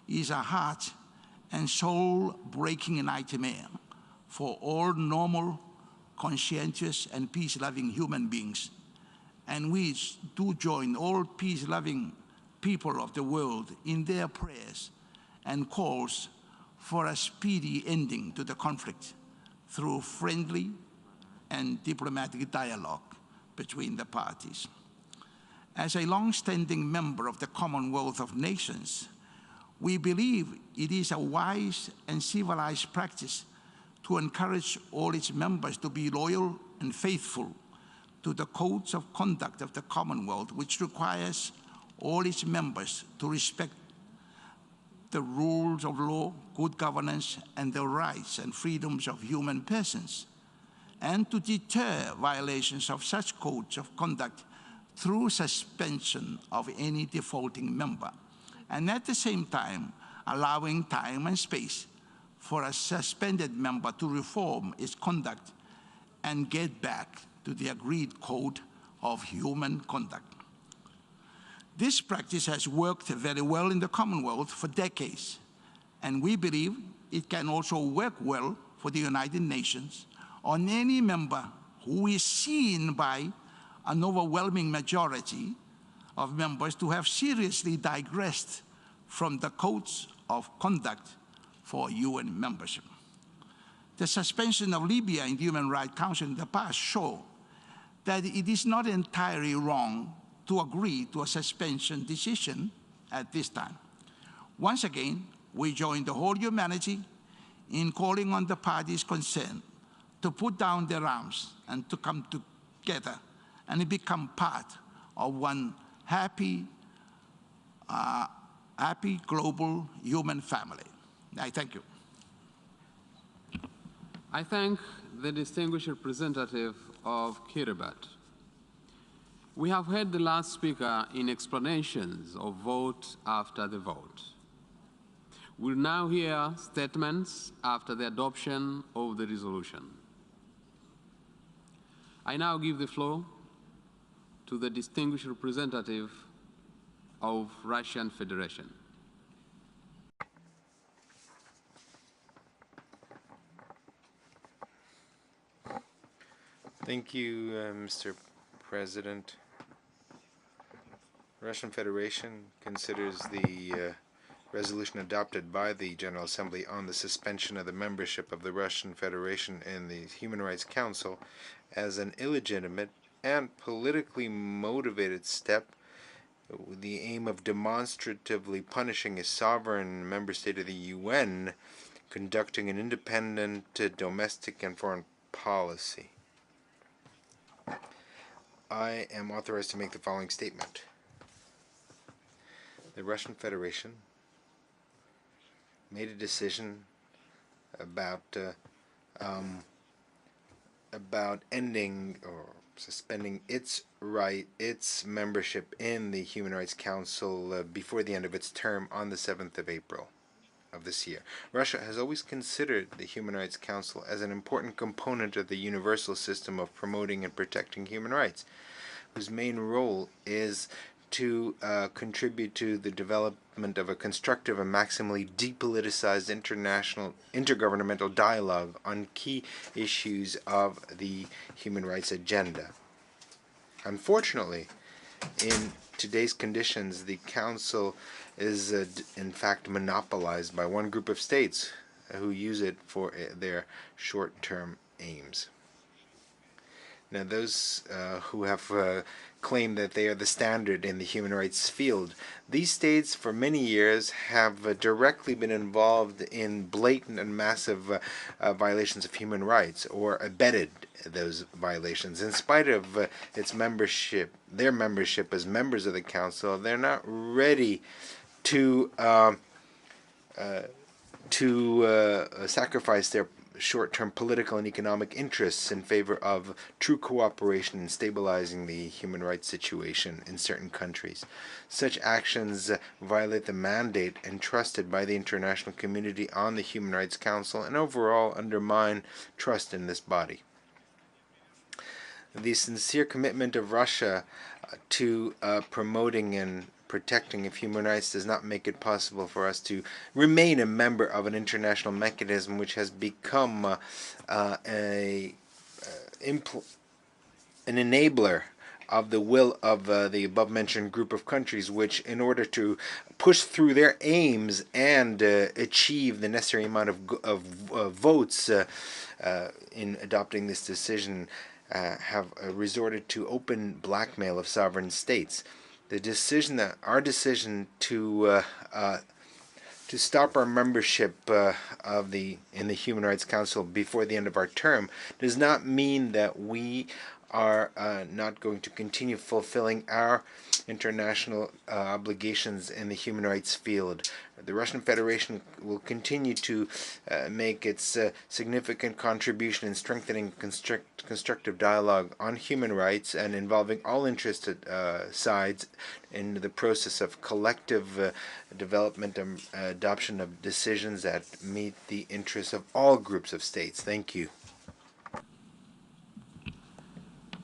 is a heart and soul-breaking nightmare for all normal, conscientious, and peace-loving human beings. And we do join all peace-loving people of the world in their prayers and calls for a speedy ending to the conflict through friendly and diplomatic dialogue between the parties. As a long-standing member of the Commonwealth of Nations, we believe it is a wise and civilized practice to encourage all its members to be loyal and faithful to the codes of conduct of the Commonwealth, which requires all its members to respect the rules of law, good governance, and the rights and freedoms of human persons, and to deter violations of such codes of conduct through suspension of any defaulting member, and at the same time allowing time and space for a suspended member to reform its conduct and get back to the agreed code of human conduct. This practice has worked very well in the Commonwealth for decades, and we believe it can also work well for the United Nations on any member who is seen by an overwhelming majority of members to have seriously digressed from the codes of conduct for UN membership. The suspension of Libya in the Human Rights Council in the past show that it is not entirely wrong to agree to a suspension decision at this time. Once again, we join the whole humanity in calling on the parties concerned to put down their arms and to come together and become part of one happy global human family. I thank you. I thank the distinguished representative of Kiribati. We have heard the last speaker in explanations of vote after the vote. We'll now hear statements after the adoption of the resolution. I now give the floor to the distinguished representative of Russian Federation. Thank you, Mr. President. Russian Federation considers the resolution adopted by the General Assembly on the suspension of the membership of the Russian Federation in the Human Rights Council as an illegitimate and politically motivated step with the aim of demonstratively punishing a sovereign member state of the UN conducting an independent domestic and foreign policy. I am authorized to make the following statement. The Russian Federation made a decision about ending or suspending its membership in the Human Rights Council before the end of its term on the 7th of April of this year. Russia has always considered the Human Rights Council as an important component of the universal system of promoting and protecting human rights, whose main role is to contribute to the development of a constructive and maximally depoliticized intergovernmental dialogue on key issues of the human rights agenda. Unfortunately, in today's conditions, the Council is in fact monopolized by one group of states who use it for their short-term aims. Now, those who have claimed that they are the standard in the human rights field, these states for many years have directly been involved in blatant and massive violations of human rights, or abetted those violations. In spite of its membership, their membership as members of the Council, they're not ready to to sacrifice their short-term political and economic interests in favor of true cooperation in stabilizing the human rights situation in certain countries. Such actions violate the mandate entrusted by the international community on the Human Rights Council and overall undermine trust in this body. The sincere commitment of Russia to promoting and protecting of human rights does not make it possible for us to remain a member of an international mechanism which has become an enabler of the will of the above-mentioned group of countries, which, in order to push through their aims and achieve the necessary amount of votes in adopting this decision, have resorted to open blackmail of sovereign states. Our decision to stop our membership in the Human Rights Council before the end of our term does not mean that we are not going to continue fulfilling our international obligations in the human rights field. The Russian Federation will continue to make its significant contribution in strengthening constructive dialogue on human rights and involving all interested sides in the process of collective development and adoption of decisions that meet the interests of all groups of states. Thank you.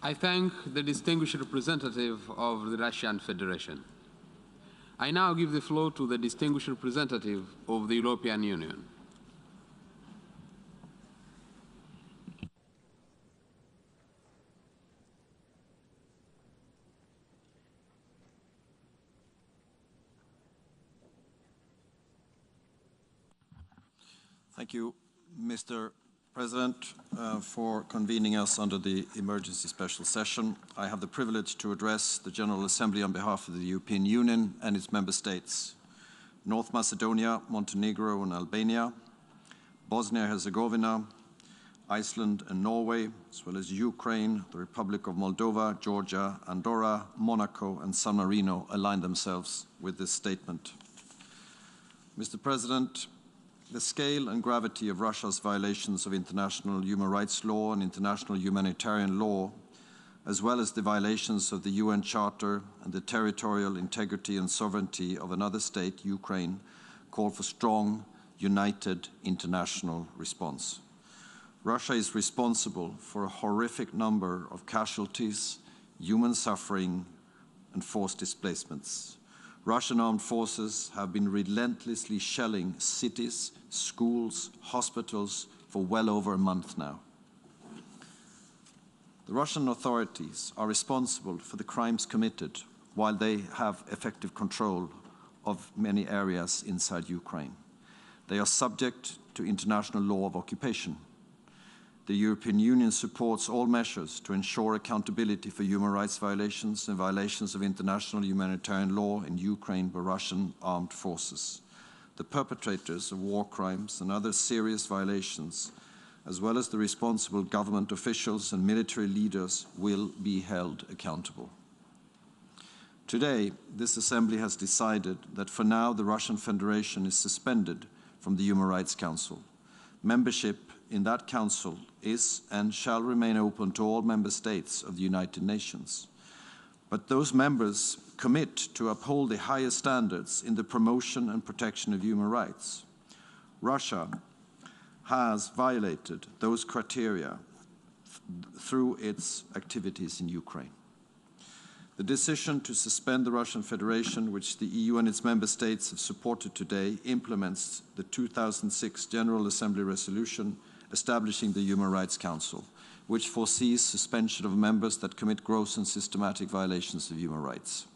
I thank the distinguished representative of the Russian Federation. I now give the floor to the distinguished representative of the European Union. Thank you, Mr. President, for convening us under the emergency special session. I have the privilege to address the General Assembly on behalf of the European Union and its member states: North Macedonia, Montenegro and Albania, Bosnia-Herzegovina, Iceland and Norway, as well as Ukraine, the Republic of Moldova, Georgia, Andorra, Monaco and San Marino align themselves with this statement. Mr. President, the scale and gravity of Russia's violations of international human rights law and international humanitarian law, as well as the violations of the UN Charter and the territorial integrity and sovereignty of another state, Ukraine, call for strong, united international response. Russia is responsible for a horrific number of casualties, human suffering, and forced displacements. Russian armed forces have been relentlessly shelling cities, schools, hospitals for well over a month now. The Russian authorities are responsible for the crimes committed while they have effective control of many areas inside Ukraine. They are subject to international law of occupation. The European Union supports all measures to ensure accountability for human rights violations and violations of international humanitarian law in Ukraine by Russian armed forces. The perpetrators of war crimes and other serious violations, as well as the responsible government officials and military leaders, will be held accountable. Today, this Assembly has decided that for now the Russian Federation is suspended from the Human Rights Council. Membership in that council is and shall remain open to all member states of the United Nations. But those members commit to uphold the highest standards in the promotion and protection of human rights. Russia has violated those criteria through its activities in Ukraine. The decision to suspend the Russian Federation, which the EU and its member states have supported today, implements the 2006 General Assembly resolution establishing the Human Rights Council, which foresees suspension of members that commit gross and systematic violations of human rights.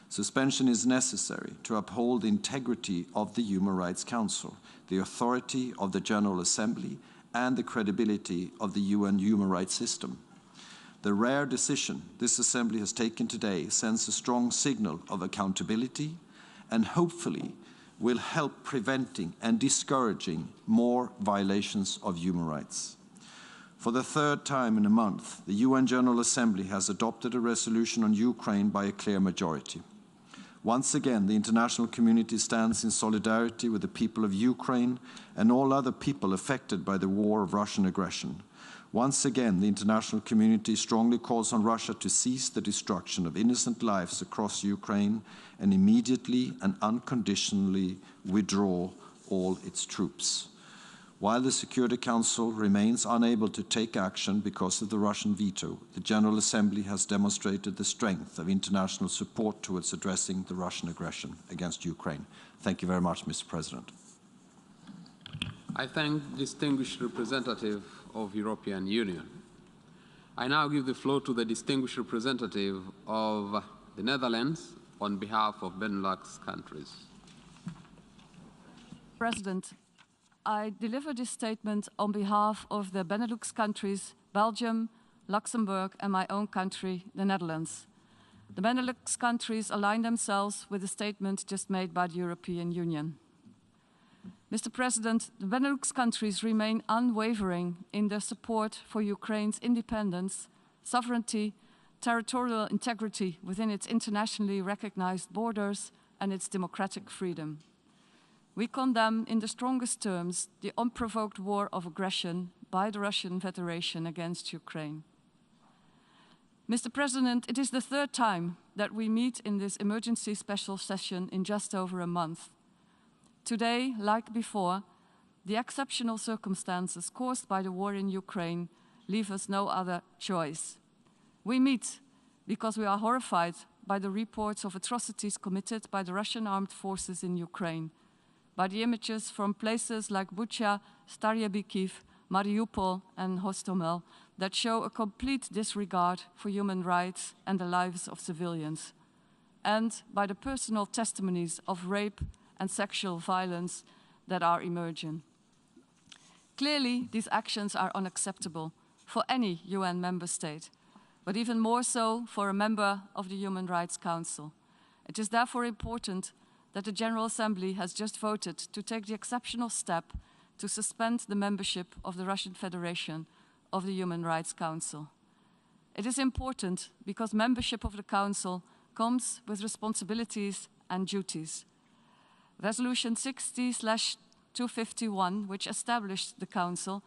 Suspension is necessary to uphold the integrity of the Human Rights Council, the authority of the General Assembly, and the credibility of the UN human rights system. The rare decision this Assembly has taken today sends a strong signal of accountability and hopefully will help preventing and discouraging more violations of human rights. For the third time in a month, the UN General Assembly has adopted a resolution on Ukraine by a clear majority. Once again, the international community stands in solidarity with the people of Ukraine and all other people affected by the war of Russian aggression. Once again, the international community strongly calls on Russia to cease the destruction of innocent lives across Ukraine and immediately and unconditionally withdraw all its troops. While the Security Council remains unable to take action because of the Russian veto, the General Assembly has demonstrated the strength of international support towards addressing the Russian aggression against Ukraine. Thank you very much, Mr. President. I thank the distinguished representative of European Union. I now give the floor to the distinguished representative of the Netherlands on behalf of Benelux countries. President, I deliver this statement on behalf of the Benelux countries, Belgium, Luxembourg, and my own country, the Netherlands. The Benelux countries align themselves with the statement just made by the European Union. Mr. President, the Benelux countries remain unwavering in their support for Ukraine's independence, sovereignty, territorial integrity within its internationally recognized borders, and its democratic freedom. We condemn in the strongest terms the unprovoked war of aggression by the Russian Federation against Ukraine. Mr. President, it is the third time that we meet in this emergency special session in just over a month. Today, like before, the exceptional circumstances caused by the war in Ukraine leave us no other choice. We meet because we are horrified by the reports of atrocities committed by the Russian armed forces in Ukraine, by the images from places like Bucha, Starye-Bikiv, Mariupol, and Hostomel that show a complete disregard for human rights and the lives of civilians, and by the personal testimonies of rape and sexual violence that are emerging. Clearly, these actions are unacceptable for any UN member state, but even more so for a member of the Human Rights Council. It is therefore important that the General Assembly has just voted to take the exceptional step to suspend the membership of the Russian Federation of the Human Rights Council. It is important because membership of the Council comes with responsibilities and duties. Resolution 60/251, which established the Council,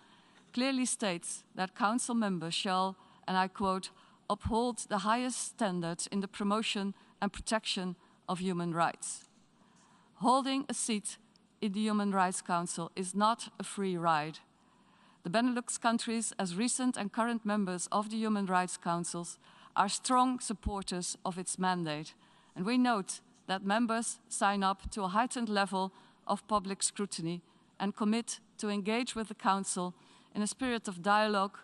clearly states that Council members shall, and I quote, uphold the highest standards in the promotion and protection of human rights. Holding a seat in the Human Rights Council is not a free ride. The Benelux countries, as recent and current members of the Human Rights Councils, are strong supporters of its mandate, and we note that members sign up to a heightened level of public scrutiny and commit to engage with the Council in a spirit of dialogue,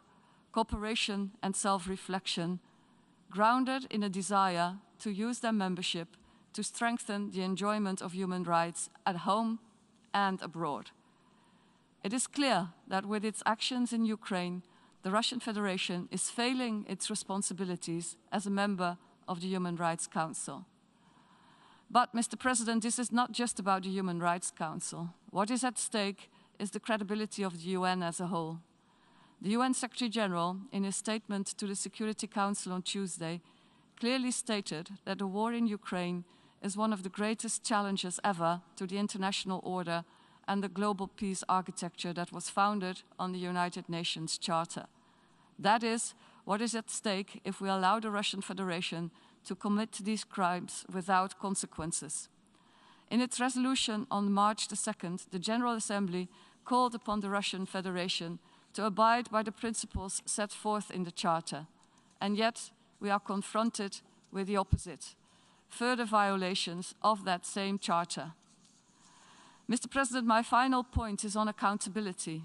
cooperation, and self-reflection, grounded in a desire to use their membership to strengthen the enjoyment of human rights at home and abroad. It is clear that with its actions in Ukraine, the Russian Federation is failing its responsibilities as a member of the Human Rights Council. But, Mr. President, this is not just about the Human Rights Council. What is at stake is the credibility of the UN as a whole. The UN Secretary General, in his statement to the Security Council on Tuesday, clearly stated that the war in Ukraine is one of the greatest challenges ever to the international order and the global peace architecture that was founded on the United Nations Charter. That is what is at stake if we allow the Russian Federation to commit these crimes without consequences. In its resolution on March the 2nd, the General Assembly called upon the Russian Federation to abide by the principles set forth in the Charter. And yet, we are confronted with the opposite, further violations of that same Charter. Mr. President, my final point is on accountability.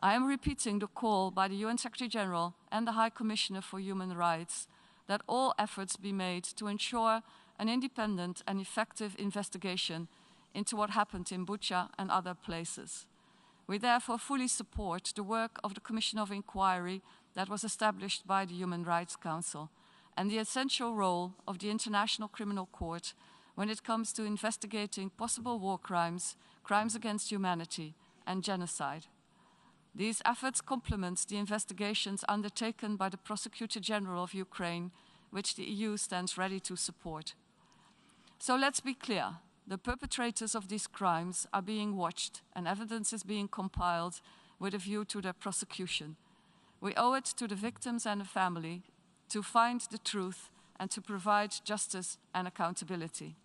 I am repeating the call by the UN Secretary General and the High Commissioner for Human Rights that all efforts be made to ensure an independent and effective investigation into what happened in Bucha and other places. We therefore fully support the work of the Commission of Inquiry that was established by the Human Rights Council and the essential role of the International Criminal Court when it comes to investigating possible war crimes, crimes against humanity, and genocide. These efforts complement the investigations undertaken by the Prosecutor General of Ukraine, which the EU stands ready to support. So let's be clear. The perpetrators of these crimes are being watched and evidence is being compiled with a view to their prosecution. We owe it to the victims and the family to find the truth and to provide justice and accountability.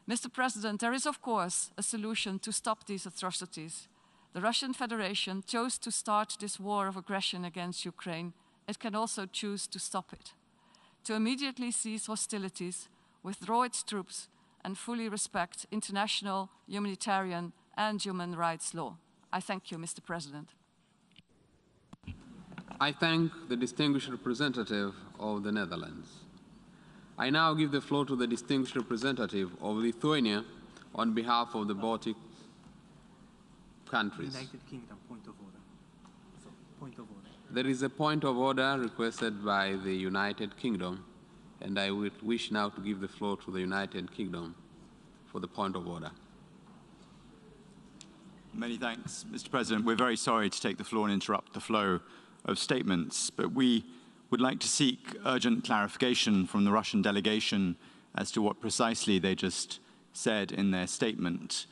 Mr. President, there is of course a solution to stop these atrocities. The Russian Federation chose to start this war of aggression against Ukraine. It can also choose to stop it. To immediately cease hostilities, withdraw its troops, and fully respect international, humanitarian, and human rights law. I thank you, Mr. President. I thank the distinguished representative of the Netherlands. I now give the floor to the distinguished representative of Lithuania on behalf of the Baltic countries. United Kingdom, point of order. So, point of order. There is a point of order requested by the United Kingdom, and I would wish now to give the floor to the United Kingdom for the point of order. Many thanks, Mr. President. We're very sorry to take the floor and interrupt the flow of statements, but we would like to seek urgent clarification from the Russian delegation as to what precisely they just said in their statement.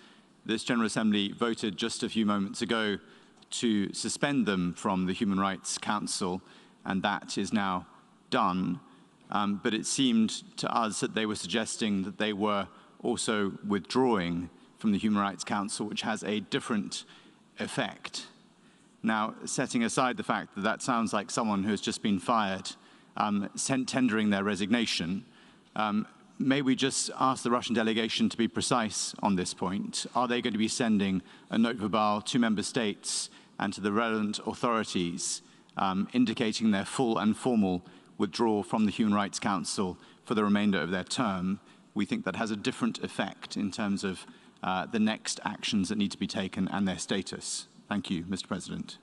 This General Assembly voted just a few moments ago to suspend them from the Human Rights Council, and that is now done. But it seemed to us that they were suggesting that they were also withdrawing from the Human Rights Council, which has a different effect. Now, setting aside the fact that that sounds like someone who has just been fired, tendering their resignation, may we just ask the Russian delegation to be precise on this point? Are they going to be sending a note verbal to member states and to the relevant authorities indicating their full and formal withdrawal from the Human Rights Council for the remainder of their term? We think that has a different effect in terms of the next actions that need to be taken and their status. Thank you, Mr. President.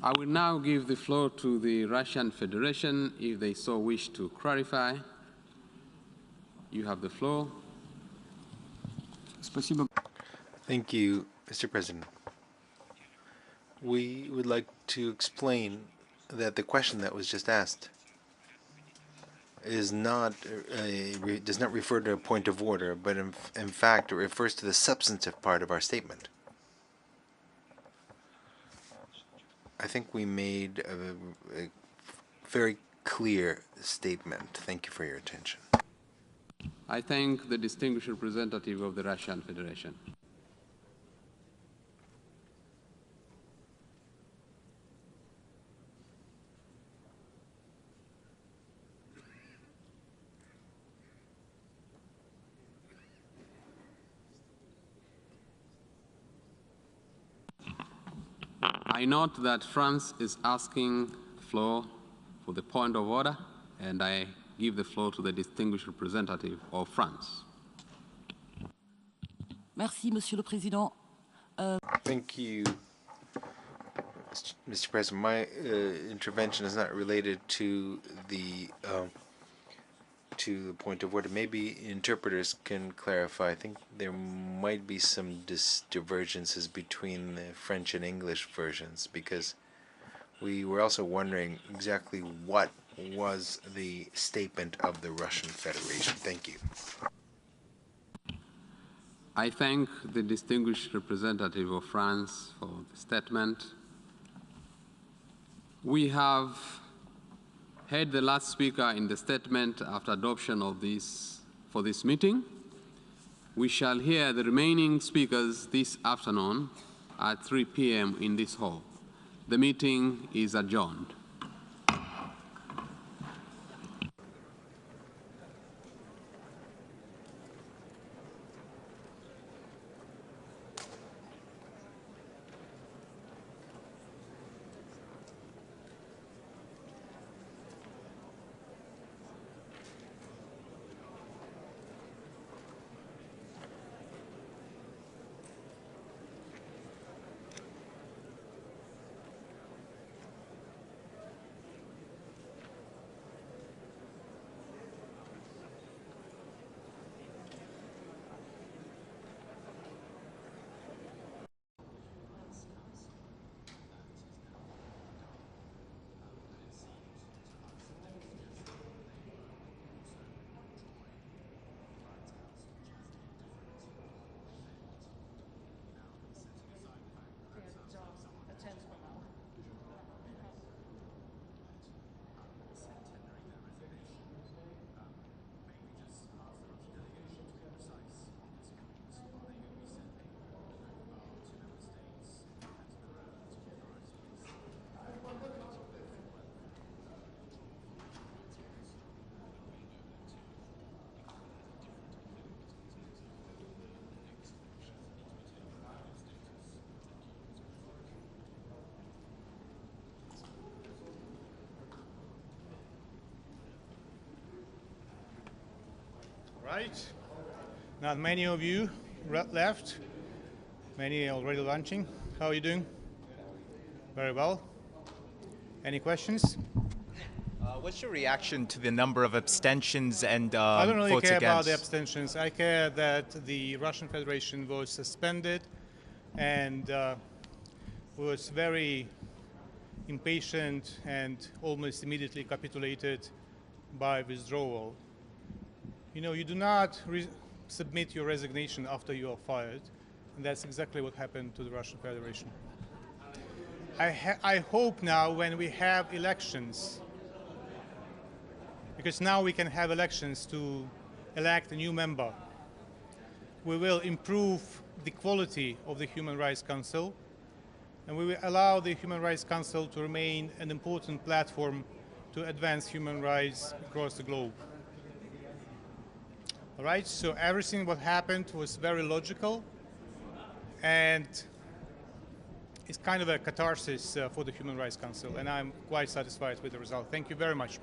I will now give the floor to the Russian Federation if they so wish to clarify. You have the floor. Thank you, Mr. President. We would like to explain that the question that was just asked is not does not refer to a point of order, but in fact it refers to the substantive part of our statement. I think we made a very clear statement. Thank you for your attention. I thank the distinguished representative of the Russian Federation. I note that France is asking the floor for the point of order, and I give the floor to the distinguished representative of France. Merci, Monsieur le Président. Thank you, Mr. President. My intervention is not related to the point of order. Maybe interpreters can clarify. I think there might be some divergences between the French and English versions, because we were also wondering exactly what was the statement of the Russian Federation. Thank you. I thank the distinguished representative of France for the statement. We have heard the last speaker in the statement after adoption of this for this meeting. We shall hear the remaining speakers this afternoon at 3 p.m. in this hall. The meeting is adjourned. Right. Not many of you left. Many already lunching. How are you doing? Very well. Any questions? What's your reaction to the number of abstentions and I don't really votes care against? about the abstentions. I care that the Russian Federation was suspended and was very impatient and almost immediately capitulated by withdrawal. You know, you do not submit your resignation after you are fired, and that's exactly what happened to the Russian Federation. I hope now when we have elections, because now we can have elections to elect a new member, we will improve the quality of the Human Rights Council, and we will allow the Human Rights Council to remain an important platform to advance human rights across the globe. All right, so everything what happened was very logical, and it's kind of a catharsis for the Human Rights Council, and I'm quite satisfied with the result. Thank you very much.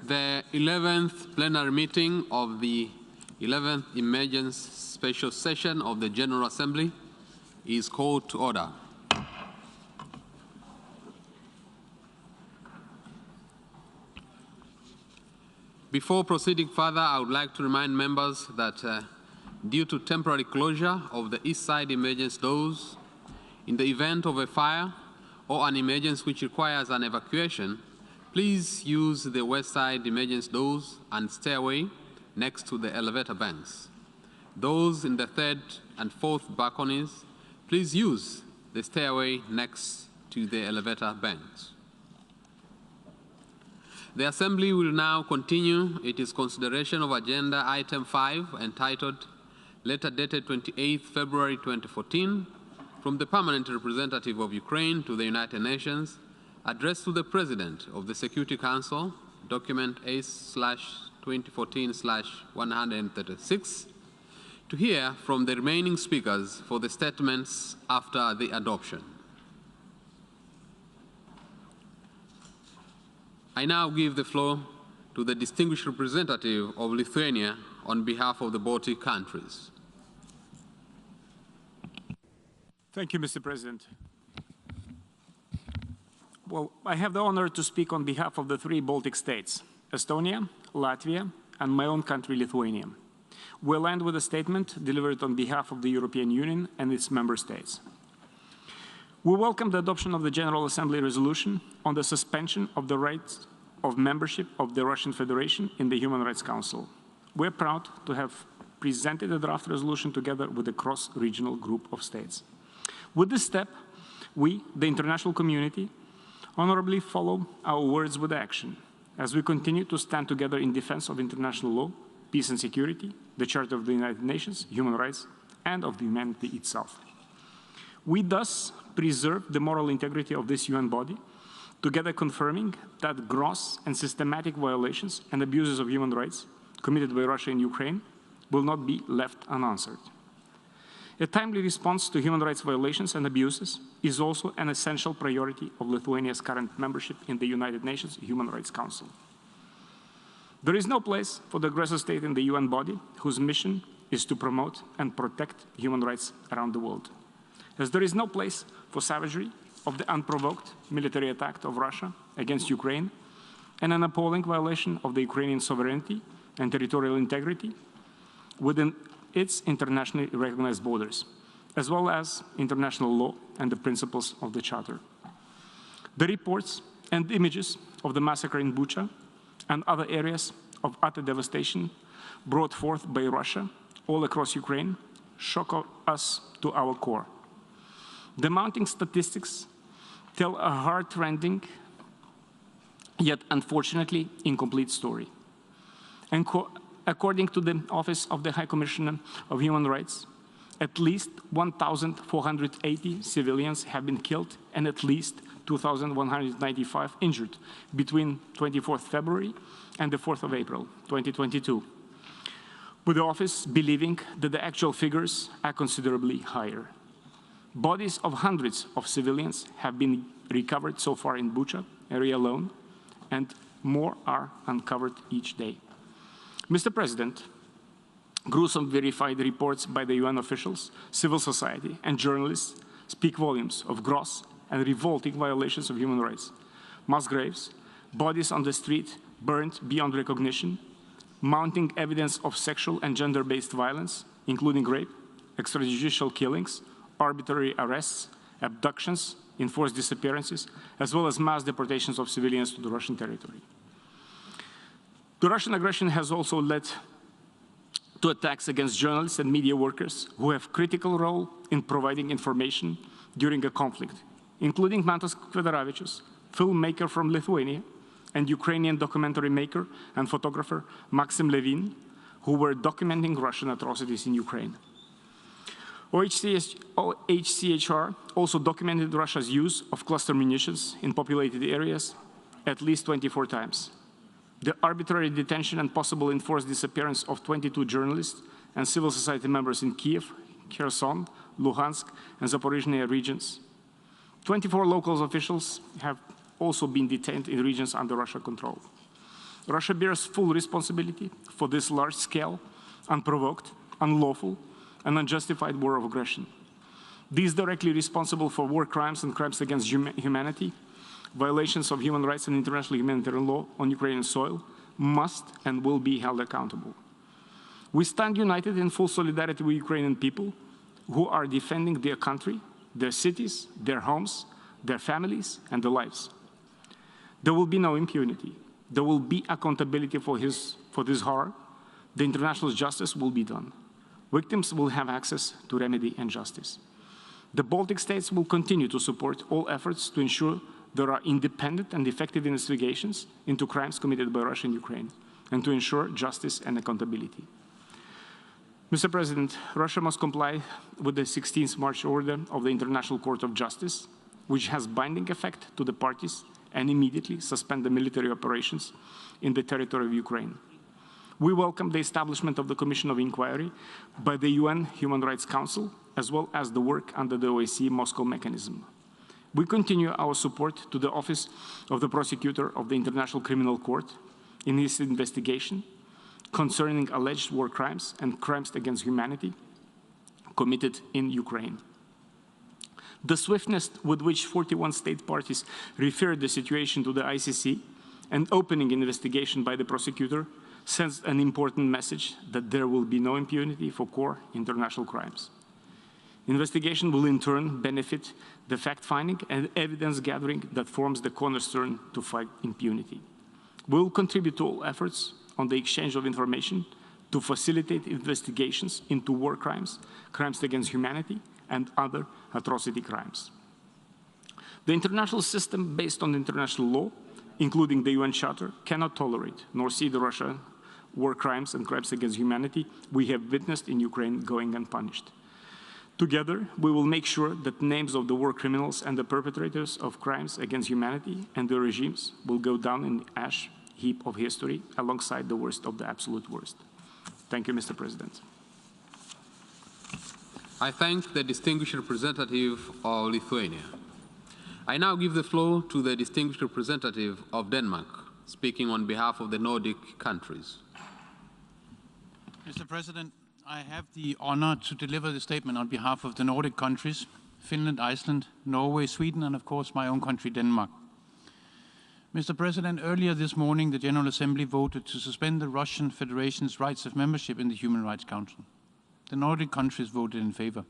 The 11th plenary meeting of the 11th Emergency Special Session of the General Assembly is called to order. Before proceeding further, I would like to remind members that due to temporary closure of the east side emergency doors, in the event of a fire or an emergency which requires an evacuation, please use the west side emergency doors and stairway next to the elevator banks. Those in the third and fourth balconies, please use the stairway next to the elevator banks. The Assembly will now continue its consideration of Agenda Item 5, entitled Letter dated 28 February 2014, from the Permanent Representative of Ukraine to the United Nations, addressed to the President of the Security Council, document A/2014/136, to hear from the remaining speakers for the statements after the adoption. I now give the floor to the distinguished representative of Lithuania on behalf of the Baltic countries. Thank you, Mr. President. Well, I have the honor to speak on behalf of the three Baltic states, Estonia, Latvia, and my own country, Lithuania. We'll end with a statement delivered on behalf of the European Union and its member states. We welcome the adoption of the General Assembly resolution on the suspension of the rights of membership of the Russian Federation in the Human Rights Council. We're proud to have presented a draft resolution together with a cross-regional group of states. With this step, we, the international community, honorably follow our words with action as we continue to stand together in defense of international law, peace and security, the Charter of the United Nations, human rights, and of the humanity itself. We thus preserve the moral integrity of this UN body, together confirming that gross and systematic violations and abuses of human rights committed by Russia in Ukraine will not be left unanswered. A timely response to human rights violations and abuses is also an essential priority of Lithuania's current membership in the United Nations Human Rights Council. There is no place for the aggressor state in the UN body whose mission is to promote and protect human rights around the world. As there is no place for savagery of the unprovoked military attack of Russia against Ukraine and an appalling violation of the Ukrainian sovereignty and territorial integrity within its internationally recognized borders, as well as international law and the principles of the Charter. The reports and images of the massacre in Bucha and other areas of utter devastation brought forth by Russia all across Ukraine shock us to our core. The mounting statistics tell a heart-rending, yet unfortunately incomplete story. And according to the Office of the High Commissioner of Human Rights, at least 1,480 civilians have been killed and at least 2,195 injured between 24th February and the 4th of April, 2022, with the office believing that the actual figures are considerably higher. Bodies of hundreds of civilians have been recovered so far in Bucha area alone, and more are uncovered each day. Mr. President, gruesome verified reports by the UN officials, civil society, and journalists speak volumes of gross and revolting violations of human rights. Mass graves, bodies on the street burned beyond recognition, mounting evidence of sexual and gender-based violence, including rape, extrajudicial killings, arbitrary arrests, abductions, enforced disappearances, as well as mass deportations of civilians to the Russian territory. The Russian aggression has also led to attacks against journalists and media workers who have a critical role in providing information during a conflict, including Mantas Kvedaravičius, filmmaker from Lithuania, and Ukrainian documentary maker and photographer Maxim Levin, who were documenting Russian atrocities in Ukraine. OHCHR also documented Russia's use of cluster munitions in populated areas at least 24 times. The arbitrary detention and possible enforced disappearance of 22 journalists and civil society members in Kiev, Kherson, Luhansk, and Zaporizhzhia regions. 24 local officials have also been detained in regions under Russian control. Russia bears full responsibility for this large-scale, unprovoked, unlawful, and unjustified war of aggression. This is directly responsible for war crimes and crimes against humanity. Violations of human rights and international humanitarian law on Ukrainian soil must and will be held accountable. We stand united in full solidarity with Ukrainian people who are defending their country, their cities, their homes, their families, and their lives. There will be no impunity. There will be accountability for this horror. The international justice will be done. Victims will have access to remedy and justice. The Baltic states will continue to support all efforts to ensure there are independent and effective investigations into crimes committed by Russia and Ukraine, and to ensure justice and accountability. Mr. President, Russia must comply with the 16th March order of the International Court of Justice, which has binding effect to the parties, and immediately suspend the military operations in the territory of Ukraine. We welcome the establishment of the Commission of Inquiry by the UN Human Rights Council, as well as the work under the OSCE Moscow mechanism. We continue our support to the Office of the Prosecutor of the International Criminal Court in his investigation concerning alleged war crimes and crimes against humanity committed in Ukraine. The swiftness with which 41 state parties referred the situation to the ICC and opening investigation by the prosecutor sends an important message that there will be no impunity for core international crimes. Investigation will in turn benefit the fact-finding and evidence-gathering that forms the cornerstone to fight impunity. We will contribute to all efforts on the exchange of information to facilitate investigations into war crimes, crimes against humanity, and other atrocity crimes. The international system based on international law, including the UN Charter, cannot tolerate nor see the Russian war crimes and crimes against humanity we have witnessed in Ukraine going unpunished. Together, we will make sure that names of the war criminals and the perpetrators of crimes against humanity and their regimes will go down in the ash heap of history alongside the worst of the absolute worst. Thank you, Mr. President. I thank the distinguished representative of Lithuania. I now give the floor to the distinguished representative of Denmark, speaking on behalf of the Nordic countries. Mr. President, I have the honor to deliver the statement on behalf of the Nordic countries, Finland, Iceland, Norway, Sweden, and of course my own country, Denmark. Mr. President, earlier this morning, the General Assembly voted to suspend the Russian Federation's rights of membership in the Human Rights Council. The Nordic countries voted in favor.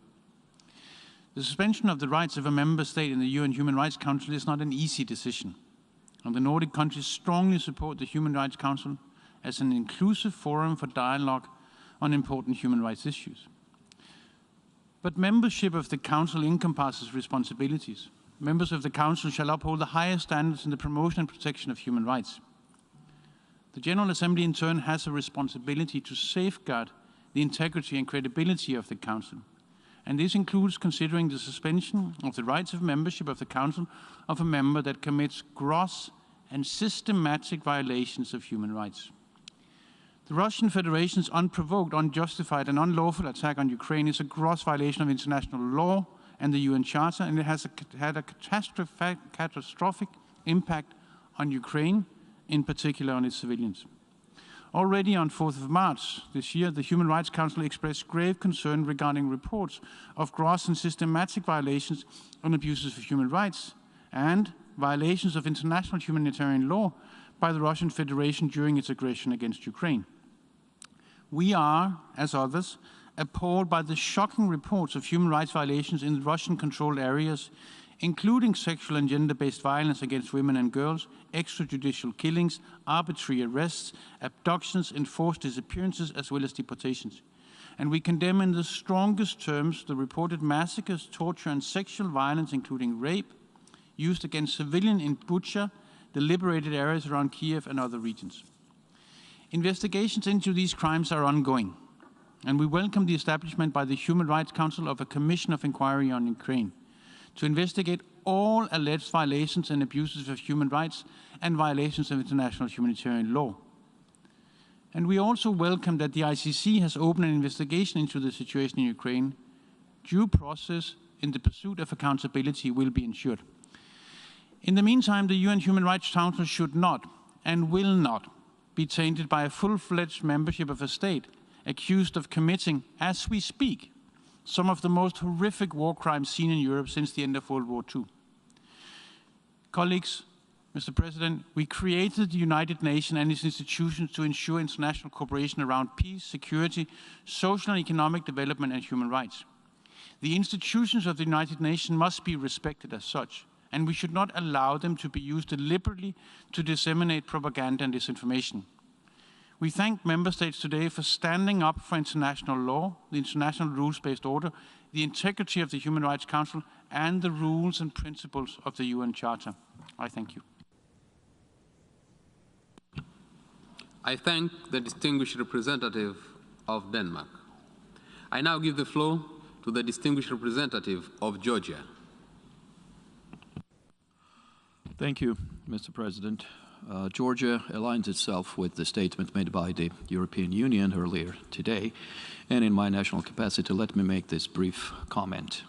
The suspension of the rights of a member state in the UN Human Rights Council is not an easy decision, and the Nordic countries strongly support the Human Rights Council as an inclusive forum for dialogue on important human rights issues. But membership of the Council encompasses responsibilities. Members of the Council shall uphold the highest standards in the promotion and protection of human rights. The General Assembly in turn has a responsibility to safeguard the integrity and credibility of the Council, and this includes considering the suspension of the rights of membership of the Council of a member that commits gross and systematic violations of human rights. The Russian Federation's unprovoked, unjustified, and unlawful attack on Ukraine is a gross violation of international law and the UN Charter, and it has had a catastrophic impact on Ukraine, in particular on its civilians. Already on 4th of March this year, the Human Rights Council expressed grave concern regarding reports of gross and systematic violations and abuses of human rights and violations of international humanitarian law by the Russian Federation during its aggression against Ukraine. We are, as others, appalled by the shocking reports of human rights violations in the Russian-controlled areas, including sexual and gender-based violence against women and girls, extrajudicial killings, arbitrary arrests, abductions, enforced disappearances, as well as deportations. And we condemn in the strongest terms the reported massacres, torture, and sexual violence, including rape, used against civilians in Bucha, the liberated areas around Kiev and other regions. Investigations into these crimes are ongoing, and we welcome the establishment by the Human Rights Council of a Commission of Inquiry on Ukraine to investigate all alleged violations and abuses of human rights and violations of international humanitarian law. And we also welcome that the ICC has opened an investigation into the situation in Ukraine. Due process in the pursuit of accountability will be ensured. In the meantime, the UN Human Rights Council should not and will not be tainted by a full-fledged membership of a state accused of committing, as we speak, some of the most horrific war crimes seen in Europe since the end of World War II. Colleagues, Mr. President, we created the United Nations and its institutions to ensure international cooperation around peace, security, social and economic development and human rights. The institutions of the United Nations must be respected as such, and we should not allow them to be used deliberately to disseminate propaganda and disinformation. We thank member states today for standing up for international law, the international rules-based order, the integrity of the Human Rights Council, and the rules and principles of the UN Charter. I thank you. I thank the distinguished representative of Denmark. I now give the floor to the distinguished representative of Georgia. Thank you, Mr. President. Georgia aligns itself with the statement made by the European Union earlier today, and in my national capacity, let me make this brief comment.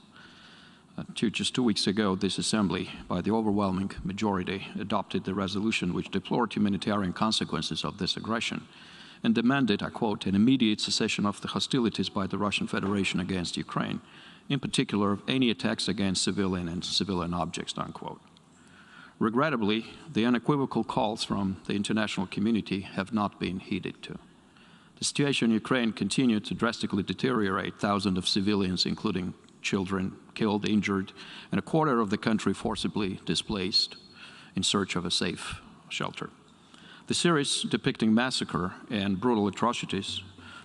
Just 2 weeks ago, this Assembly, by the overwhelming majority, adopted the resolution which deplored humanitarian consequences of this aggression and demanded, I quote, an immediate cessation of the hostilities by the Russian Federation against Ukraine, in particular of any attacks against civilian and civilian objects, unquote. Regrettably, the unequivocal calls from the international community have not been heeded to. The situation in Ukraine continued to drastically deteriorate, thousands of civilians, including children, killed, injured, and a quarter of the country forcibly displaced in search of a safe shelter. The series depicting massacre and brutal atrocities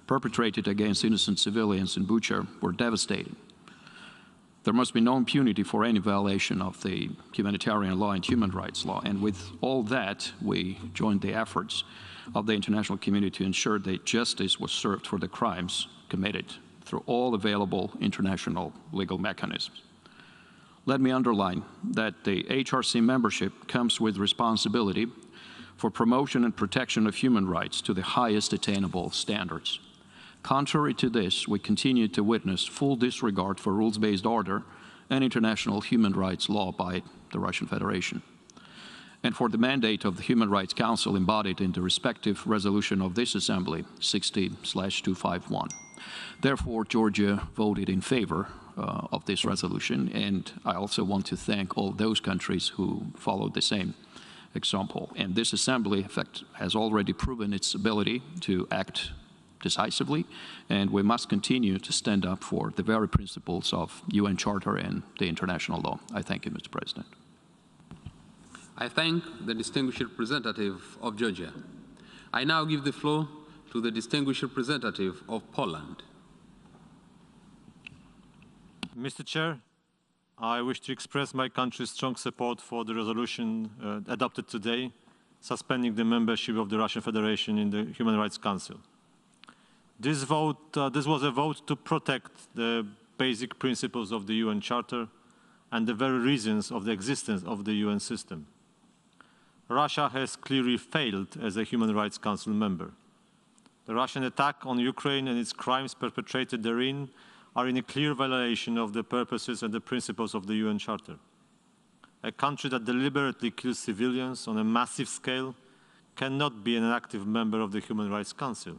perpetrated against innocent civilians in Bucha were devastating. There must be no impunity for any violation of the humanitarian law and human rights law, and with all that, we joined the efforts of the international community to ensure that justice was served for the crimes committed through all available international legal mechanisms. Let me underline that the HRC membership comes with responsibility for promotion and protection of human rights to the highest attainable standards. Contrary to this, we continue to witness full disregard for rules-based order and international human rights law by the Russian Federation, and for the mandate of the Human Rights Council embodied in the respective resolution of this Assembly, 60/251. Therefore, Georgia voted in favor of this resolution, and I also want to thank all those countries who followed the same example. And this Assembly, in fact, has already proven its ability to act decisively, and we must continue to stand up for the very principles of UN Charter and the international law. I thank you, Mr. President. I thank the distinguished representative of Georgia. I now give the floor to the distinguished representative of Poland. Mr. Chair, I wish to express my country's strong support for the resolution adopted today, suspending the membership of the Russian Federation in the Human Rights Council. This was a vote to protect the basic principles of the UN Charter and the very reasons of the existence of the UN system. Russia has clearly failed as a Human Rights Council member. The Russian attack on Ukraine and its crimes perpetrated therein are in a clear violation of the purposes and the principles of the UN Charter. A country that deliberately kills civilians on a massive scale cannot be an active member of the Human Rights Council,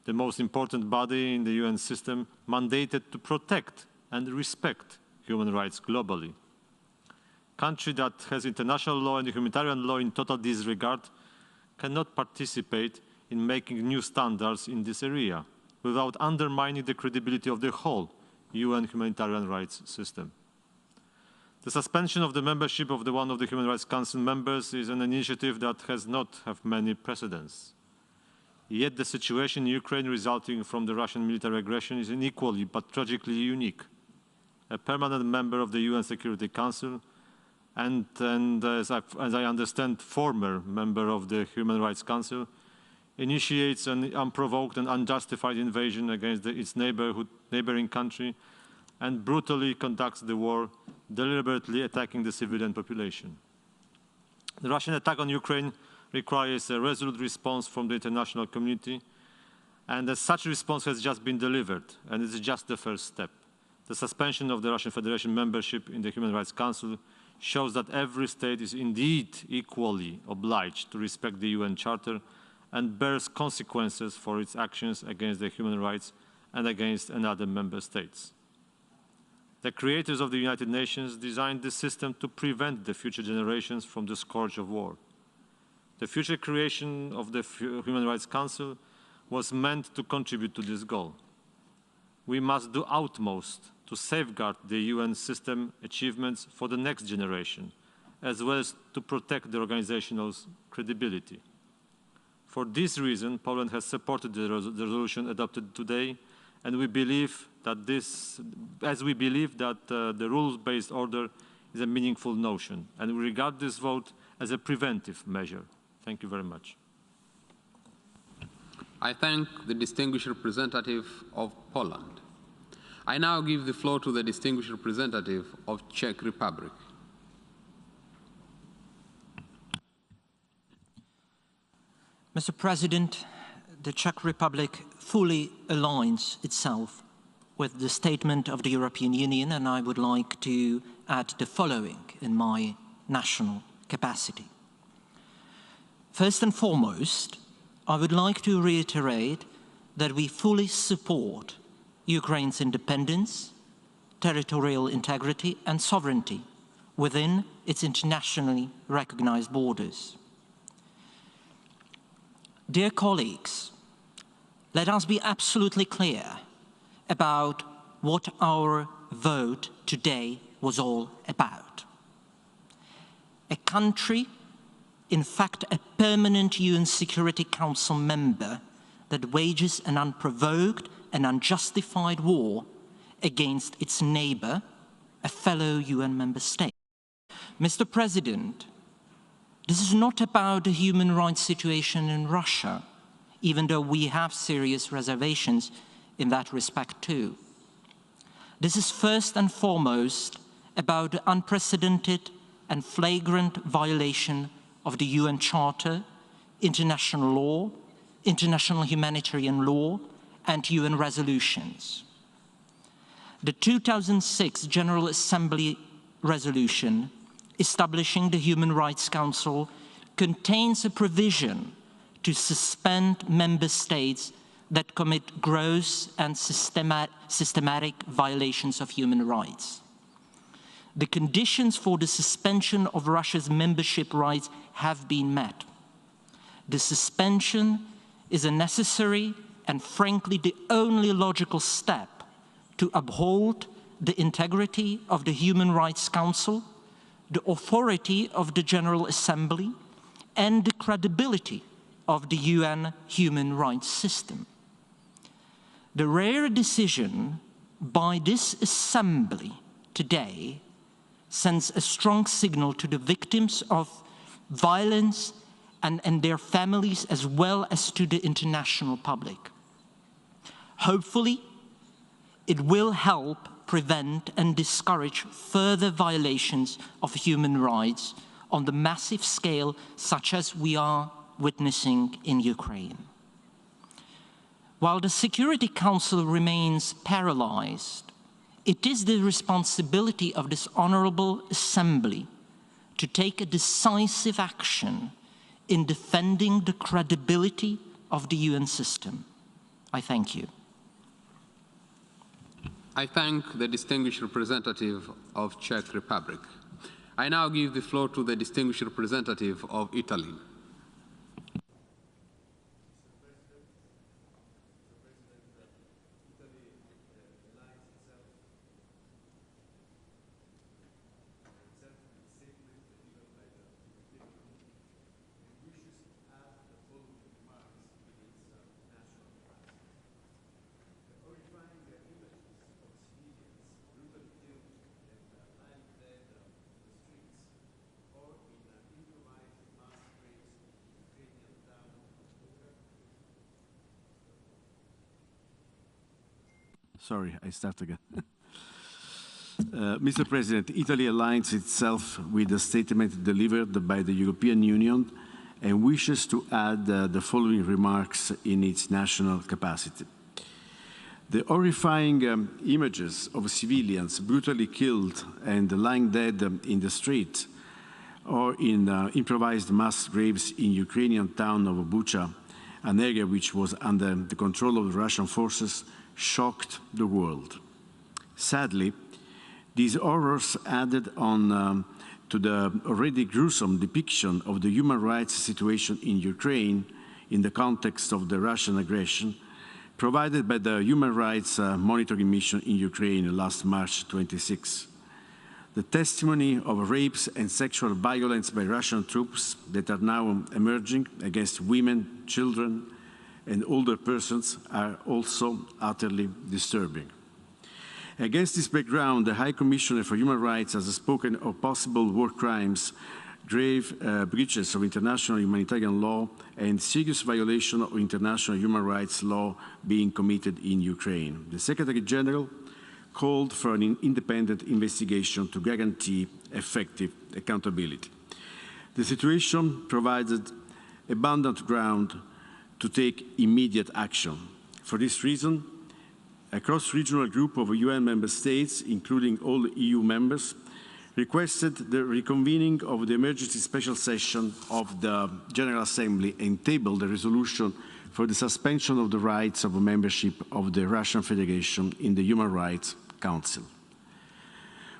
the most important body in the UN system mandated to protect and respect human rights globally. A country that has international law and humanitarian law in total disregard cannot participate in making new standards in this area without undermining the credibility of the whole UN humanitarian rights system. The suspension of the membership of one of the Human Rights Council members is an initiative that has not had many precedents. Yet the situation in Ukraine resulting from the Russian military aggression is unequally but tragically unique. A permanent member of the UN Security Council and as I understand, former member of the Human Rights Council, initiates an unprovoked and unjustified invasion against its neighboring country and brutally conducts the war, deliberately attacking the civilian population. The Russian attack on Ukraine requires a resolute response from the international community, and as such response has just been delivered, and it is just the first step. The suspension of the Russian Federation membership in the Human Rights Council shows that every state is indeed equally obliged to respect the UN Charter and bears consequences for its actions against the human rights and against another member states. The creators of the United Nations designed this system to prevent the future generations from the scourge of war. The future creation of the Human Rights Council was meant to contribute to this goal. We must do utmost to safeguard the UN system achievements for the next generation, as well as to protect the organization's credibility. For this reason, Poland has supported the resolution adopted today, and we believe that the rules-based order is a meaningful notion, and we regard this vote as a preventive measure. Thank you very much. I thank the distinguished representative of Poland. I now give the floor to the distinguished representative of Czech Republic. Mr. President, the Czech Republic fully aligns itself with the statement of the European Union, and I would like to add the following in my national capacity. First and foremost, I would like to reiterate that we fully support Ukraine's independence, territorial integrity, and sovereignty within its internationally recognized borders. Dear colleagues, let us be absolutely clear about what our vote today was all about. A country, in fact a permanent UN Security Council member, that wages an unprovoked and unjustified war against its neighbor, a fellow UN member state. Mr. President, this is not about the human rights situation in Russia, even though we have serious reservations in that respect too. This is first and foremost about the unprecedented and flagrant violation of the UN Charter, international law, international humanitarian law, and UN resolutions. The 2006 General Assembly resolution establishing the Human Rights Council contains a provision to suspend member states that commit gross and systematic violations of human rights. The conditions for the suspension of Russia's membership rights have been met. The suspension is a necessary and frankly the only logical step to uphold the integrity of the Human Rights Council, the authority of the General Assembly, and the credibility of the UN human rights system. The rare decision by this Assembly today sends a strong signal to the victims of violence and their families, as well as to the international public. Hopefully, it will help prevent and discourage further violations of human rights on the massive scale such as we are witnessing in Ukraine. While the Security Council remains paralyzed, it is the responsibility of this honorable assembly to take a decisive action in defending the credibility of the UN system. I thank you. I thank the distinguished representative of Czech Republic. I now give the floor to the distinguished representative of Italy. Sorry, I start again. Mr. President, Italy aligns itself with the statement delivered by the European Union and wishes to add the following remarks in its national capacity. The horrifying images of civilians brutally killed and lying dead in the street or in improvised mass graves in Ukrainian town of Bucha an area which was under the control of the Russian forces, shocked the world. Sadly, these horrors added on to the already gruesome depiction of the human rights situation in Ukraine in the context of the Russian aggression provided by the Human Rights Monitoring Mission in Ukraine last March 26. The testimony of rapes and sexual violence by Russian troops that are now emerging against women, children, and older persons are also utterly disturbing. Against this background, the High Commissioner for Human Rights has spoken of possible war crimes, grave breaches of international humanitarian law, and serious violation of international human rights law being committed in Ukraine. The Secretary General called for an independent investigation to guarantee effective accountability. The situation provided abundant ground to take immediate action. For this reason, a cross-regional group of UN member states, including all EU members, requested the reconvening of the emergency special session of the General Assembly and tabled a resolution for the suspension of the rights of membership of the Russian Federation in the Human Rights Council.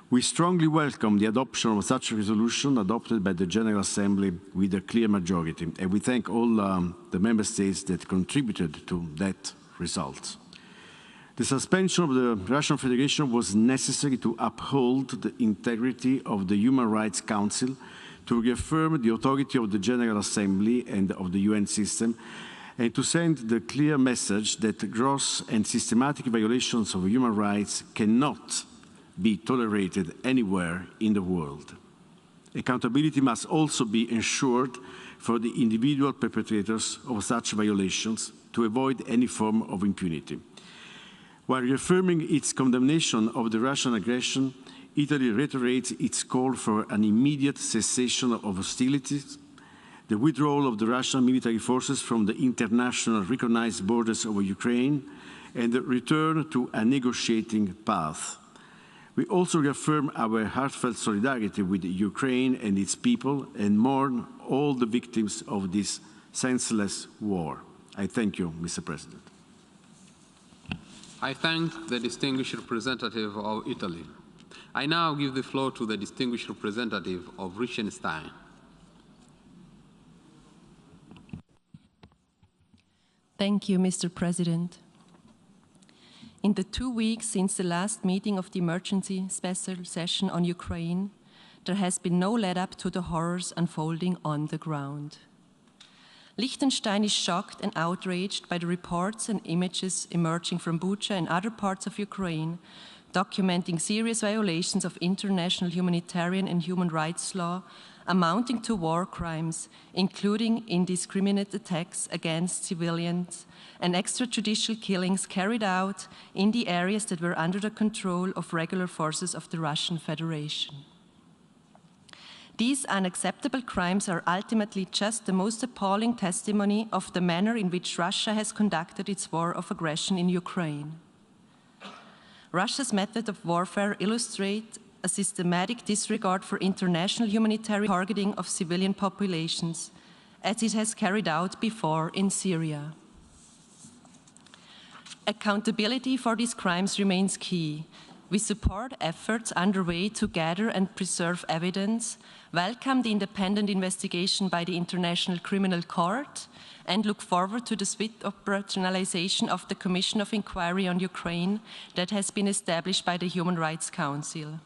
We strongly welcome the adoption of such a resolution adopted by the General Assembly with a clear majority, and we thank all the member states that contributed to that result. The suspension of the Russian Federation was necessary to uphold the integrity of the Human Rights Council, to reaffirm the authority of the General Assembly and of the UN system, and to send the clear message that gross and systematic violations of human rights cannot be tolerated anywhere in the world. Accountability must also be ensured for the individual perpetrators of such violations to avoid any form of impunity. While reaffirming its condemnation of the Russian aggression, Italy reiterates its call for an immediate cessation of hostilities, the withdrawal of the Russian military forces from the international recognized borders of Ukraine, and the return to a negotiating path. We also reaffirm our heartfelt solidarity with Ukraine and its people and mourn all the victims of this senseless war. I thank you, Mr. President. I thank the distinguished representative of Italy. I now give the floor to the distinguished representative of Liechtenstein. Thank you, Mr. President. In the 2 weeks since the last meeting of the emergency special session on Ukraine, there has been no let-up to the horrors unfolding on the ground. Liechtenstein is shocked and outraged by the reports and images emerging from Bucha and other parts of Ukraine, documenting serious violations of international humanitarian and human rights law, amounting to war crimes, including indiscriminate attacks against civilians and extrajudicial killings carried out in the areas that were under the control of regular forces of the Russian Federation. These unacceptable crimes are ultimately just the most appalling testimony of the manner in which Russia has conducted its war of aggression in Ukraine. Russia's method of warfare illustrates a systematic disregard for international humanitarian targeting of civilian populations, as it has carried out before in Syria. Accountability for these crimes remains key. We support efforts underway to gather and preserve evidence, welcome the independent investigation by the International Criminal Court, and look forward to the swift operationalization of the Commission of Inquiry on Ukraine that has been established by the Human Rights Council.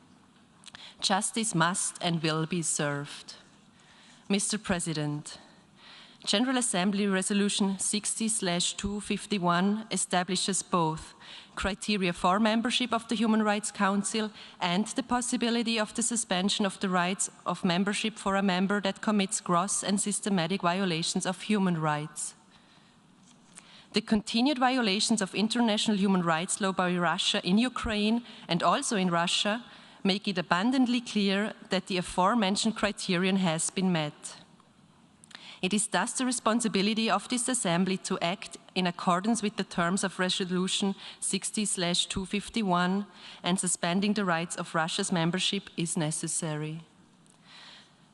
Justice must and will be served. Mr. President, General Assembly Resolution 60/251 establishes both criteria for membership of the Human Rights Council and the possibility of the suspension of the rights of membership for a member that commits gross and systematic violations of human rights. The continued violations of international human rights law by Russia in Ukraine and also in Russia make it abundantly clear that the aforementioned criterion has been met. It is thus the responsibility of this Assembly to act in accordance with the terms of Resolution 60/251, and suspending the rights of Russia's membership is necessary.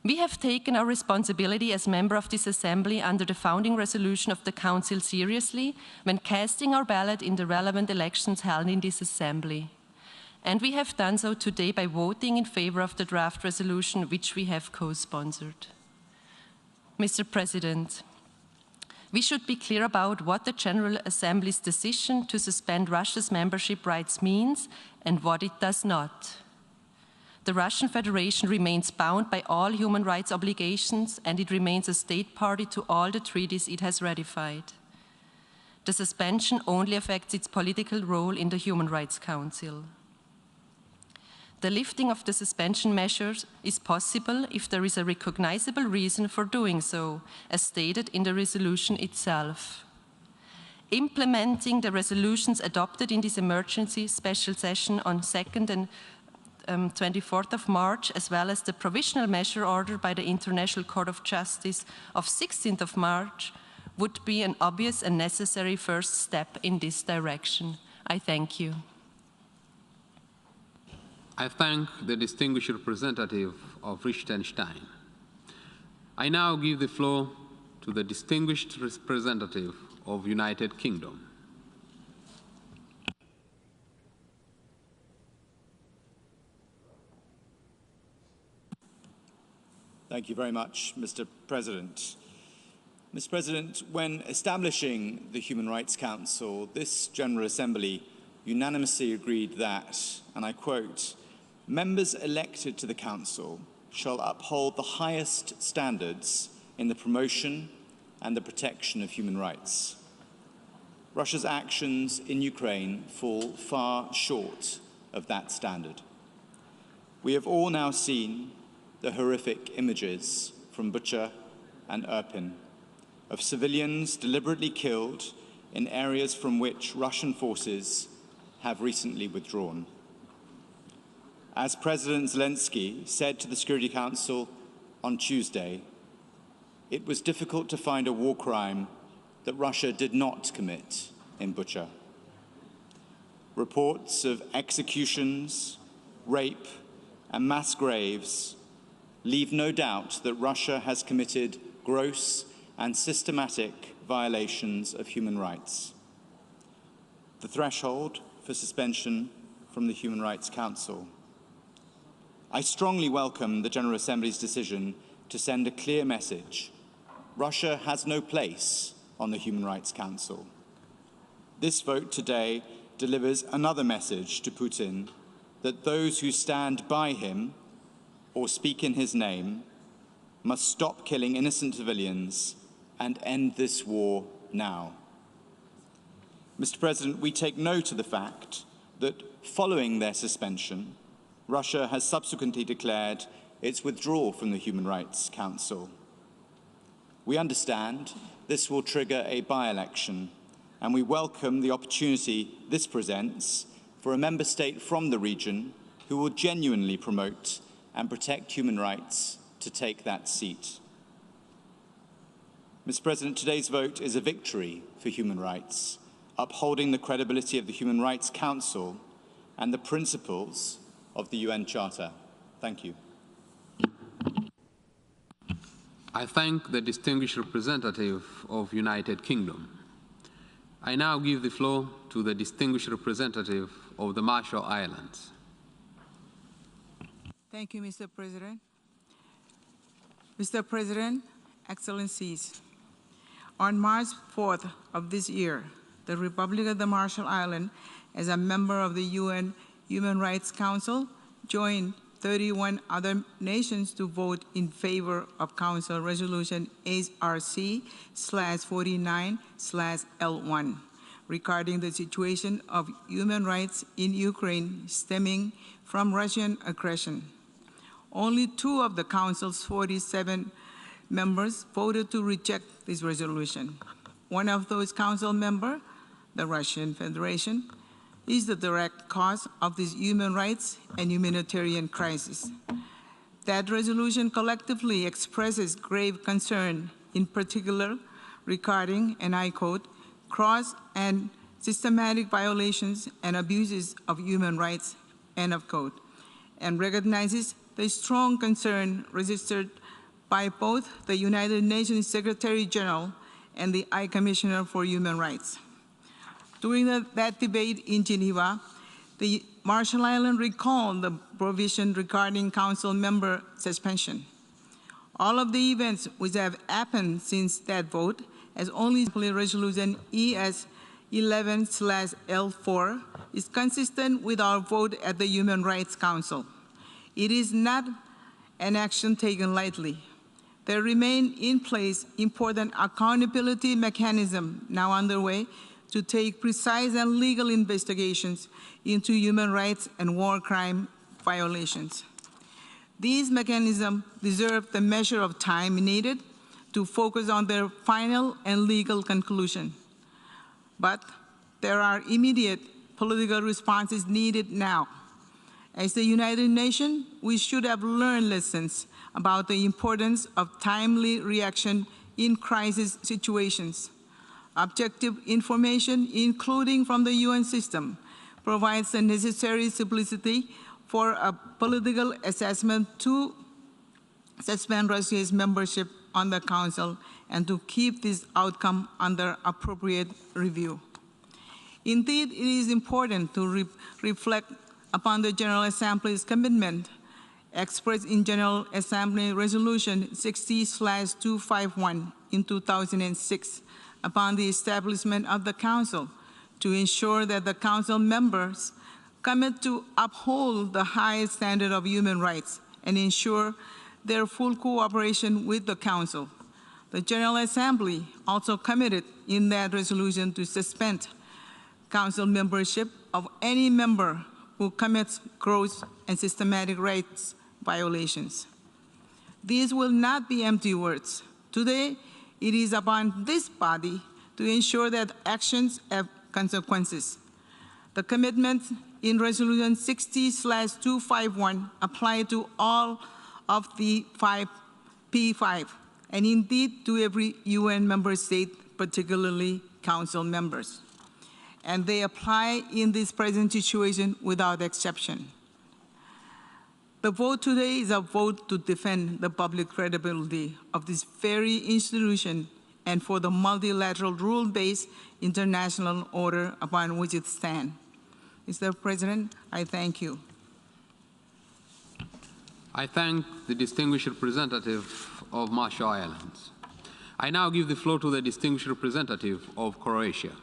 We have taken our responsibility as member of this Assembly under the founding resolution of the Council seriously when casting our ballot in the relevant elections held in this Assembly. And we have done so today by voting in favor of the draft resolution which we have co-sponsored. Mr. President, we should be clear about what the General Assembly's decision to suspend Russia's membership rights means and what it does not. The Russian Federation remains bound by all human rights obligations and it remains a state party to all the treaties it has ratified. The suspension only affects its political role in the Human Rights Council. The lifting of the suspension measures is possible if there is a recognizable reason for doing so, as stated in the resolution itself. Implementing the resolutions adopted in this emergency special session on 2nd and 24th of March, as well as the provisional measure order by the International Court of Justice of 16th of March, would be an obvious and necessary first step in this direction. I thank you. I thank the distinguished representative of Liechtenstein. I now give the floor to the distinguished representative of United Kingdom. Thank you very much, Mr. President. Mr. President, when establishing the Human Rights Council, this General Assembly unanimously agreed that, and I quote, members elected to the Council shall uphold the highest standards in the promotion and the protection of human rights. Russia's actions in Ukraine fall far short of that standard. We have all now seen the horrific images from Bucha and Irpin of civilians deliberately killed in areas from which Russian forces have recently withdrawn. As President Zelensky said to the Security Council on Tuesday, it was difficult to find a war crime that Russia did not commit in Bucha. Reports of executions, rape, and mass graves leave no doubt that Russia has committed gross and systematic violations of human rights. The threshold for suspension from the Human Rights Council. I strongly welcome the General Assembly's decision to send a clear message. Russia has no place on the Human Rights Council. This vote today delivers another message to Putin that those who stand by him or speak in his name must stop killing innocent civilians and end this war now. Mr. President, we take note of the fact that following their suspension, Russia has subsequently declared its withdrawal from the Human Rights Council. We understand this will trigger a by-election, and we welcome the opportunity this presents for a member state from the region who will genuinely promote and protect human rights to take that seat. Mr. President, today's vote is a victory for human rights, upholding the credibility of the Human Rights Council and the principles of the UN Charter. Thank you. I thank the distinguished representative of United Kingdom. I now give the floor to the distinguished representative of the Marshall Islands. Thank you, Mr. President. Mr. President, Excellencies, on March 4th of this year, the Republic of the Marshall Islands, as a member of the UN Human Rights Council, joined 31 other nations to vote in favor of Council Resolution HRC/49/L1 regarding the situation of human rights in Ukraine stemming from Russian aggression. Only 2 of the Council's 47 members voted to reject this resolution. One of those Council members, the Russian Federation, is the direct cause of this human rights and humanitarian crisis. That resolution collectively expresses grave concern, in particular regarding, and I quote, gross and systematic violations and abuses of human rights, end of quote, and recognizes the strong concern registered by both the United Nations Secretary General and the High Commissioner for Human Rights. During that debate in Geneva, the Marshall Islands recalled the provision regarding council member suspension. All of the events which have happened since that vote, as only Resolution ES 11/L4 is consistent with our vote at the Human Rights Council. It is not an action taken lightly. There remain in place important accountability mechanisms now underway to take precise and legal investigations into human rights and war crime violations. These mechanisms deserve the measure of time needed to focus on their final and legal conclusion. But there are immediate political responses needed now. As the United Nations, we should have learned lessons about the importance of timely reaction in crisis situations. Objective information, including from the UN system, provides the necessary simplicity for a political assessment to suspend Russia's membership on the Council and to keep this outcome under appropriate review. Indeed, it is important to reflect upon the General Assembly's commitment expressed in General Assembly Resolution 60/251 in 2006 upon the establishment of the Council to ensure that the Council members commit to uphold the highest standard of human rights and ensure their full cooperation with the Council. The General Assembly also committed in that resolution to suspend Council membership of any member who commits gross and systematic rights violations. These will not be empty words. Today, it is upon this body to ensure that actions have consequences. The commitments in Resolution 60/251 apply to all of the P5, and indeed to every UN member state, particularly Council members. And they apply in this present situation without exception. The vote today is a vote to defend the public credibility of this very institution and for the multilateral rule-based international order upon which it stands. Mr. President, I thank you. I thank the distinguished representative of Marshall Islands. I now give the floor to the distinguished representative of Croatia.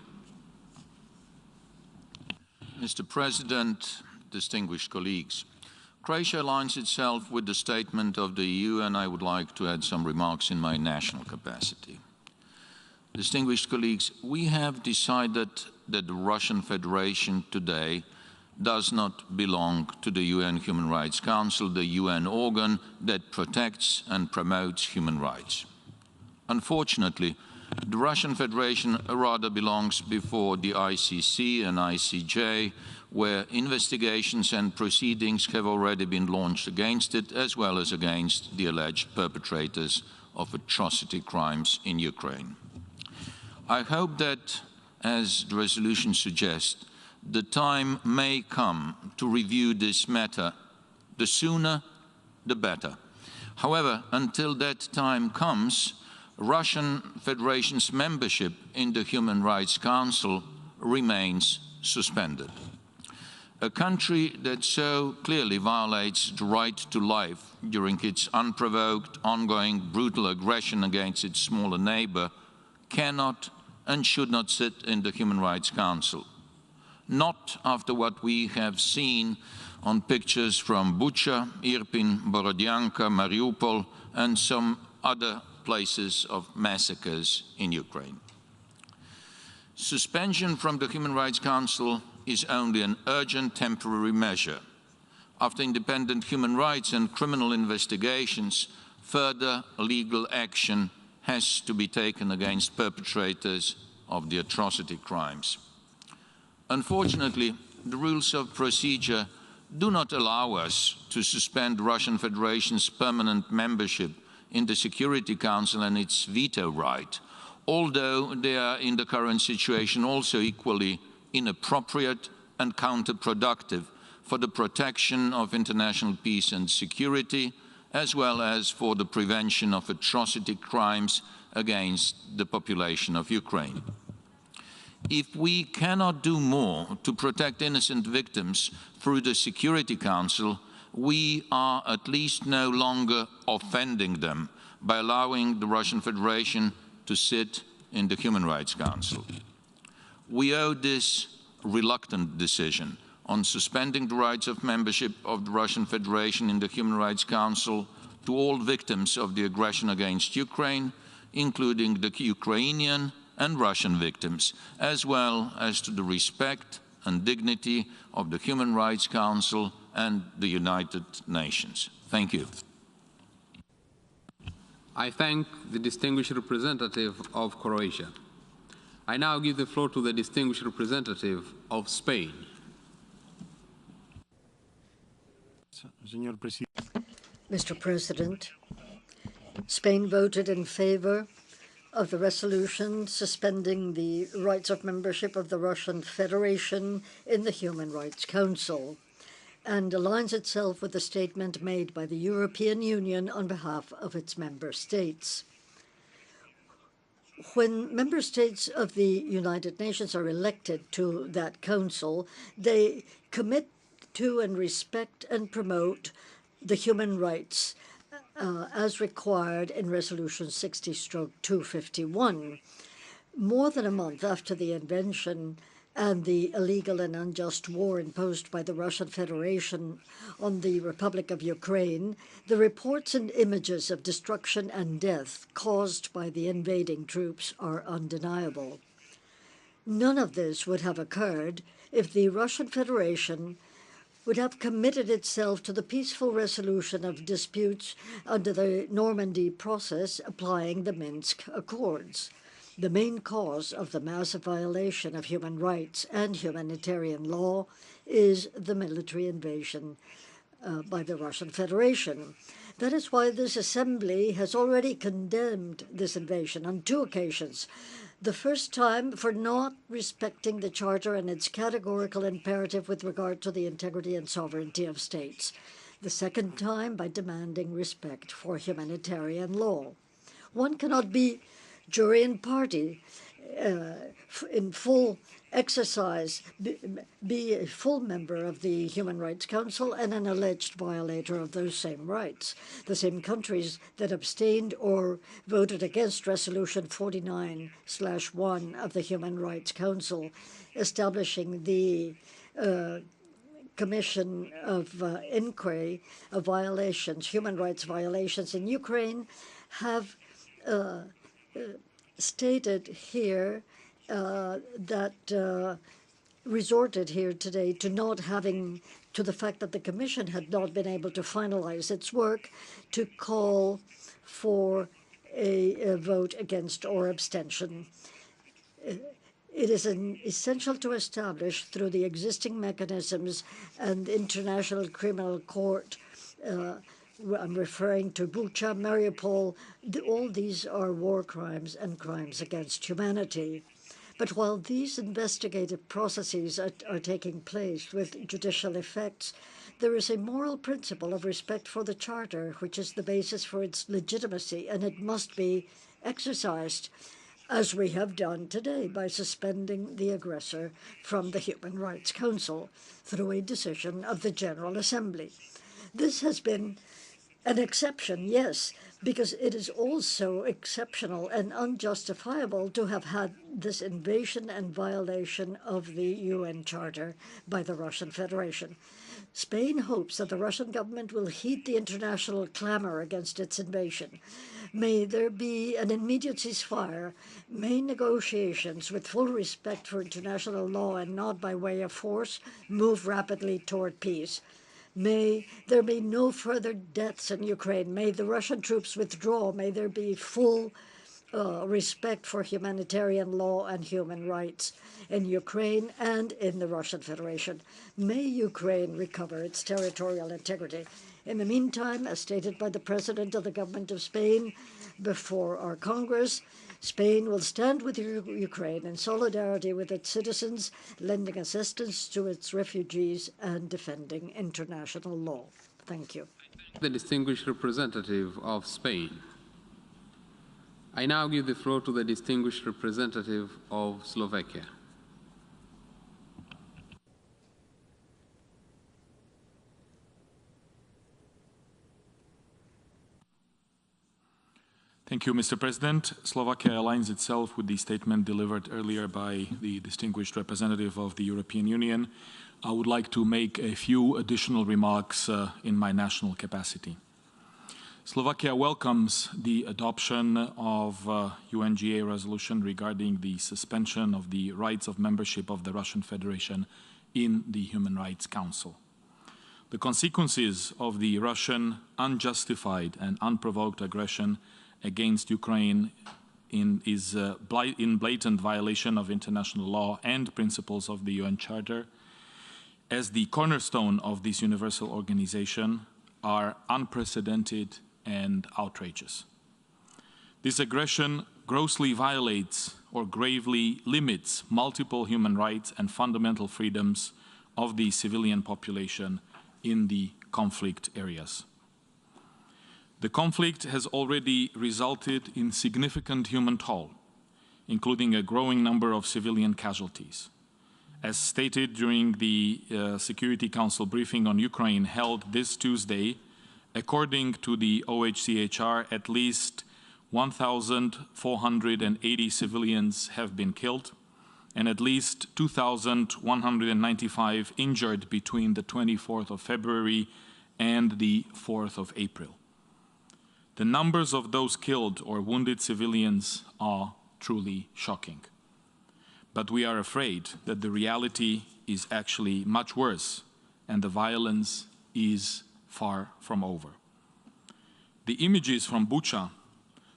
Mr. President, distinguished colleagues, Croatia aligns itself with the statement of the EU, and I would like to add some remarks in my national capacity. Distinguished colleagues, we have decided that the Russian Federation today does not belong to the UN Human Rights Council, the UN organ that protects and promotes human rights. Unfortunately, the Russian Federation rather belongs before the ICC and ICJ, where investigations and proceedings have already been launched against it, as well as against the alleged perpetrators of atrocity crimes in Ukraine. I hope that, as the resolution suggests, the time may come to review this matter. The sooner, the better. However, until that time comes, Russian Federation's membership in the Human Rights Council remains suspended. A country that so clearly violates the right to life during its unprovoked, ongoing, brutal aggression against its smaller neighbor cannot and should not sit in the Human Rights Council. Not after what we have seen on pictures from Bucha, Irpin, Borodyanka, Mariupol, and some other places of massacres in Ukraine. Suspension from the Human Rights Council is only an urgent temporary measure. After independent human rights and criminal investigations, further legal action has to be taken against perpetrators of the atrocity crimes. Unfortunately, the rules of procedure do not allow us to suspend the Russian Federation's permanent membership in the Security Council and its veto right, although they are in the current situation also equally inappropriate and counterproductive for the protection of international peace and security as well as for the prevention of atrocity crimes against the population of Ukraine. If we cannot do more to protect innocent victims through the Security Council, we are at least no longer offending them by allowing the Russian Federation to sit in the Human Rights Council. We owe this reluctant decision on suspending the rights of membership of the Russian Federation in the Human Rights Council to all victims of the aggression against Ukraine, including the Ukrainian and Russian victims, as well as to the respect and dignity of the Human Rights Council and the United Nations. Thank you. I thank the distinguished representative of Croatia. I now give the floor to the distinguished representative of Spain. Mr. President, Spain voted in favor of the resolution suspending the rights of membership of the Russian Federation in the Human Rights Council, and aligns itself with the statement made by the European Union on behalf of its member states. When member states of the United Nations are elected to that council, they commit to and respect and promote the human rights as required in Resolution 60/251. More than a month after the invention and the illegal and unjust war imposed by the Russian Federation on the Republic of Ukraine, the reports and images of destruction and death caused by the invading troops are undeniable. None of this would have occurred if the Russian Federation would have committed itself to the peaceful resolution of disputes under the Normandy process applying the Minsk Accords. The main cause of the massive violation of human rights and humanitarian law is the military invasion by the Russian Federation. That is why this Assembly has already condemned this invasion on 2 occasions. The first time for not respecting the Charter and its categorical imperative with regard to the integrity and sovereignty of states. The second time by demanding respect for humanitarian law. One cannot be jury and party in full exercise, be a full member of the Human Rights Council and an alleged violator of those same rights. The same countries that abstained or voted against Resolution 49/1 of the Human Rights Council, establishing the Commission of Inquiry of violations, human rights violations in Ukraine, have stated here that resorted here today to not having, to the fact that the Commission had not been able to finalize its work, to call for a vote against or abstention. It is essential to establish through the existing mechanisms and International Criminal Court, I'm referring to Bucha, Mariupol, all these are war crimes and crimes against humanity. But while these investigative processes are taking place with judicial effects, there is a moral principle of respect for the Charter, which is the basis for its legitimacy, and it must be exercised, as we have done today by suspending the aggressor from the Human Rights Council through a decision of the General Assembly. This has been an exception, yes, because it is also exceptional and unjustifiable to have had this invasion and violation of the UN Charter by the Russian Federation. Spain hopes that the Russian government will heed the international clamor against its invasion. May there be an immediate ceasefire, may negotiations with full respect for international law and not by way of force move rapidly toward peace. May there be no further deaths in Ukraine. May the Russian troops withdraw. May there be full respect for humanitarian law and human rights in Ukraine and in the Russian Federation. May Ukraine recover its territorial integrity. In the meantime, as stated by the President of the Government of Spain before our Congress, Spain will stand with Ukraine in solidarity with its citizens, lending assistance to its refugees and defending international law. Thank you. The distinguished representative of Spain. I now give the floor to the distinguished representative of Slovakia. Thank you, Mr. President. Slovakia aligns itself with the statement delivered earlier by the distinguished representative of the European Union. I would like to make a few additional remarks in my national capacity. Slovakia welcomes the adoption of UNGA resolution regarding the suspension of the rights of membership of the Russian Federation in the Human Rights Council. The consequences of the Russian unjustified and unprovoked aggression against Ukraine is in blatant violation of international law and principles of the UN Charter. As the cornerstone of this universal organization, are unprecedented and outrageous. This aggression grossly violates or gravely limits multiple human rights and fundamental freedoms of the civilian population in the conflict areas. The conflict has already resulted in significant human toll, including a growing number of civilian casualties. As stated during the Security Council briefing on Ukraine held this Tuesday, according to the OHCHR, at least 1,480 civilians have been killed and at least 2,195 injured between the 24th of February and the 4th of April. The numbers of those killed or wounded civilians are truly shocking. But we are afraid that the reality is actually much worse and the violence is far from over. The images from Bucha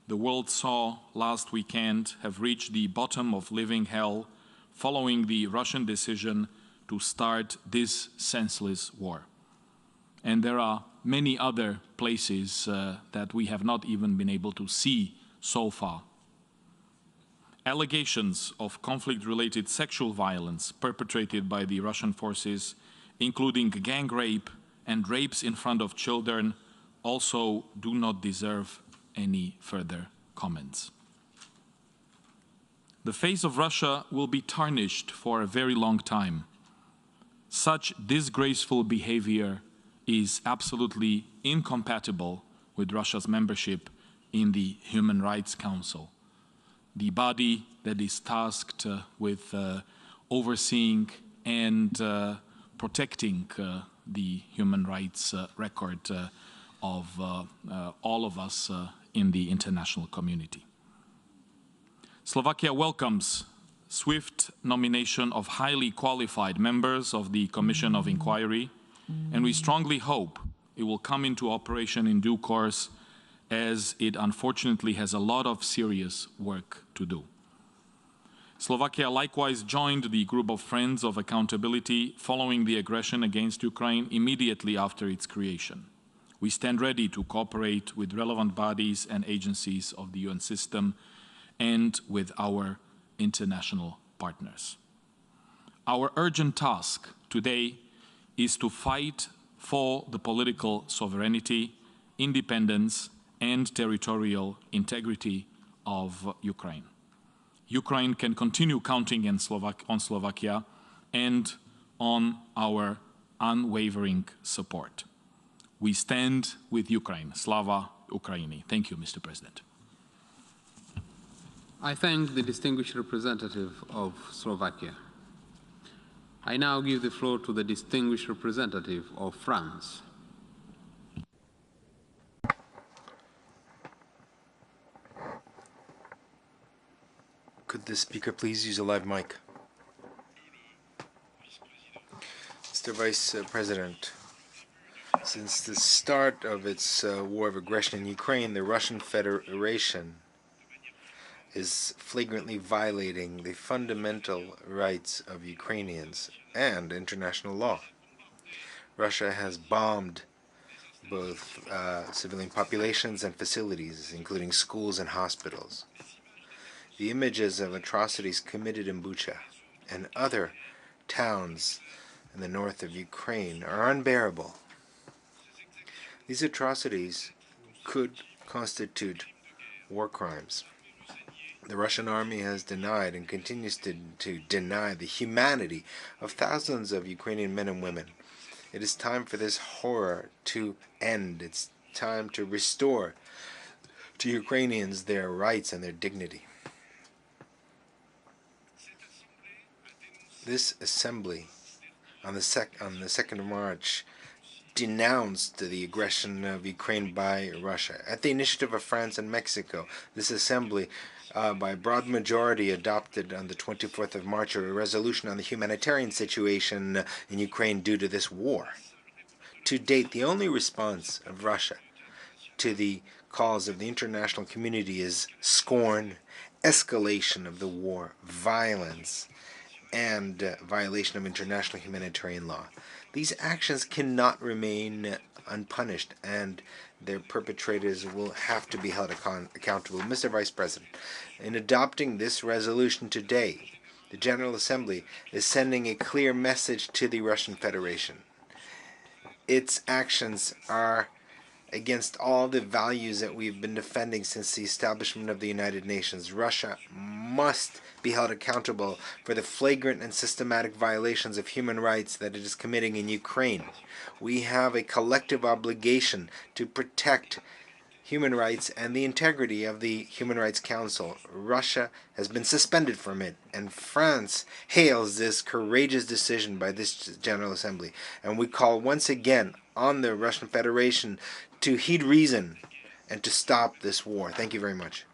the world saw last weekend have reached the bottom of living hell following the Russian decision to start this senseless war. And there are many other places that we have not even been able to see so far. Allegations of conflict-related sexual violence perpetrated by the Russian forces, including gang rape and rapes in front of children, also do not deserve any further comments. The face of Russia will be tarnished for a very long time. Such disgraceful behavior is absolutely incompatible with Russia's membership in the Human Rights Council, the body that is tasked with overseeing and protecting the human rights record of all of us in the international community. Slovakia welcomes swift nomination of highly qualified members of the Commission of Inquiry, and we strongly hope it will come into operation in due course, as it unfortunately has a lot of serious work to do. Slovakia likewise joined the group of Friends of Accountability following the aggression against Ukraine immediately after its creation. We stand ready to cooperate with relevant bodies and agencies of the UN system and with our international partners. Our urgent task today is to fight for the political sovereignty, independence, and territorial integrity of Ukraine. Ukraine can continue counting on Slovakia and on our unwavering support. We stand with Ukraine. Slava Ukraini. Thank you, Mr. President. I thank the distinguished representative of Slovakia. I now give the floor to the distinguished representative of France. Could the speaker please use a live mic? Mr. Vice President, since the start of its war of aggression in Ukraine, the Russian Federation is flagrantly violating the fundamental rights of Ukrainians and international law. Russia has bombed both civilian populations and facilities, including schools and hospitals. The images of atrocities committed in Bucha and other towns in the north of Ukraine are unbearable. These atrocities could constitute war crimes. The Russian army has denied and continues to deny the humanity of thousands of Ukrainian men and women. It is time for this horror to end. It's time to restore to Ukrainians their rights and their dignity. This assembly on the 2nd of March denounced the aggression of Ukraine by Russia. At the initiative of France and Mexico, this assembly, by a broad majority, adopted on the 24th of March a resolution on the humanitarian situation in Ukraine due to this war. To date, the only response of Russia to the calls of the international community is scorn, escalation of the war, violence, and violation of international humanitarian law. These actions cannot remain unpunished, and their perpetrators will have to be held accountable. Mr. Vice President, in adopting this resolution today, the General Assembly is sending a clear message to the Russian Federation. Its actions are against all the values that we've been defending since the establishment of the United Nations. Russia must be held accountable for the flagrant and systematic violations of human rights that it is committing in Ukraine. We have a collective obligation to protect human rights and the integrity of the Human Rights Council. Russia has been suspended from it, and France hails this courageous decision by this General Assembly. And we call once again on the Russian Federation to heed reason and to stop this war. Thank you very much.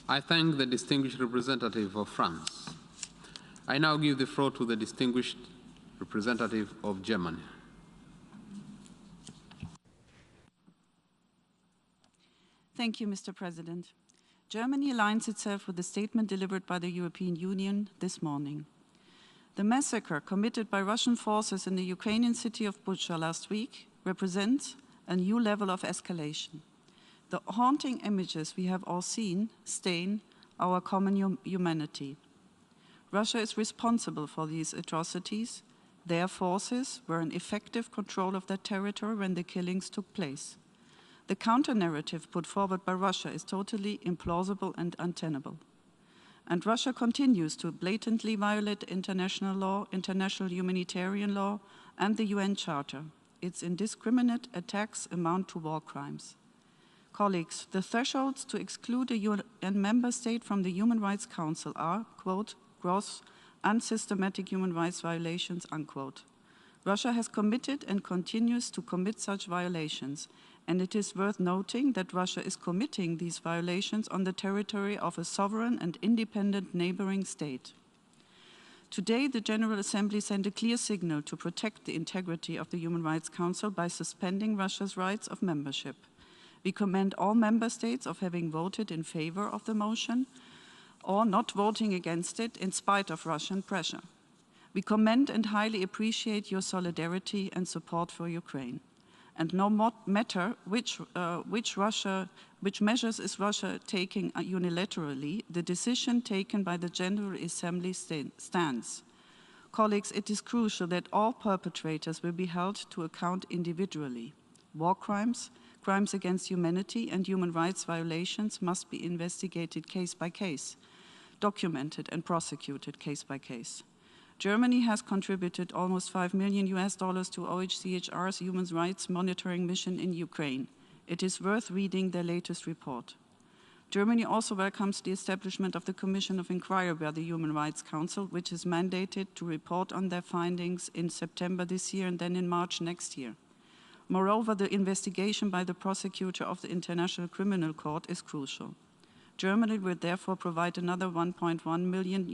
I thank the distinguished representative of France. I now give the floor to the distinguished representative of Germany. Thank you, Mr. President. Germany aligns itself with the statement delivered by the European Union this morning. The massacre committed by Russian forces in the Ukrainian city of Bucha last week represents a new level of escalation. The haunting images we have all seen stain our common humanity. Russia is responsible for these atrocities. Their forces were in effective control of that territory when the killings took place. The counter-narrative put forward by Russia is totally implausible and untenable. And Russia continues to blatantly violate international law, international humanitarian law, and the UN Charter. Its indiscriminate attacks amount to war crimes. Colleagues, the thresholds to exclude a UN member state from the Human Rights Council are, quote, gross and systematic human rights violations, unquote. Russia has committed and continues to commit such violations, and it is worth noting that Russia is committing these violations on the territory of a sovereign and independent neighboring state. Today, the General Assembly sent a clear signal to protect the integrity of the Human Rights Council by suspending Russia's rights of membership. We commend all member states of having voted in favor of the motion or not voting against it in spite of Russian pressure. We commend and highly appreciate your solidarity and support for Ukraine. And no matter which measures is Russia taking unilaterally, the decision taken by the General Assembly stands. Colleagues, it is crucial that all perpetrators will be held to account individually. War crimes, crimes against humanity, and human rights violations must be investigated case by case, documented and prosecuted case by case. Germany has contributed almost $5 million to OHCHR's human rights monitoring mission in Ukraine. It is worth reading their latest report. Germany also welcomes the establishment of the Commission of Inquiry by the Human Rights Council, which is mandated to report on their findings in September this year and then in March next year. Moreover, the investigation by the prosecutor of the International Criminal Court is crucial. Germany will therefore provide another $1.1 million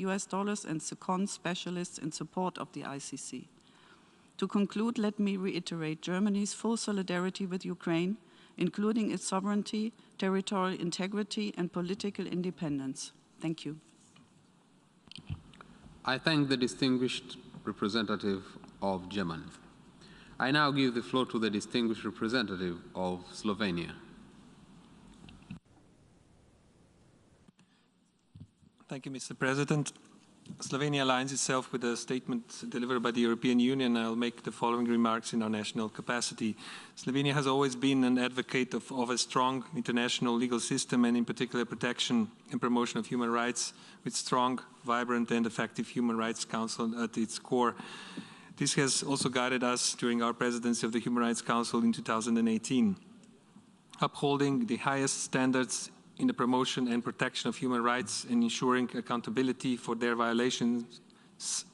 and second specialists in support of the ICC. To conclude, let me reiterate Germany's full solidarity with Ukraine, including its sovereignty, territorial integrity, and political independence. Thank you. I thank the distinguished representative of Germany. I now give the floor to the distinguished representative of Slovenia. Thank you, Mr. President. Slovenia aligns itself with a statement delivered by the European Union. I'll make the following remarks in our national capacity. Slovenia has always been an advocate of a strong international legal system and in particular protection and promotion of human rights with strong, vibrant and effective Human Rights Council at its core. This has also guided us during our presidency of the Human Rights Council in 2018. Upholding the highest standards in the promotion and protection of human rights and ensuring accountability for their violations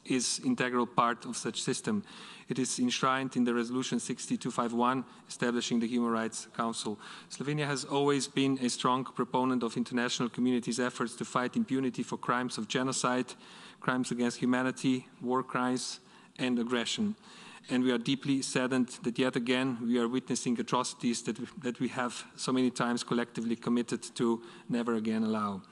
is an integral part of such system. It is enshrined in the Resolution 6251 establishing the Human Rights Council. Slovenia has always been a strong proponent of international community's efforts to fight impunity for crimes of genocide, crimes against humanity, war crimes and aggression. And we are deeply saddened that yet again we are witnessing atrocities that we have so many times collectively committed to never again allow.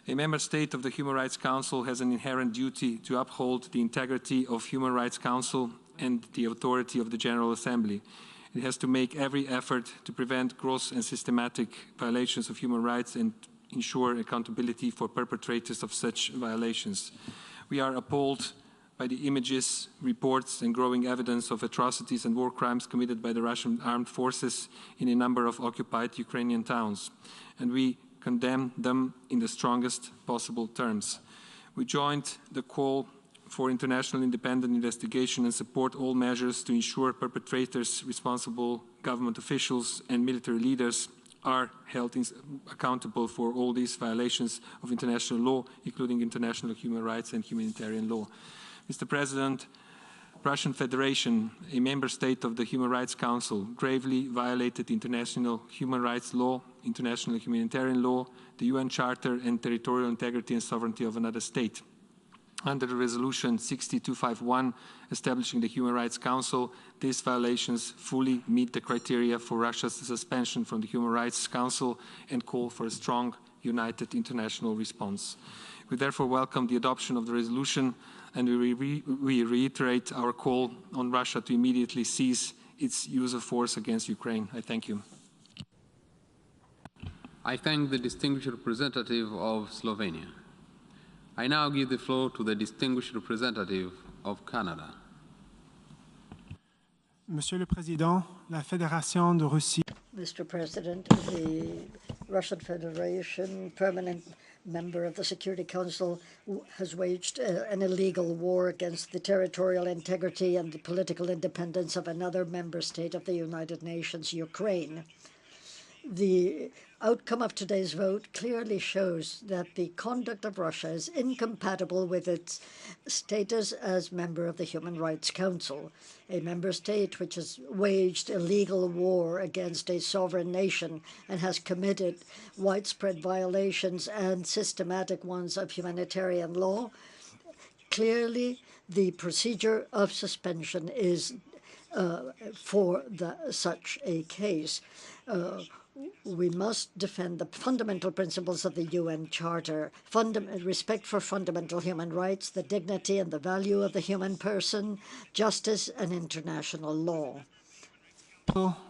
A member state of the Human Rights Council has an inherent duty to uphold the integrity of Human Rights Council and the authority of the General Assembly. It has to make every effort to prevent gross and systematic violations of human rights and ensure accountability for perpetrators of such violations. We are appalled by the images, reports and growing evidence of atrocities and war crimes committed by the Russian armed forces in a number of occupied Ukrainian towns. And we condemn them in the strongest possible terms. We joined the call for international independent investigation and support all measures to ensure perpetrators, responsible government officials and military leaders are held accountable for all these violations of international law, including international human rights and humanitarian law. Mr. President, Russian Federation, a member state of the Human Rights Council, gravely violated international human rights law, international humanitarian law, the UN Charter and territorial integrity and sovereignty of another state. Under the Resolution 6251 establishing the Human Rights Council, these violations fully meet the criteria for Russia's suspension from the Human Rights Council and call for a strong, united international response. We therefore welcome the adoption of the resolution and we reiterate our call on Russia to immediately cease its use of force against Ukraine. I thank you. I thank the distinguished representative of Slovenia. I now give the floor to the distinguished representative of Canada. Monsieur le Président, la Fédération de Russie. Mr. President, the Russian Federation, permanent member of the Security Council, has waged an illegal war against the territorial integrity and the political independence of another member state of the United Nations, Ukraine. The outcome of today's vote clearly shows that the conduct of Russia is incompatible with its status as member of the Human Rights Council, a member state which has waged illegal war against a sovereign nation and has committed widespread violations and systematic ones of humanitarian law. Clearly, the procedure of suspension is for such a case. We must defend the fundamental principles of the UN Charter, respect for fundamental human rights, the dignity and the value of the human person, justice and international law.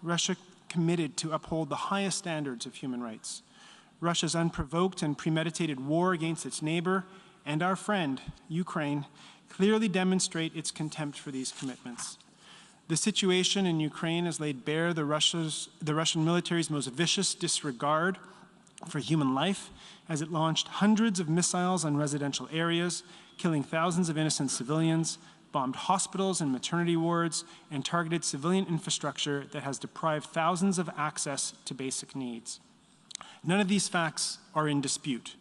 Russia committed to uphold the highest standards of human rights. Russia's unprovoked and premeditated war against its neighbor and our friend, Ukraine, clearly demonstrate its contempt for these commitments. The situation in Ukraine has laid bare the Russian military's most vicious disregard for human life as it launched hundreds of missiles on residential areas, killing thousands of innocent civilians, bombed hospitals and maternity wards, and targeted civilian infrastructure that has deprived thousands of access to basic needs. None of these facts are in dispute.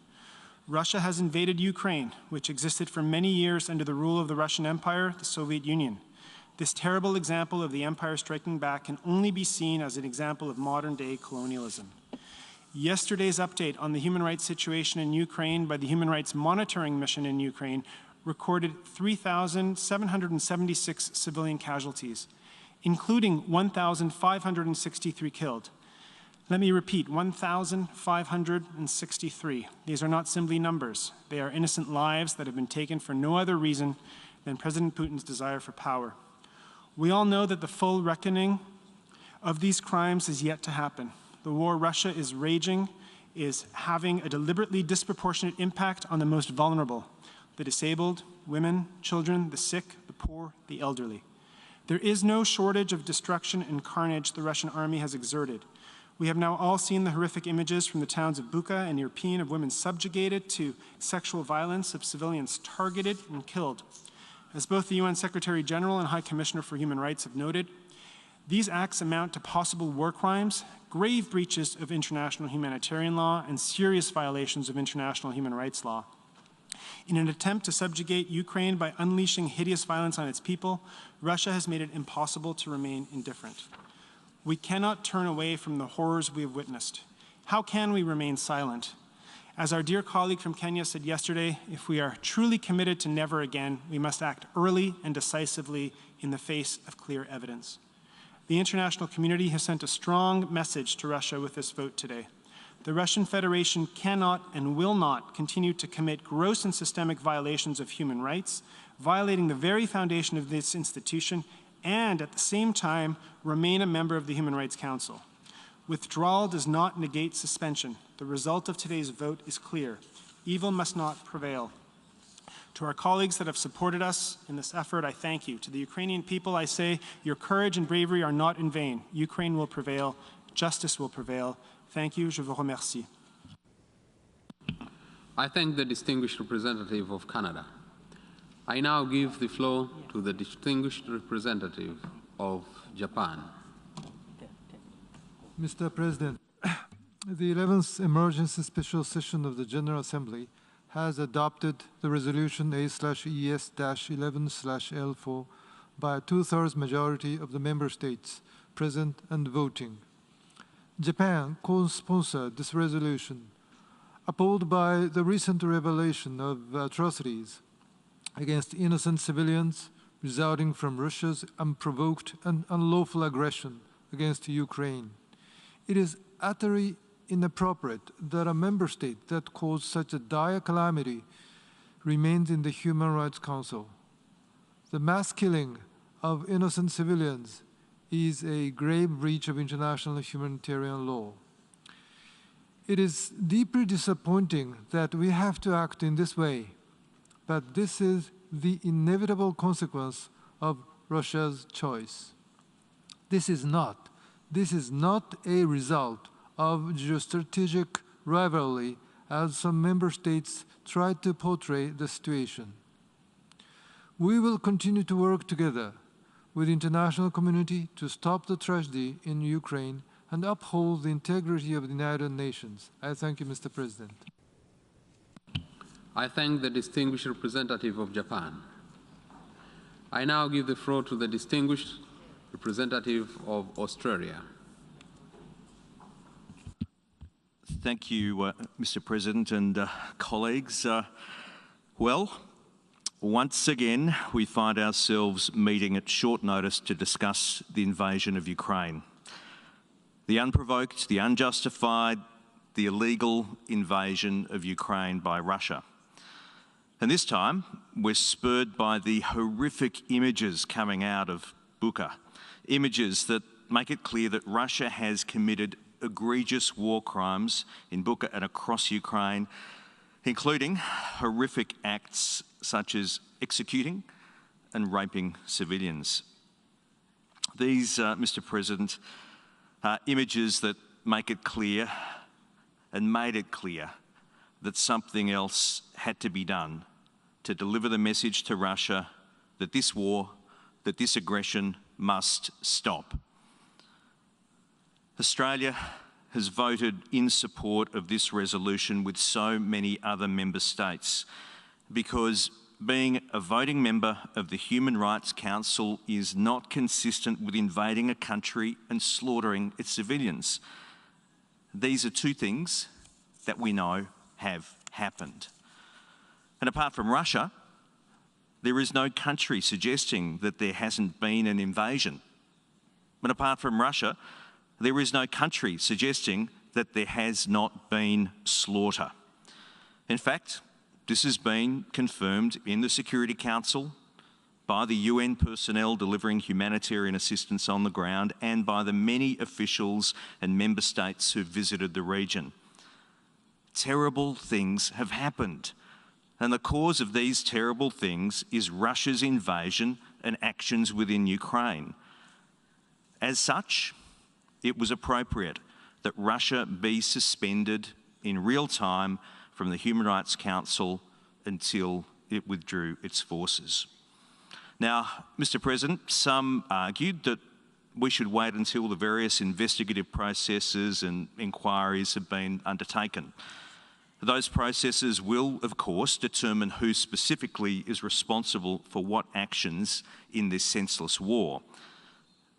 Russia has invaded Ukraine, which existed for many years under the rule of the Russian Empire, the Soviet Union. This terrible example of the empire striking back can only be seen as an example of modern-day colonialism. Yesterday's update on the human rights situation in Ukraine by the Human Rights Monitoring Mission in Ukraine recorded 3,776 civilian casualties, including 1,563 killed. Let me repeat, 1,563. These are not simply numbers. They are innocent lives that have been taken for no other reason than President Putin's desire for power. We all know that the full reckoning of these crimes is yet to happen. The war Russia is waging is having a deliberately disproportionate impact on the most vulnerable, the disabled, women, children, the sick, the poor, the elderly. There is no shortage of destruction and carnage the Russian army has exerted. We have now all seen the horrific images from the towns of Bucha and Irpin of women subjugated to sexual violence, of civilians targeted and killed. As both the UN Secretary General and High Commissioner for Human Rights have noted, these acts amount to possible war crimes, grave breaches of international humanitarian law, and serious violations of international human rights law. In an attempt to subjugate Ukraine by unleashing hideous violence on its people, Russia has made it impossible to remain indifferent. We cannot turn away from the horrors we have witnessed. How can we remain silent? As our dear colleague from Kenya said yesterday, if we are truly committed to never again, we must act early and decisively in the face of clear evidence. The international community has sent a strong message to Russia with this vote today. The Russian Federation cannot and will not continue to commit gross and systemic violations of human rights, violating the very foundation of this institution, and at the same time remain a member of the Human Rights Council. Withdrawal does not negate suspension. The result of today's vote is clear. Evil must not prevail. To our colleagues that have supported us in this effort, I thank you. To the Ukrainian people, I say, your courage and bravery are not in vain. Ukraine will prevail. Justice will prevail. Thank you. Je vous remercie. I thank the distinguished representative of Canada. I now give the floor to the distinguished representative of Japan. Mr. President, the 11th Emergency Special Session of the General Assembly has adopted the resolution A/ES-11/L4 by a 2/3 majority of the member states present and voting. Japan co-sponsored this resolution, appalled by the recent revelation of atrocities against innocent civilians resulting from Russia's unprovoked and unlawful aggression against Ukraine. It is utterly inappropriate that a member state that caused such a dire calamity remains in the Human Rights Council. The mass killing of innocent civilians is a grave breach of international humanitarian law. It is deeply disappointing that we have to act in this way, but this is the inevitable consequence of Russia's choice. This is not a result of geostrategic rivalry, as some member states try to portray the situation. We will continue to work together with the international community to stop the tragedy in Ukraine and uphold the integrity of the United Nations. I thank you, Mr. President. I thank the distinguished representative of Japan. I now give the floor to the distinguished representative of Australia. Thank you, Mr. President and colleagues. Well, once again, we find ourselves meeting at short notice to discuss the invasion of Ukraine. The unprovoked, the unjustified, the illegal invasion of Ukraine by Russia. And this time, we're spurred by the horrific images coming out of Bucha, images that make it clear that Russia has committed egregious war crimes in Bucha and across Ukraine, including horrific acts such as executing and raping civilians. These, Mr. President, are images that make it clear and made it clear that something else had to be done to deliver the message to Russia that this war, that this aggression must stop. Australia has voted in support of this resolution with so many other member states because being a voting member of the Human Rights Council is not consistent with invading a country and slaughtering its civilians. These are two things that we know have happened. And apart from Russia, there is no country suggesting that there hasn't been an invasion. And apart from Russia, there is no country suggesting that there has not been slaughter. In fact, this has been confirmed in the Security Council by the UN personnel delivering humanitarian assistance on the ground and by the many officials and member states who visited the region. Terrible things have happened. And the cause of these terrible things is Russia's invasion and actions within Ukraine. As such, it was appropriate that Russia be suspended in real time from the Human Rights Council until it withdrew its forces. Now, Mr. President, some argued that we should wait until the various investigative processes and inquiries have been undertaken. Those processes will, of course, determine who specifically is responsible for what actions in this senseless war,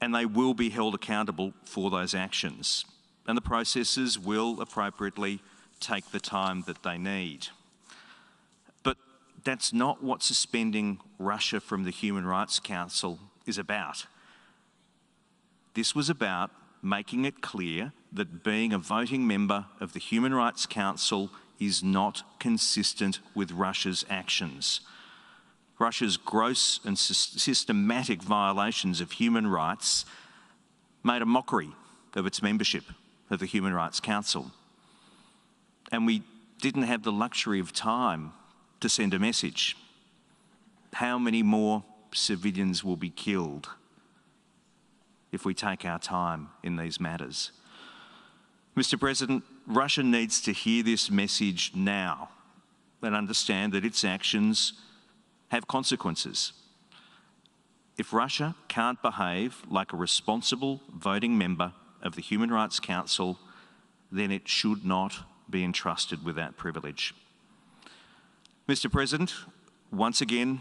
and they will be held accountable for those actions, and the processes will appropriately take the time that they need. But that's not what suspending Russia from the Human Rights Council is about. This was about making it clear that being a voting member of the Human Rights Council is not consistent with Russia's actions. Russia's gross and systematic violations of human rights made a mockery of its membership of the Human Rights Council. And we didn't have the luxury of time to send a message. How many more civilians will be killed if we take our time in these matters? Mr. President, Russia needs to hear this message now and understand that its actions have consequences. If Russia can't behave like a responsible voting member of the Human Rights Council, then it should not be entrusted with that privilege. Mr. President, once again,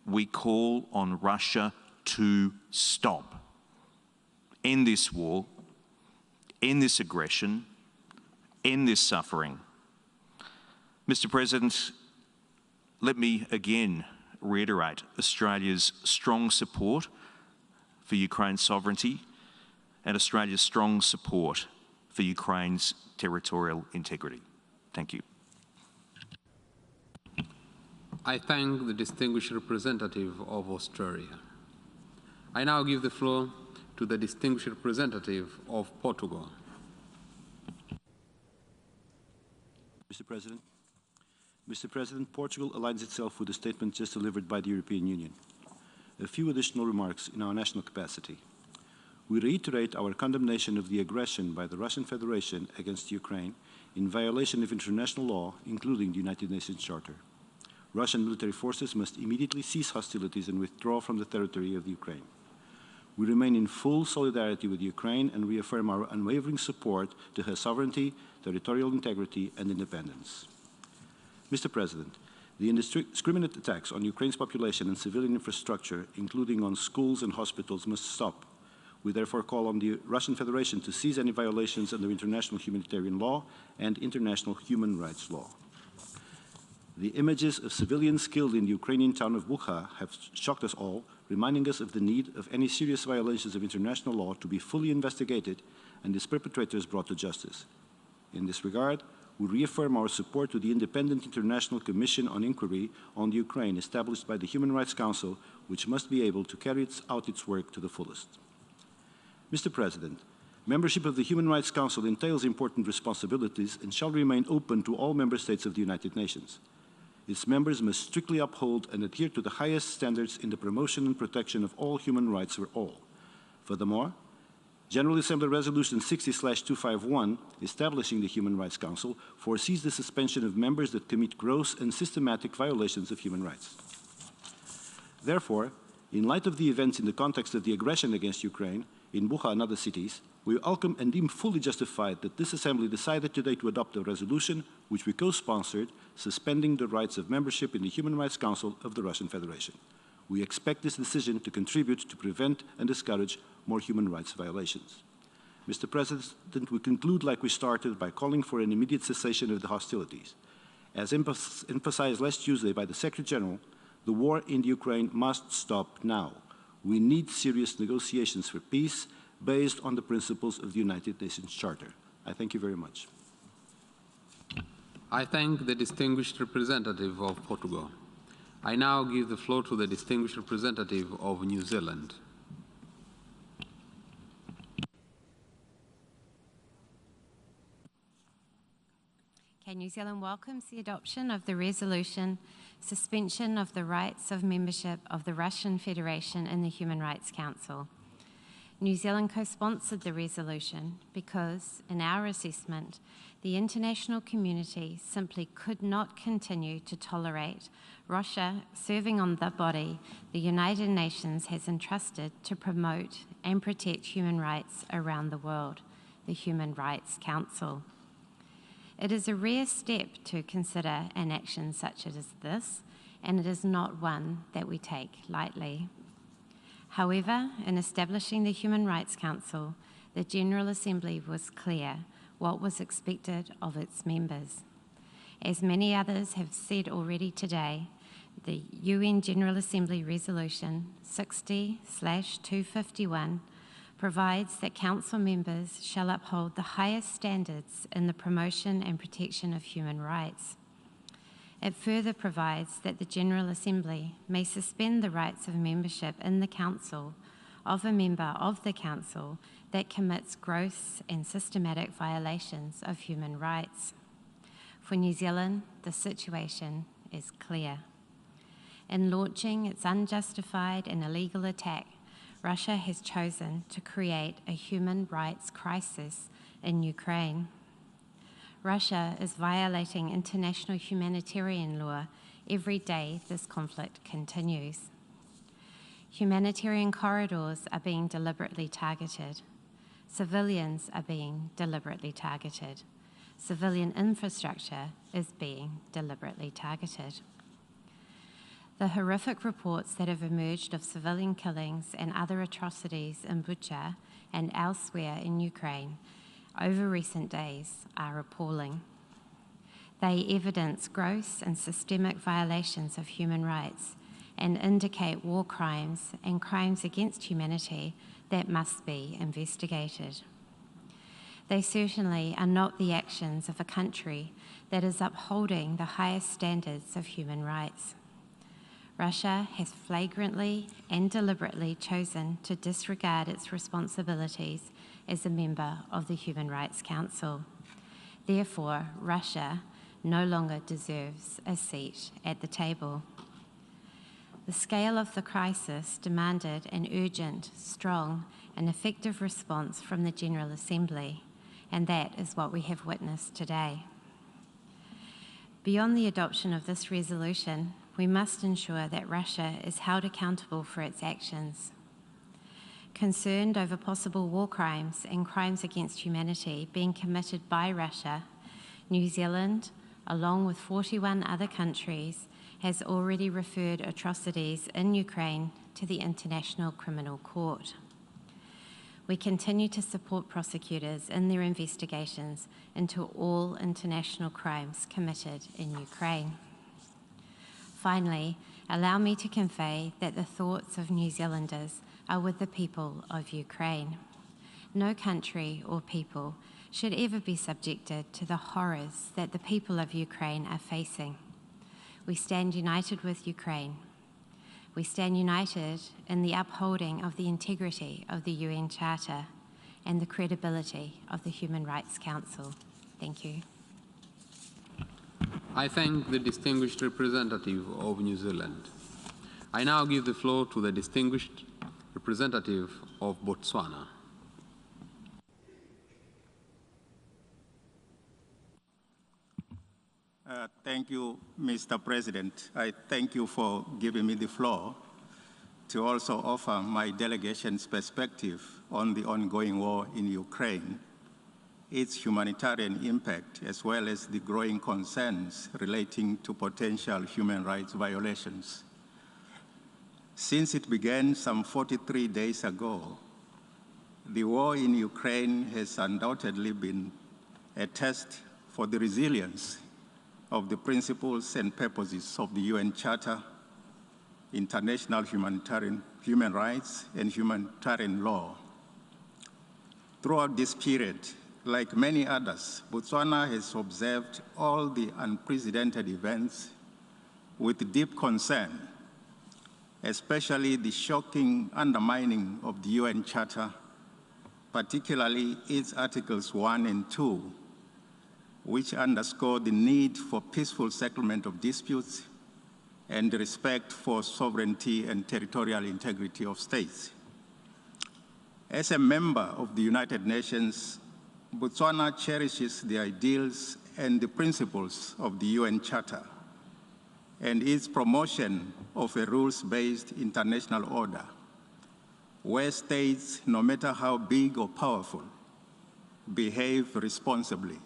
we call on Russia to stop, end this war, end this aggression, end this suffering. Mr. President, let me again reiterate Australia's strong support for Ukraine's sovereignty and Australia's strong support for Ukraine's territorial integrity. Thank you. I thank the distinguished representative of Australia. I now give the floor to the distinguished representative of Portugal. Mr. President, Portugal aligns itself with the statement just delivered by the European Union. A few additional remarks in our national capacity. We reiterate our condemnation of the aggression by the Russian Federation against Ukraine in violation of international law, including the United Nations Charter. Russian military forces must immediately cease hostilities and withdraw from the territory of Ukraine. We remain in full solidarity with Ukraine and reaffirm our unwavering support to her sovereignty, territorial integrity, and independence. Mr. President, the indiscriminate attacks on Ukraine's population and civilian infrastructure, including on schools and hospitals, must stop. We therefore call on the Russian Federation to cease any violations under international humanitarian law and international human rights law. The images of civilians killed in the Ukrainian town of Bucha have shocked us all, reminding us of the need of any serious violations of international law to be fully investigated and its perpetrators brought to justice. In this regard, we reaffirm our support to the Independent International Commission on Inquiry on the Ukraine established by the Human Rights Council, which must be able to carry out its work to the fullest. Mr. President, membership of the Human Rights Council entails important responsibilities and shall remain open to all member states of the United Nations. Its members must strictly uphold and adhere to the highest standards in the promotion and protection of all human rights for all. Furthermore, General Assembly Resolution 60/251, establishing the Human Rights Council, foresees the suspension of members that commit gross and systematic violations of human rights. Therefore, in light of the events in the context of the aggression against Ukraine, in Bucha and other cities, we welcome and deem fully justified that this Assembly decided today to adopt a resolution which we co-sponsored, suspending the rights of membership in the Human Rights Council of the Russian Federation. We expect this decision to contribute to prevent and discourage more human rights violations. Mr. President, we conclude like we started by calling for an immediate cessation of the hostilities. As emphasized last Tuesday by the Secretary General, the war in Ukraine must stop now. We need serious negotiations for peace based on the principles of the United Nations Charter. I thank you very much. I thank the distinguished representative of Portugal. I now give the floor to the distinguished representative of New Zealand. Kia New Zealand welcomes the adoption of the resolution, Suspension of the Rights of Membership of the Russian Federation in the Human Rights Council. New Zealand co-sponsored the resolution because, in our assessment, the international community simply could not continue to tolerate Russia serving on the body the United Nations has entrusted to promote and protect human rights around the world, the Human Rights Council. It is a rare step to consider an action such as this, and it is not one that we take lightly. However, in establishing the Human Rights Council, the General Assembly was clear what was expected of its members. As many others have said already today, the UN General Assembly Resolution 60/251 provides that Council members shall uphold the highest standards in the promotion and protection of human rights. It further provides that the General Assembly may suspend the rights of membership in the Council of a member of the Council that commits gross and systematic violations of human rights. For New Zealand, the situation is clear. In launching its unjustified and illegal attack, Russia has chosen to create a human rights crisis in Ukraine. Russia is violating international humanitarian law every day this conflict continues. Humanitarian corridors are being deliberately targeted. Civilians are being deliberately targeted. Civilian infrastructure is being deliberately targeted. The horrific reports that have emerged of civilian killings and other atrocities in Bucha and elsewhere in Ukraine over recent days are appalling. They evidence gross and systemic violations of human rights and indicate war crimes and crimes against humanity that must be investigated. They certainly are not the actions of a country that is upholding the highest standards of human rights. Russia has flagrantly and deliberately chosen to disregard its responsibilities as a member of the Human Rights Council. Therefore, Russia no longer deserves a seat at the table. The scale of the crisis demanded an urgent, strong, and effective response from the General Assembly, and that is what we have witnessed today. Beyond the adoption of this resolution, we must ensure that Russia is held accountable for its actions. Concerned over possible war crimes and crimes against humanity being committed by Russia, New Zealand, along with 41 other countries, has already referred atrocities in Ukraine to the International Criminal Court. We continue to support prosecutors in their investigations into all international crimes committed in Ukraine. Finally, allow me to convey that the thoughts of New Zealanders are with the people of Ukraine. No country or people should ever be subjected to the horrors that the people of Ukraine are facing. We stand united with Ukraine. We stand united in the upholding of the integrity of the UN Charter and the credibility of the Human Rights Council. Thank you. I thank the distinguished representative of New Zealand. I now give the floor to the distinguished representative of Botswana. Thank you, Mr. President. I thank you for giving me the floor to also offer my delegation's perspective on the ongoing war in Ukraine, its humanitarian impact, as well as the growing concerns relating to potential human rights violations. Since it began some 43 days ago, the war in Ukraine has undoubtedly been a test for the resilience of the principles and purposes of the UN Charter, international human rights, and humanitarian law. Throughout this period, like many others, Botswana has observed all the unprecedented events with deep concern, especially the shocking undermining of the UN Charter, particularly its Articles 1 and 2, which underscore the need for peaceful settlement of disputes and respect for sovereignty and territorial integrity of states. As a member of the United Nations, Botswana cherishes the ideals and the principles of the UN Charter and its promotion of a rules-based international order, where states, no matter how big or powerful, behave responsibly.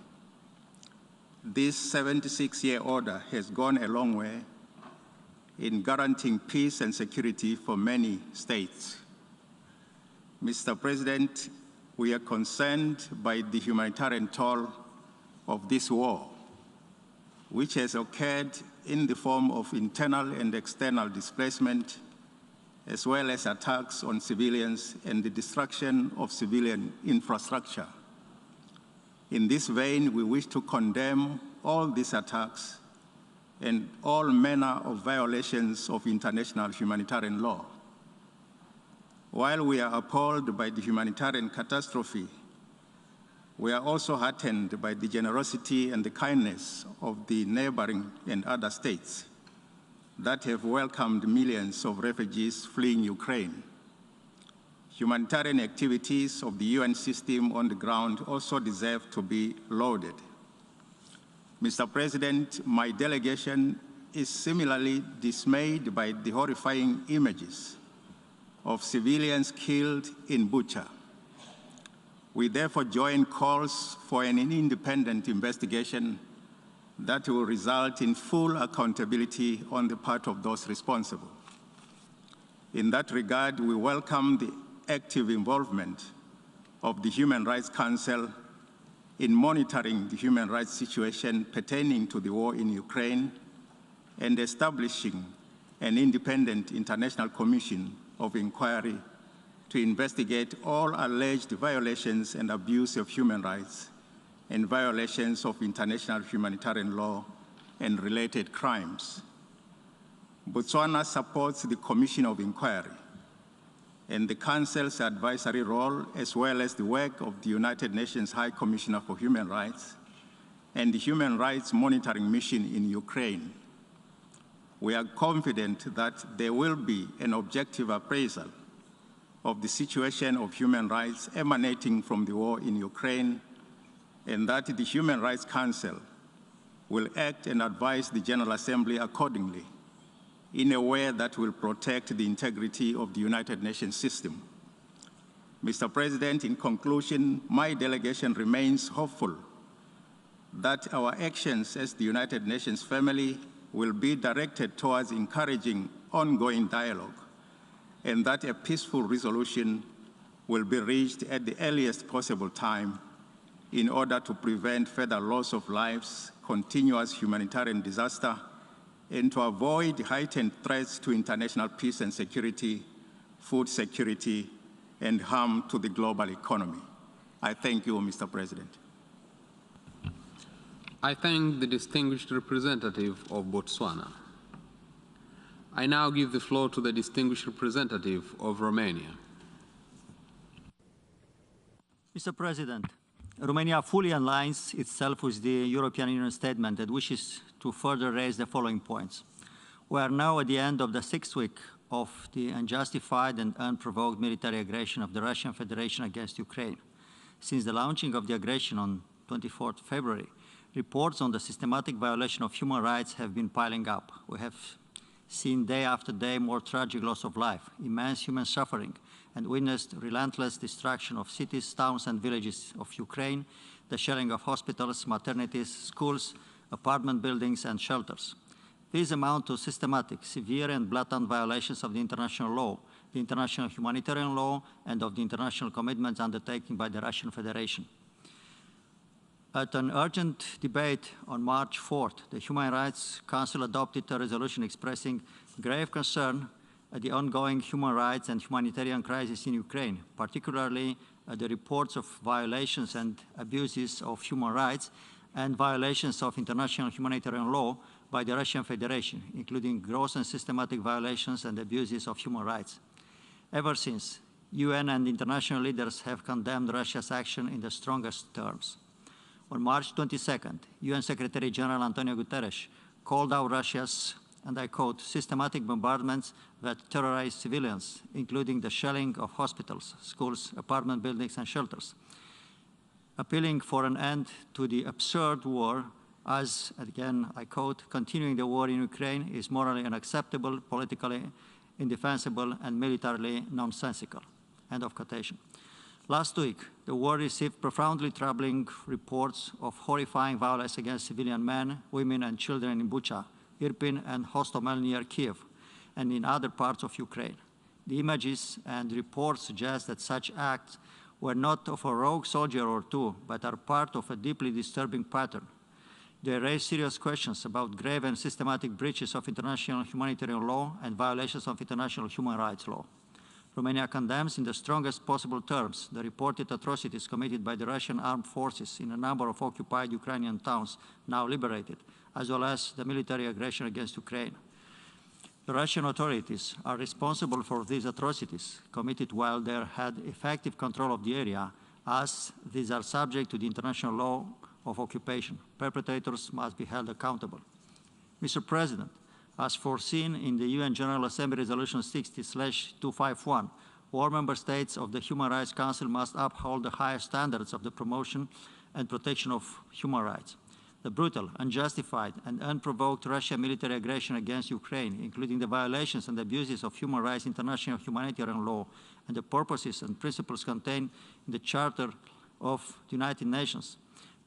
This 76-year order has gone a long way in guaranteeing peace and security for many states. Mr. President, we are concerned by the humanitarian toll of this war, which has occurred in the form of internal and external displacement, as well as attacks on civilians and the destruction of civilian infrastructure. In this vein, we wish to condemn all these attacks and all manner of violations of international humanitarian law. While we are appalled by the humanitarian catastrophe, we are also heartened by the generosity and the kindness of the neighboring and other states that have welcomed millions of refugees fleeing Ukraine. Humanitarian activities of the UN system on the ground also deserve to be lauded. Mr. President, my delegation is similarly dismayed by the horrifying images of civilians killed in Bucha. We therefore join calls for an independent investigation that will result in full accountability on the part of those responsible. In that regard, we welcome the active involvement of the Human Rights Council in monitoring the human rights situation pertaining to the war in Ukraine and establishing an independent international commission of inquiry to investigate all alleged violations and abuse of human rights and violations of international humanitarian law and related crimes. Botswana supports the Commission of Inquiry and the Council's advisory role, as well as the work of the United Nations High Commissioner for Human Rights and the Human Rights Monitoring Mission in Ukraine. We are confident that there will be an objective appraisal of the situation of human rights emanating from the war in Ukraine, and that the Human Rights Council will act and advise the General Assembly accordingly in a way that will protect the integrity of the United Nations system. Mr. President, in conclusion, my delegation remains hopeful that our actions as the United Nations family will be directed towards encouraging ongoing dialogue, and that a peaceful resolution will be reached at the earliest possible time in order to prevent further loss of lives, continuous humanitarian disaster, and to avoid heightened threats to international peace and security, food security, and harm to the global economy. I thank you, Mr. President. I thank the distinguished representative of Botswana. I now give the floor to the distinguished representative of Romania. Mr. President, Romania fully aligns itself with the European Union statement that wishes to further raise the following points. We are now at the end of the 6th week of the unjustified and unprovoked military aggression of the Russian Federation against Ukraine. Since the launching of the aggression on 24th February, reports on the systematic violation of human rights have been piling up. We have seen day after day more tragic loss of life, immense human suffering, and witnessed relentless destruction of cities, towns, and villages of Ukraine, the shelling of hospitals, maternities, schools, apartment buildings, and shelters. These amount to systematic, severe, and blatant violations of the international law, the international humanitarian law, and of the international commitments undertaken by the Russian Federation. At an urgent debate on March 4th, the Human Rights Council adopted a resolution expressing grave concern at the ongoing human rights and humanitarian crisis in Ukraine, particularly at the reports of violations and abuses of human rights and violations of international humanitarian law by the Russian Federation, including gross and systematic violations and abuses of human rights. Ever since, UN and international leaders have condemned Russia's action in the strongest terms. On March 22nd, UN Secretary General Antonio Guterres called out Russia's, and I quote, systematic bombardments that terrorize civilians, including the shelling of hospitals, schools, apartment buildings, and shelters, appealing for an end to the absurd war as, again, I quote, continuing the war in Ukraine is morally unacceptable, politically indefensible, and militarily nonsensical, end of quotation. Last week, the war received profoundly troubling reports of horrifying violence against civilian men, women, and children in Bucha, Irpin, and Hostomel near Kiev, and in other parts of Ukraine. The images and reports suggest that such acts were not of a rogue soldier or two, but are part of a deeply disturbing pattern. They raise serious questions about grave and systematic breaches of international humanitarian law and violations of international human rights law. Romania condemns in the strongest possible terms the reported atrocities committed by the Russian armed forces in a number of occupied Ukrainian towns now liberated, as well as the military aggression against Ukraine. The Russian authorities are responsible for these atrocities committed while they had effective control of the area, as these are subject to the international law of occupation. Perpetrators must be held accountable. Mr. President, as foreseen in the UN General Assembly Resolution 60/251, all member states of the Human Rights Council must uphold the highest standards of the promotion and protection of human rights. The brutal, unjustified, and unprovoked Russian military aggression against Ukraine, including the violations and abuses of human rights, international humanitarian law, and the purposes and principles contained in the Charter of the United Nations,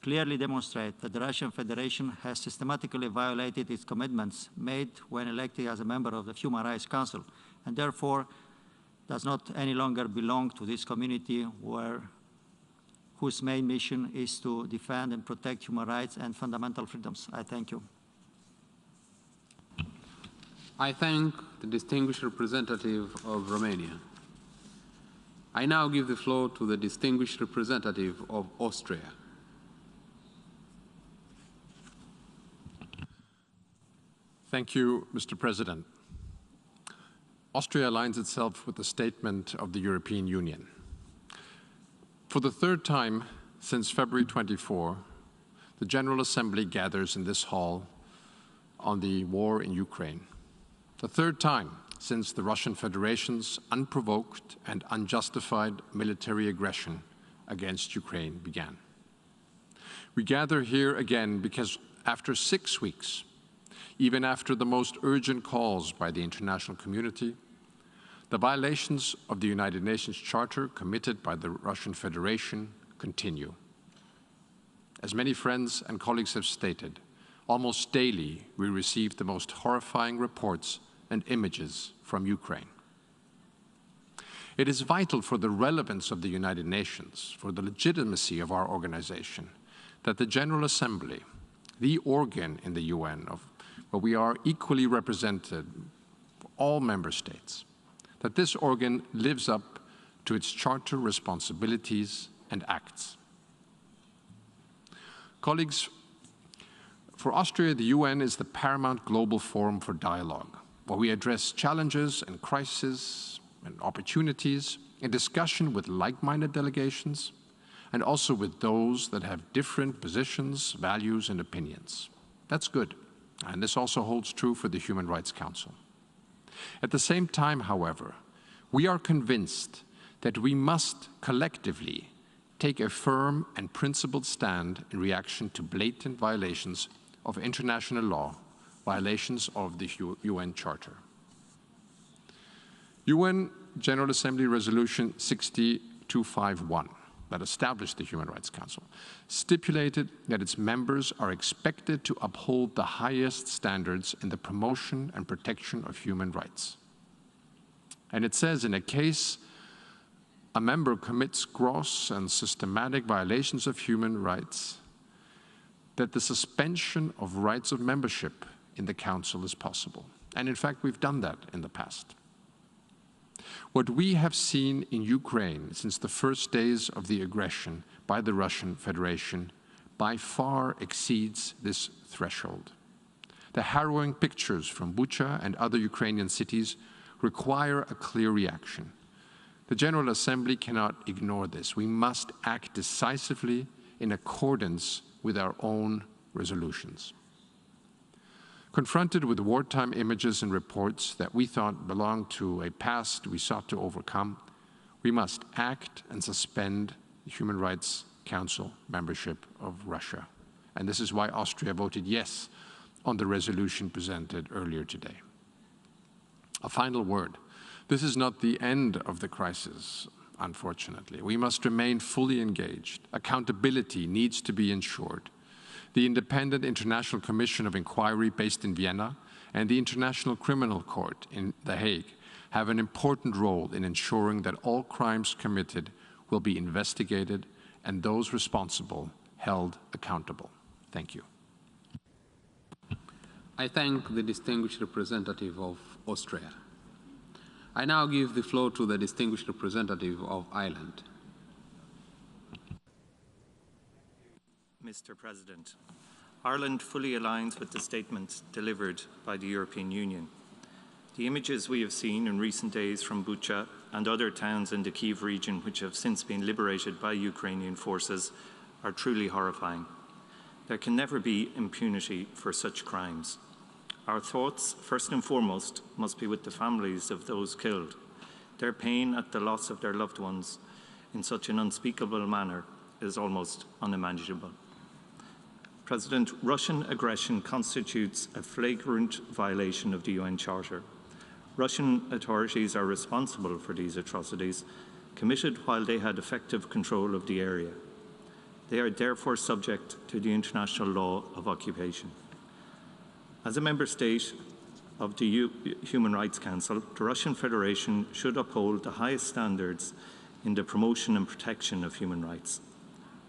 clearly demonstrate that the Russian Federation has systematically violated its commitments made when elected as a member of the Human Rights Council, and therefore does not any longer belong to this community whose main mission is to defend and protect human rights and fundamental freedoms. I thank you. I thank the distinguished representative of Romania. I now give the floor to the distinguished representative of Austria. Thank you, Mr. President. Austria aligns itself with the statement of the European Union. For the third time since February 24, the General Assembly gathers in this hall on the war in Ukraine. The third time since the Russian Federation's unprovoked and unjustified military aggression against Ukraine began. We gather here again because after 6 weeks, even after the most urgent calls by the international community, the violations of the United Nations Charter committed by the Russian Federation continue. As many friends and colleagues have stated, almost daily we receive the most horrifying reports and images from Ukraine. It is vital for the relevance of the United Nations, for the legitimacy of our organization, that the General Assembly, the organ in the UN where we are equally represented, all member states, that this organ lives up to its charter responsibilities and acts. Colleagues, for Austria, the UN is the paramount global forum for dialogue, where we address challenges and crises and opportunities in discussion with like-minded delegations and also with those that have different positions, values, and opinions. That's good. And this also holds true for the Human Rights Council. At the same time, however, we are convinced that we must collectively take a firm and principled stand in reaction to blatant violations of international law, violations of the UN Charter. UN General Assembly Resolution 60/251, that established the Human Rights Council, stipulated that its members are expected to uphold the highest standards in the promotion and protection of human rights. And it says in a case a member commits gross and systematic violations of human rights, that the suspension of rights of membership in the Council is possible. And in fact, we've done that in the past. What we have seen in Ukraine since the first days of the aggression by the Russian Federation by far exceeds this threshold. The harrowing pictures from Bucha and other Ukrainian cities require a clear reaction. The General Assembly cannot ignore this. We must act decisively in accordance with our own resolutions. Confronted with wartime images and reports that we thought belonged to a past we sought to overcome, we must act and suspend the Human Rights Council membership of Russia. And this is why Austria voted yes on the resolution presented earlier today. A final word. This is not the end of the crisis, unfortunately. We must remain fully engaged. Accountability needs to be ensured. The Independent International Commission of Inquiry based in Vienna and the International Criminal Court in The Hague have an important role in ensuring that all crimes committed will be investigated and those responsible held accountable. Thank you. I thank the distinguished representative of Austria. I now give the floor to the distinguished representative of Ireland. Mr. President, Ireland fully aligns with the statements delivered by the European Union. The images we have seen in recent days from Bucha and other towns in the Kyiv region, which have since been liberated by Ukrainian forces, are truly horrifying. There can never be impunity for such crimes. Our thoughts, first and foremost, must be with the families of those killed. Their pain at the loss of their loved ones in such an unspeakable manner is almost unimaginable. President, Russian aggression constitutes a flagrant violation of the UN Charter. Russian authorities are responsible for these atrocities, committed while they had effective control of the area. They are therefore subject to the international law of occupation. As a member state of the Human Rights Council, the Russian Federation should uphold the highest standards in the promotion and protection of human rights.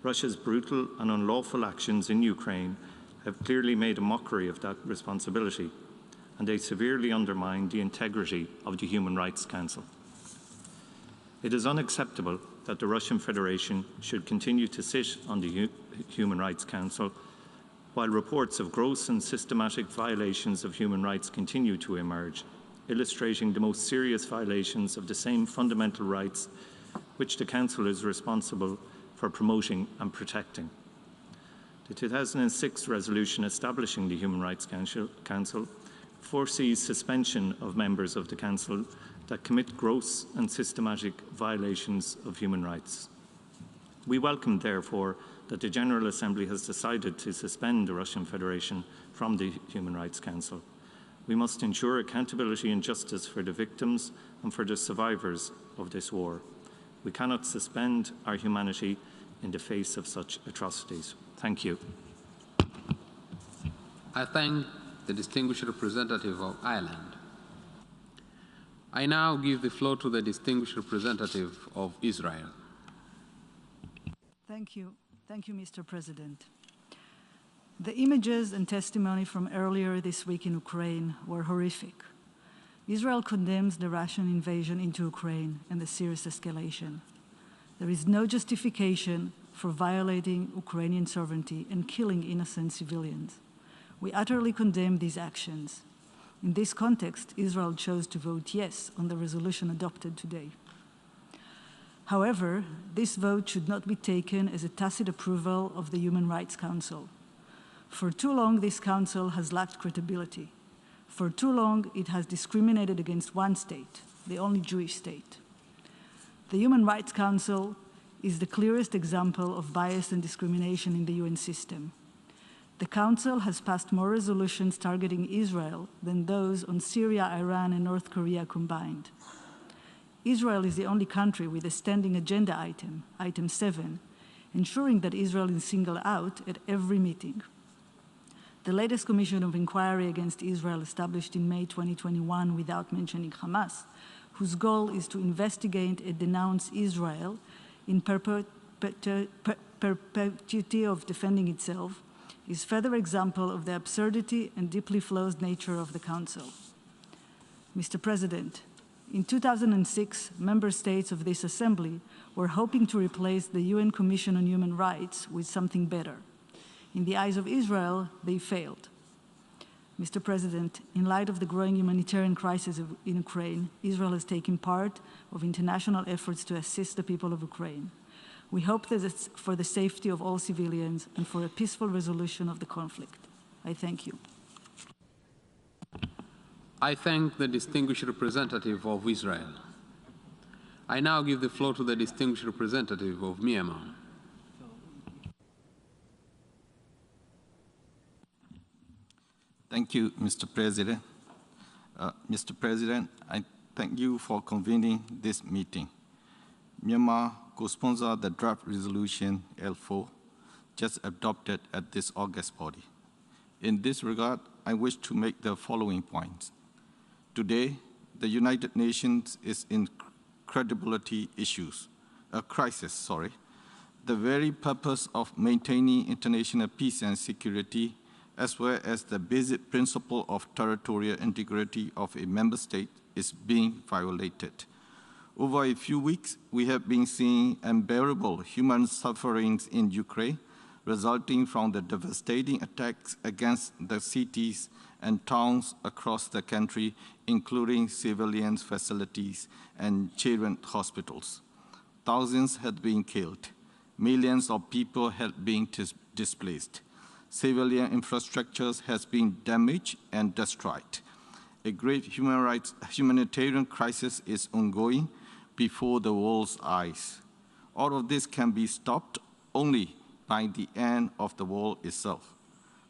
Russia's brutal and unlawful actions in Ukraine have clearly made a mockery of that responsibility, and they severely undermine the integrity of the Human Rights Council. It is unacceptable that the Russian Federation should continue to sit on the Human Rights Council while reports of gross and systematic violations of human rights continue to emerge, illustrating the most serious violations of the same fundamental rights which the Council is responsible for promoting and protecting. The 2006 resolution establishing the Human Rights Council foresees suspension of members of the Council that commit gross and systematic violations of human rights. We welcome, therefore, that the General Assembly has decided to suspend the Russian Federation from the Human Rights Council. We must ensure accountability and justice for the victims and for the survivors of this war. We cannot suspend our humanity in the face of such atrocities. Thank you. I thank the distinguished representative of Ireland. I now give the floor to the distinguished representative of Israel. Thank you. Thank you, Mr. President. The images and testimony from earlier this week in Ukraine were horrific. Israel condemns the Russian invasion into Ukraine and the serious escalation. There is no justification for violating Ukrainian sovereignty and killing innocent civilians. We utterly condemn these actions. In this context, Israel chose to vote yes on the resolution adopted today. However, this vote should not be taken as a tacit approval of the Human Rights Council. For too long, this council has lacked credibility. For too long, it has discriminated against one state, the only Jewish state. The Human Rights Council is the clearest example of bias and discrimination in the UN system. The Council has passed more resolutions targeting Israel than those on Syria, Iran, and North Korea combined. Israel is the only country with a standing agenda item, item 7, ensuring that Israel is singled out at every meeting. The latest Commission of Inquiry against Israel, established in May 2021 without mentioning Hamas, whose goal is to investigate and denounce Israel in perpetuity of defending itself, is further example of the absurdity and deeply flawed nature of the Council. Mr. President, in 2006, member states of this Assembly were hoping to replace the UN Commission on Human Rights with something better. In the eyes of Israel, they failed. Mr. President, in light of the growing humanitarian crisis in Ukraine, Israel has taken part of international efforts to assist the people of Ukraine. We hope that it's for the safety of all civilians and for a peaceful resolution of the conflict. I thank you. I thank the distinguished representative of Israel. I now give the floor to the distinguished representative of Myanmar. Thank you, Mr. President. Mr. President, I thank you for convening this meeting. Myanmar co-sponsored the draft resolution L4 just adopted at this August body. In this regard, I wish to make the following points. Today, the United Nations is in crisis. The very purpose of maintaining international peace and security, as well as the basic principle of territorial integrity of a member state, is being violated. Over a few weeks, we have been seeing unbearable human sufferings in Ukraine, resulting from the devastating attacks against the cities and towns across the country, including civilian facilities and children's hospitals. Thousands had been killed. Millions of people had been displaced. Civilian infrastructures has been damaged and destroyed. A great humanitarian crisis is ongoing before the world's eyes. All of this can be stopped only by the end of the war itself.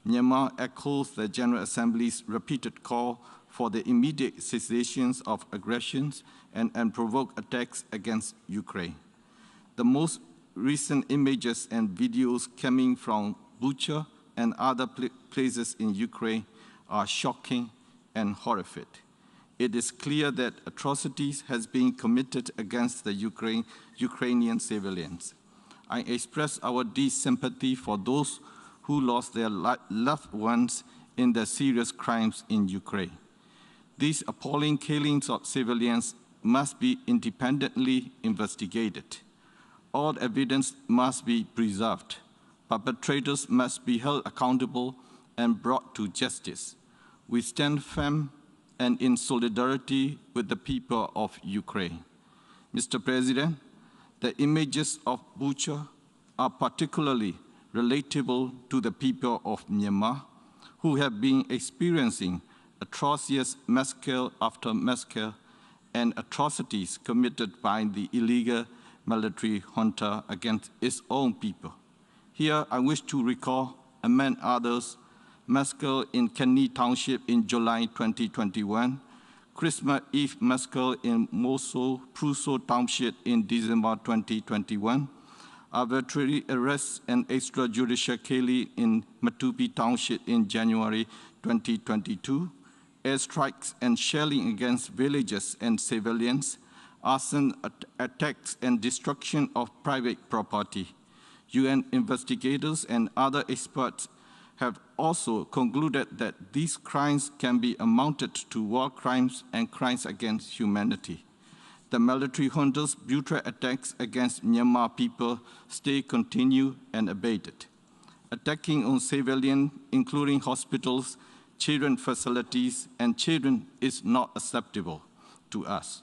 Myanmar echoes the General Assembly's repeated call for the immediate cessation of aggressions and unprovoked attacks against Ukraine. The most recent images and videos coming from Bucha and other places in Ukraine are shocking and horrific. It is clear that atrocities has been committed against the Ukrainian civilians. I express our deep sympathy for those who lost their loved ones in the serious crimes in Ukraine. These appalling killings of civilians must be independently investigated. All evidence must be preserved. Perpetrators must be held accountable and brought to justice. We stand firm and in solidarity with the people of Ukraine. Mr. President, the images of Bucha are particularly relatable to the people of Myanmar, who have been experiencing atrocious massacre after massacre and atrocities committed by the illegal military junta against its own people. Here, I wish to recall, among others, massacre in Kenny Township in July 2021, Christmas Eve massacre in Mosul, Pruso Township in December 2021, arbitrary arrests and extrajudicial killing in Matupi Township in January 2022, airstrikes and shelling against villages and civilians, arson attacks and destruction of private property. UN investigators and other experts have also concluded that these crimes can be amounted to war crimes and crimes against humanity. The military junta's brutal attacks against Myanmar people still continue and abated. Attacking on civilians, including hospitals, children's facilities, and children is not acceptable to us.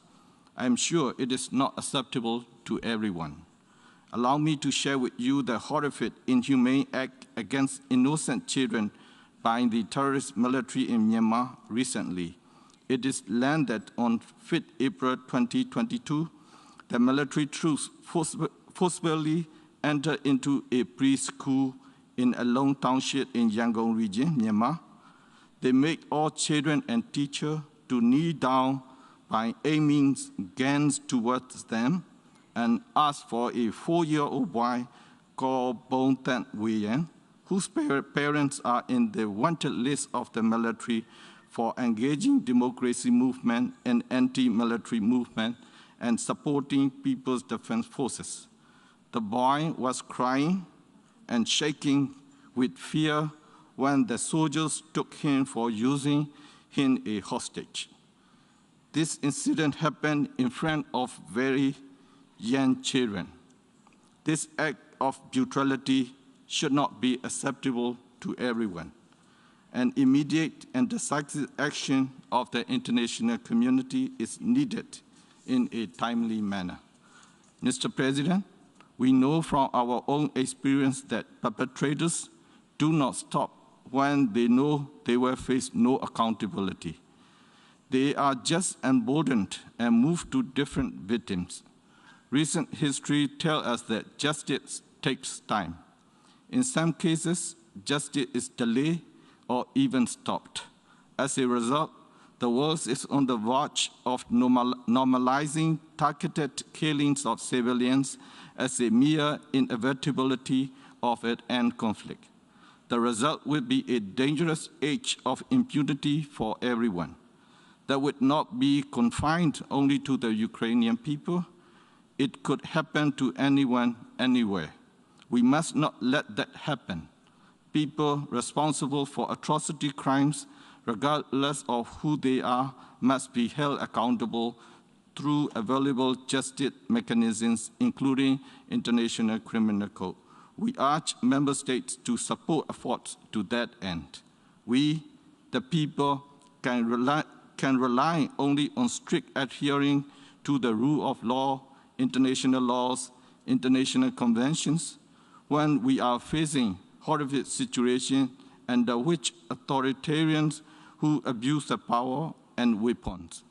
I am sure it is not acceptable to everyone. Allow me to share with you the horrific, inhumane act against innocent children by the terrorist military in Myanmar recently. It is learned that on 5th April 2022, the military troops forcibly entered into a preschool in Along Township in Yangon region, Myanmar. They made all children and teachers to kneel down by aiming guns towards them and asked for a 4-year-old boy called Bong Tan Nguyen, whose parents are in the wanted list of the military for engaging democracy movement and anti-military movement and supporting People's Defense Forces. The boy was crying and shaking with fear when the soldiers took him for using him a hostage. This incident happened in front of very young children. This act of brutality should not be acceptable to everyone. An immediate and decisive action of the international community is needed in a timely manner. Mr. President, We know from our own experience that perpetrators do not stop when they know they will face no accountability. They are just emboldened and move to different victims. Recent history tells us that justice takes time. In some cases, justice is delayed or even stopped. As a result, the world is on the verge of normalizing targeted killings of civilians as a mere inevitability of an end conflict. The result will be a dangerous age of impunity for everyone. That would not be confined only to the Ukrainian people. It could happen to anyone, anywhere. We must not let that happen. People responsible for atrocity crimes, regardless of who they are, must be held accountable through available justice mechanisms, including International Criminal Code. We urge member states to support efforts to that end. We, the people, can rely only on strict adhering to the rule of law, international laws, international conventions, when we are facing horrific situations under which authoritarians who abuse their power and weapons.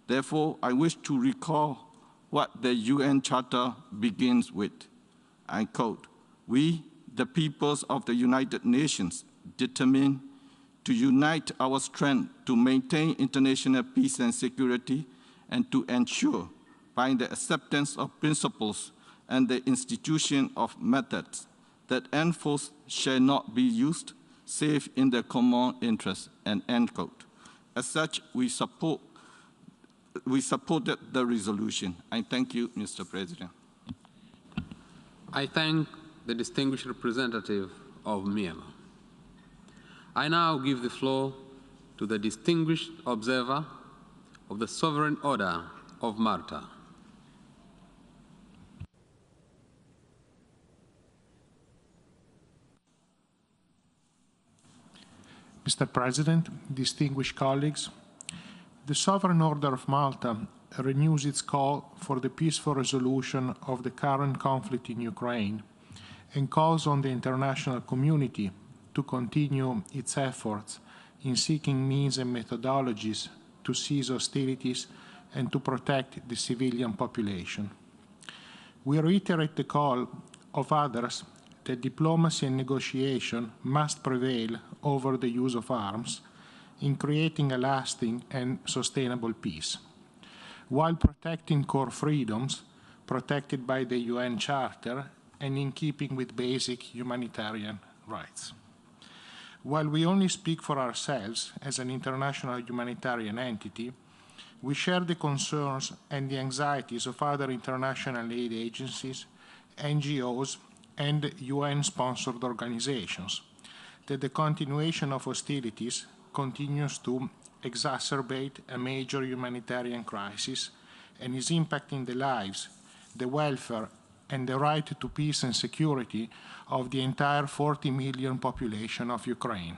Therefore, I wish to recall what the UN Charter begins with. I quote, "We, the peoples of the United Nations, determine to unite our strength to maintain international peace and security and to ensure, by the acceptance of principles and the institution of methods, that end force shall not be used save in the common interest," and end quote. As such, we supported the resolution. I thank you, Mr. President. I thank the distinguished representative of Myanmar. I now give the floor to the distinguished observer of the Sovereign Order of Malta. Mr. President, distinguished colleagues, the Sovereign Order of Malta renews its call for the peaceful resolution of the current conflict in Ukraine and calls on the international community to continue its efforts in seeking means and methodologies to cease hostilities and to protect the civilian population. We reiterate the call of others that diplomacy and negotiation must prevail over the use of arms in creating a lasting and sustainable peace, while protecting core freedoms protected by the UN Charter and in keeping with basic humanitarian rights. While we only speak for ourselves as an international humanitarian entity, we share the concerns and the anxieties of other international aid agencies, NGOs, and UN-sponsored organizations, that the continuation of hostilities continues to exacerbate a major humanitarian crisis and is impacting the lives, the welfare, and the right to peace and security of the entire 40 million population of Ukraine.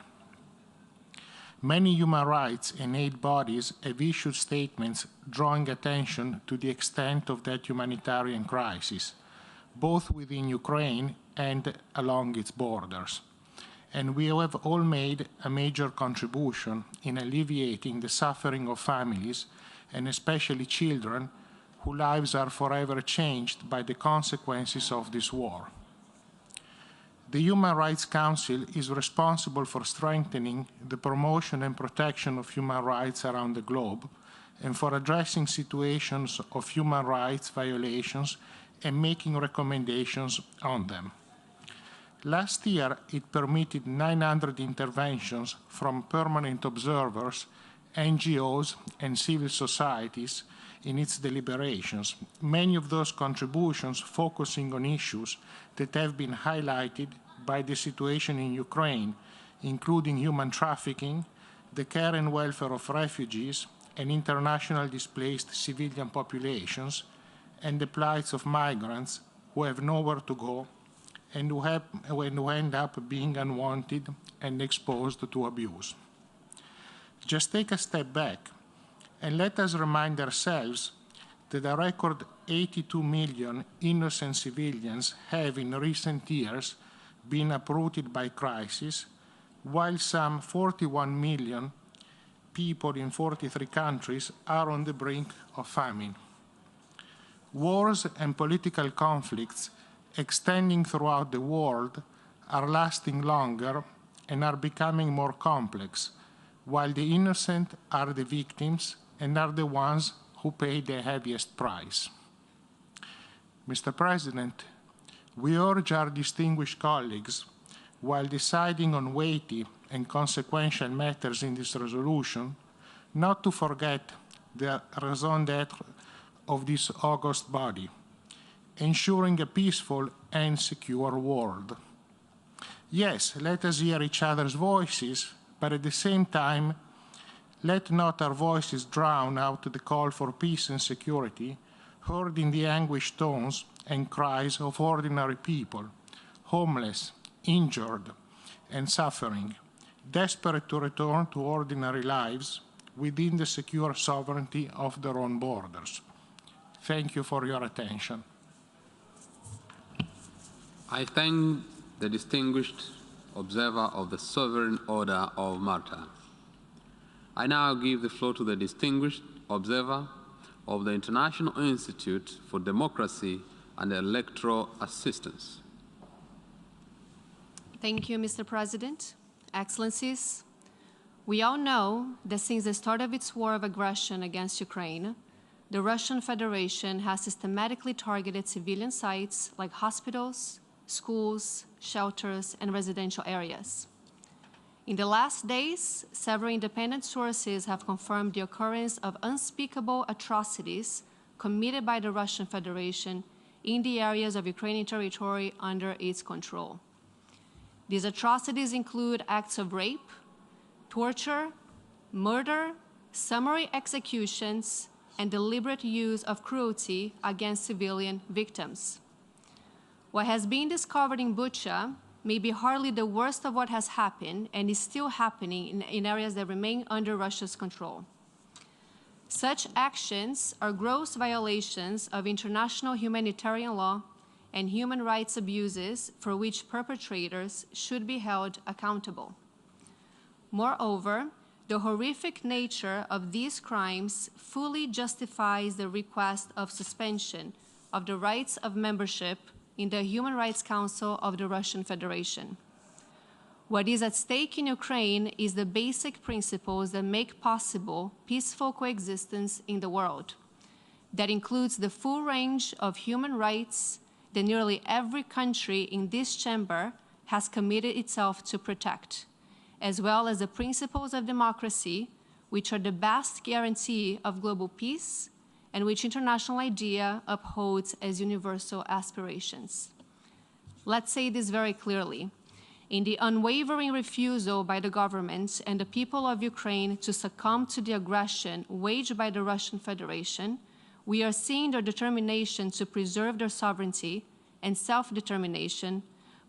Many human rights and aid bodies have issued statements drawing attention to the extent of that humanitarian crisis, both within Ukraine and along its borders. And we have all made a major contribution in alleviating the suffering of families, and especially children, whose lives are forever changed by the consequences of this war. The Human Rights Council is responsible for strengthening the promotion and protection of human rights around the globe and for addressing situations of human rights violations and making recommendations on them. Last year, it permitted 900 interventions from permanent observers, NGOs, and civil societies in its deliberations, many of those contributions focusing on issues that have been highlighted by the situation in Ukraine, including human trafficking, the care and welfare of refugees and international displaced civilian populations, and the plights of migrants who have nowhere to go and who end up being unwanted and exposed to abuse. Just take a step back and let us remind ourselves that a record 82 million innocent civilians have in recent years been uprooted by crisis, while some 41 million people in 43 countries are on the brink of famine. Wars and political conflicts extending throughout the world are lasting longer and are becoming more complex, while the innocent are the victims and are the ones who pay the heaviest price. Mr. President, we urge our distinguished colleagues, while deciding on weighty and consequential matters in this resolution, not to forget the raison d'être of this august body, ensuring a peaceful and secure world. Yes, let us hear each other's voices, but at the same time, let not our voices drown out the call for peace and security, heard in the anguished tones and cries of ordinary people, homeless, injured, and suffering, desperate to return to ordinary lives within the secure sovereignty of their own borders. Thank you for your attention. I thank the distinguished observer of the Sovereign Order of Malta. I now give the floor to the distinguished observer of the International Institute for Democracy and Electoral Assistance. Thank you, Mr. President. Excellencies, we all know that since the start of its war of aggression against Ukraine, the Russian Federation has systematically targeted civilian sites like hospitals, schools, shelters, and residential areas. In the last days, several independent sources have confirmed the occurrence of unspeakable atrocities committed by the Russian Federation in the areas of Ukrainian territory under its control. These atrocities include acts of rape, torture, murder, summary executions, and deliberate use of cruelty against civilian victims. What has been discovered in Bucha may be hardly the worst of what has happened and is still happening in areas that remain under Russia's control. Such actions are gross violations of international humanitarian law and human rights abuses for which perpetrators should be held accountable. Moreover, the horrific nature of these crimes fully justifies the request of suspension of the rights of membership in the Human Rights Council of the Russian Federation. What is at stake in Ukraine is the basic principles that make possible peaceful coexistence in the world. That includes the full range of human rights that nearly every country in this chamber has committed itself to protect, as well as the principles of democracy, which are the best guarantee of global peace and which international idea upholds as universal aspirations. Let's say this very clearly. In the unwavering refusal by the government and the people of Ukraine to succumb to the aggression waged by the Russian Federation, we are seeing their determination to preserve their sovereignty and self-determination,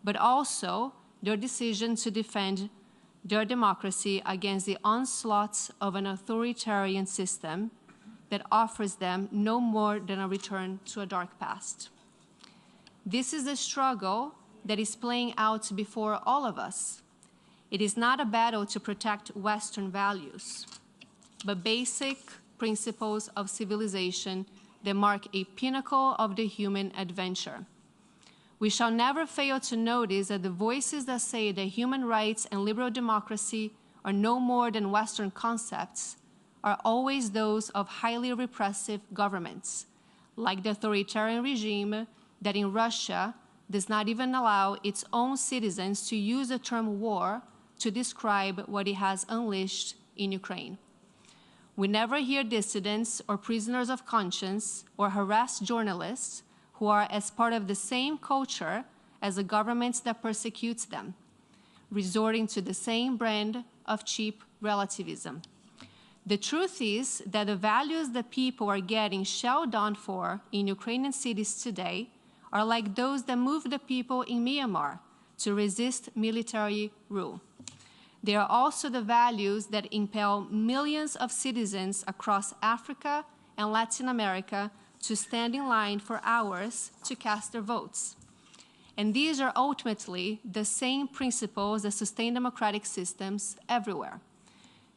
but also their decision to defend their democracy against the onslaughts of an authoritarian system that offers them no more than a return to a dark past. This is a struggle that is playing out before all of us. It is not a battle to protect Western values, but basic principles of civilization that mark a pinnacle of the human adventure. We shall never fail to notice that the voices that say that human rights and liberal democracy are no more than Western concepts are always those of highly repressive governments, like the authoritarian regime that in Russia does not even allow its own citizens to use the term war to describe what it has unleashed in Ukraine. We never hear dissidents or prisoners of conscience or harassed journalists who are as part of the same culture as the governments that persecutes them, resorting to the same brand of cheap relativism. The truth is that the values that people are getting shelled on for in Ukrainian cities today are like those that moved the people in Myanmar to resist military rule. They are also the values that impel millions of citizens across Africa and Latin America to stand in line for hours to cast their votes. And these are ultimately the same principles that sustain democratic systems everywhere.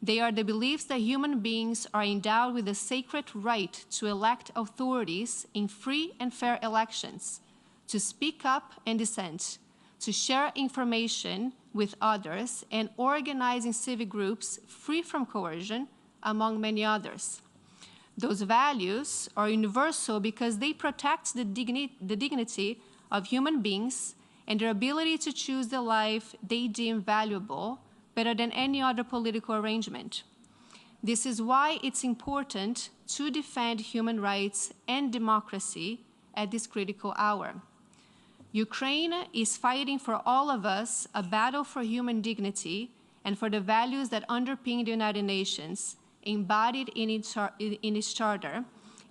They are the beliefs that human beings are endowed with the sacred right to elect authorities in free and fair elections, to speak up and dissent, to share information with others, and organize in civic groups free from coercion, among many others. Those values are universal because they protect the dignity of human beings and their ability to choose the life they deem valuable better than any other political arrangement. This is why it's important to defend human rights and democracy at this critical hour. Ukraine is fighting for all of us a battle for human dignity and for the values that underpin the United Nations, embodied in its charter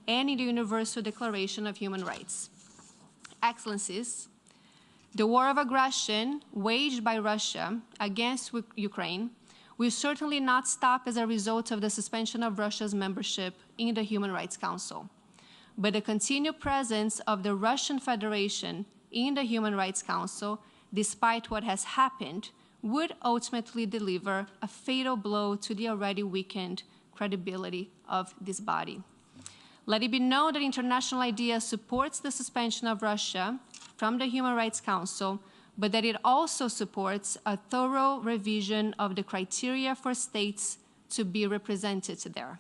and in the Universal Declaration of Human Rights. Excellencies, the war of aggression waged by Russia against Ukraine will certainly not stop as a result of the suspension of Russia's membership in the Human Rights Council. But the continued presence of the Russian Federation in the Human Rights Council, despite what has happened, would ultimately deliver a fatal blow to the already weakened credibility of this body. Let it be known that the international idea supports the suspension of Russia from the Human Rights Council, but that it also supports a thorough revision of the criteria for states to be represented there.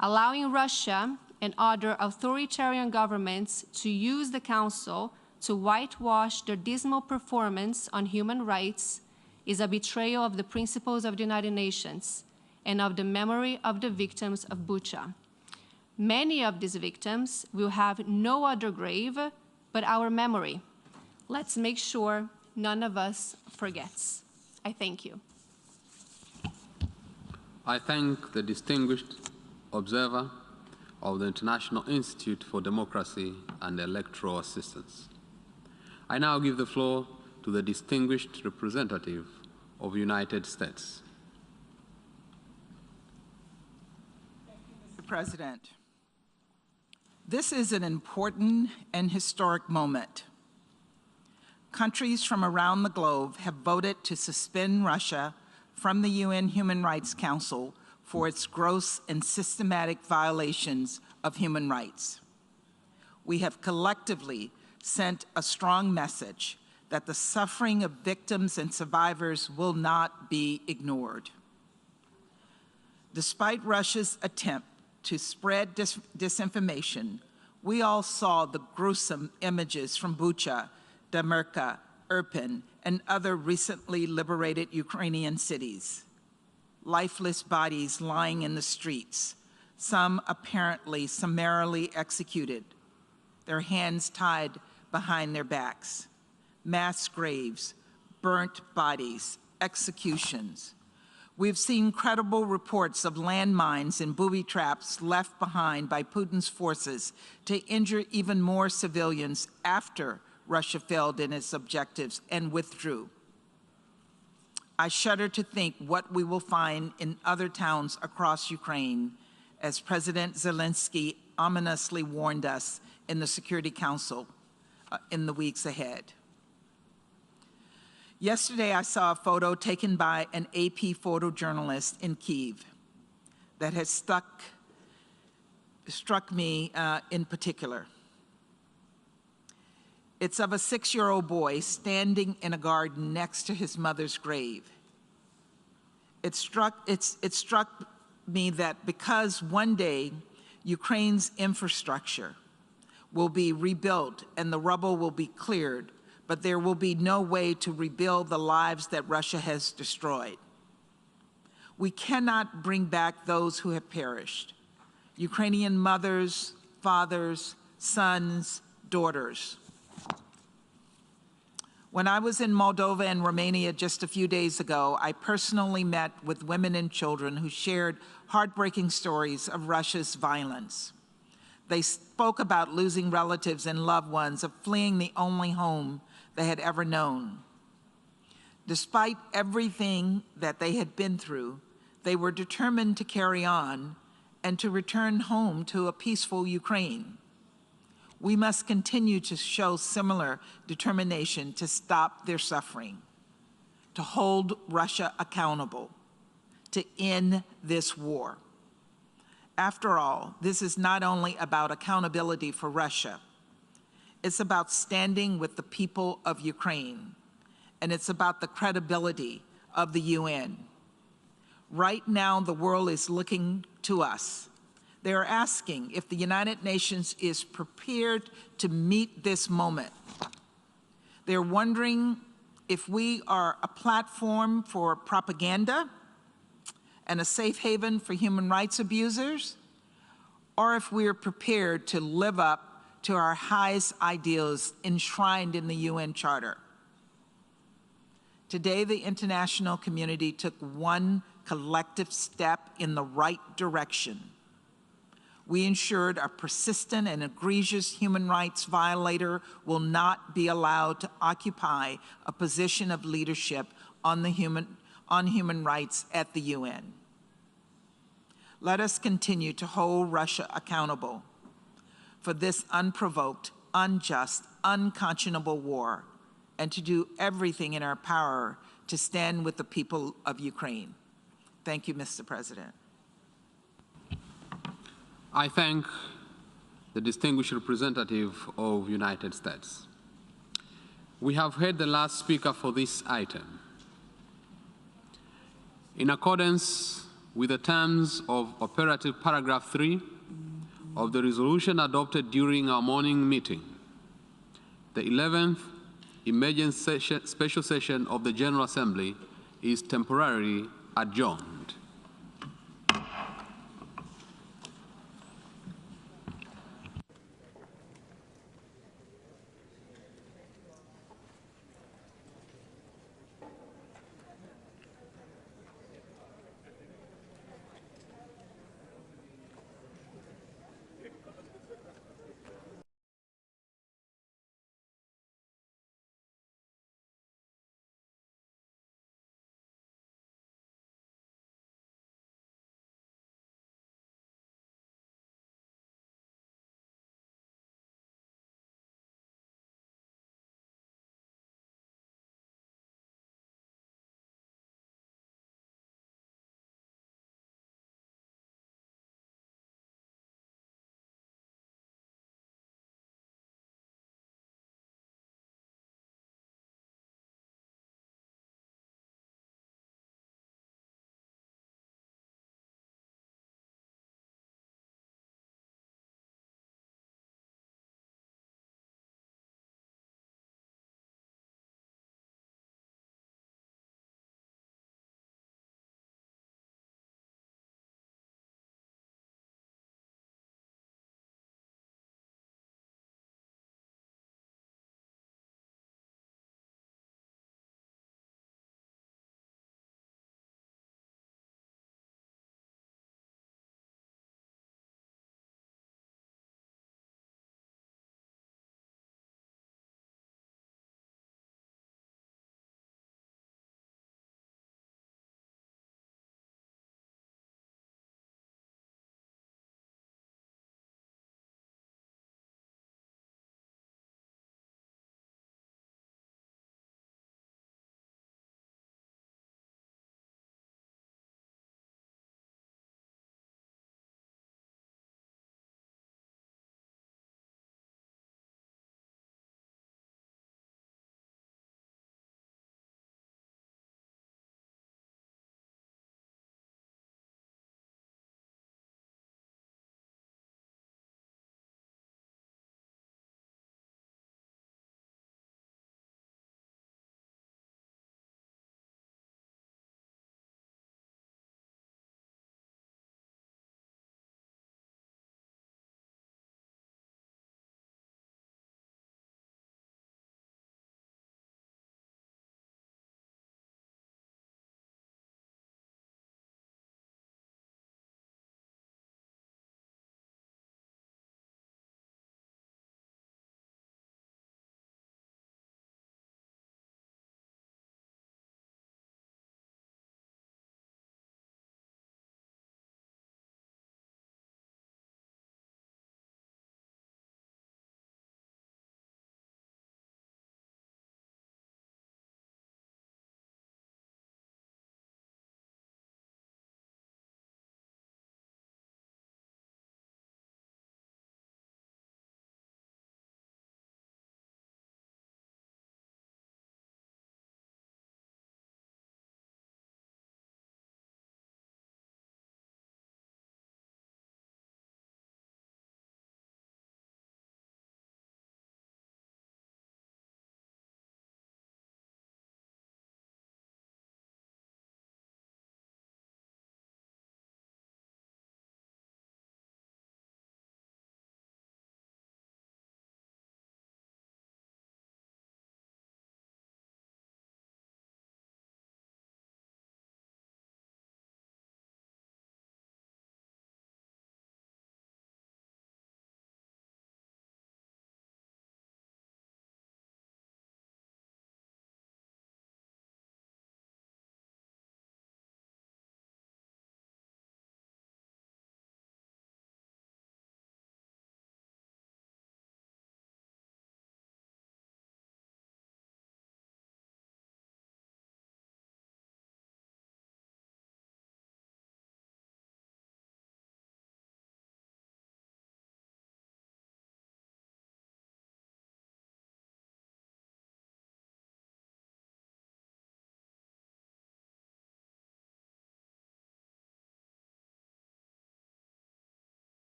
Allowing Russia and other authoritarian governments to use the Council to whitewash their dismal performance on human rights is a betrayal of the principles of the United Nations and of the memory of the victims of Bucha. Many of these victims will have no other grave but our memory. Let's make sure none of us forgets. I thank you. I thank the distinguished observer of the International Institute for Democracy and Electoral Assistance. I now give the floor to the distinguished representative of the United States. Mr. President, this is an important and historic moment. Countries from around the globe have voted to suspend Russia from the UN Human Rights Council for its gross and systematic violations of human rights. We have collectively sent a strong message that the suffering of victims and survivors will not be ignored. Despite Russia's attempt to spread disinformation, we all saw the gruesome images from Bucha, Demirka, Irpin, and other recently liberated Ukrainian cities. Lifeless bodies lying in the streets, some apparently summarily executed, their hands tied behind their backs. Mass graves, burnt bodies, executions. We've seen credible reports of landmines and booby traps left behind by Putin's forces to injure even more civilians after Russia failed in its objectives and withdrew. I shudder to think what we will find in other towns across Ukraine, as President Zelensky ominously warned us in the Security Council in the weeks ahead. Yesterday, I saw a photo taken by an AP photojournalist in Kyiv that has struck me in particular. It's of a 6-year-old boy standing in a garden next to his mother's grave. It struck me that because one day Ukraine's infrastructure will be rebuilt and the rubble will be cleared, but there will be no way to rebuild the lives that Russia has destroyed. We cannot bring back those who have perished. Ukrainian mothers, fathers, sons, daughters. When I was in Moldova and Romania just a few days ago, I personally met with women and children who shared heartbreaking stories of Russia's violence. They spoke about losing relatives and loved ones, of fleeing the only home they had ever known. Despite everything that they had been through, they were determined to carry on and to return home to a peaceful Ukraine. We must continue to show similar determination to stop their suffering, to hold Russia accountable, to end this war. After all, this is not only about accountability for Russia, it's about standing with the people of Ukraine, and it's about the credibility of the UN. Right now, the world is looking to us. They are asking if the United Nations is prepared to meet this moment. They're wondering if we are a platform for propaganda and a safe haven for human rights abusers, or if we are prepared to live up to our highest ideals enshrined in the UN Charter. Today, the international community took one collective step in the right direction. We ensured a persistent and egregious human rights violator will not be allowed to occupy a position of leadership on human rights at the UN. Let us continue to hold Russia accountable for this unprovoked, unjust, unconscionable war, and to do everything in our power to stand with the people of Ukraine. Thank you, Mr. President. I thank the distinguished representative of the United States. We have heard the last speaker for this item. In accordance with the terms of operative paragraph 3 of the resolution adopted during our morning meeting, the 11th emergency special session of the General Assembly is temporarily adjourned.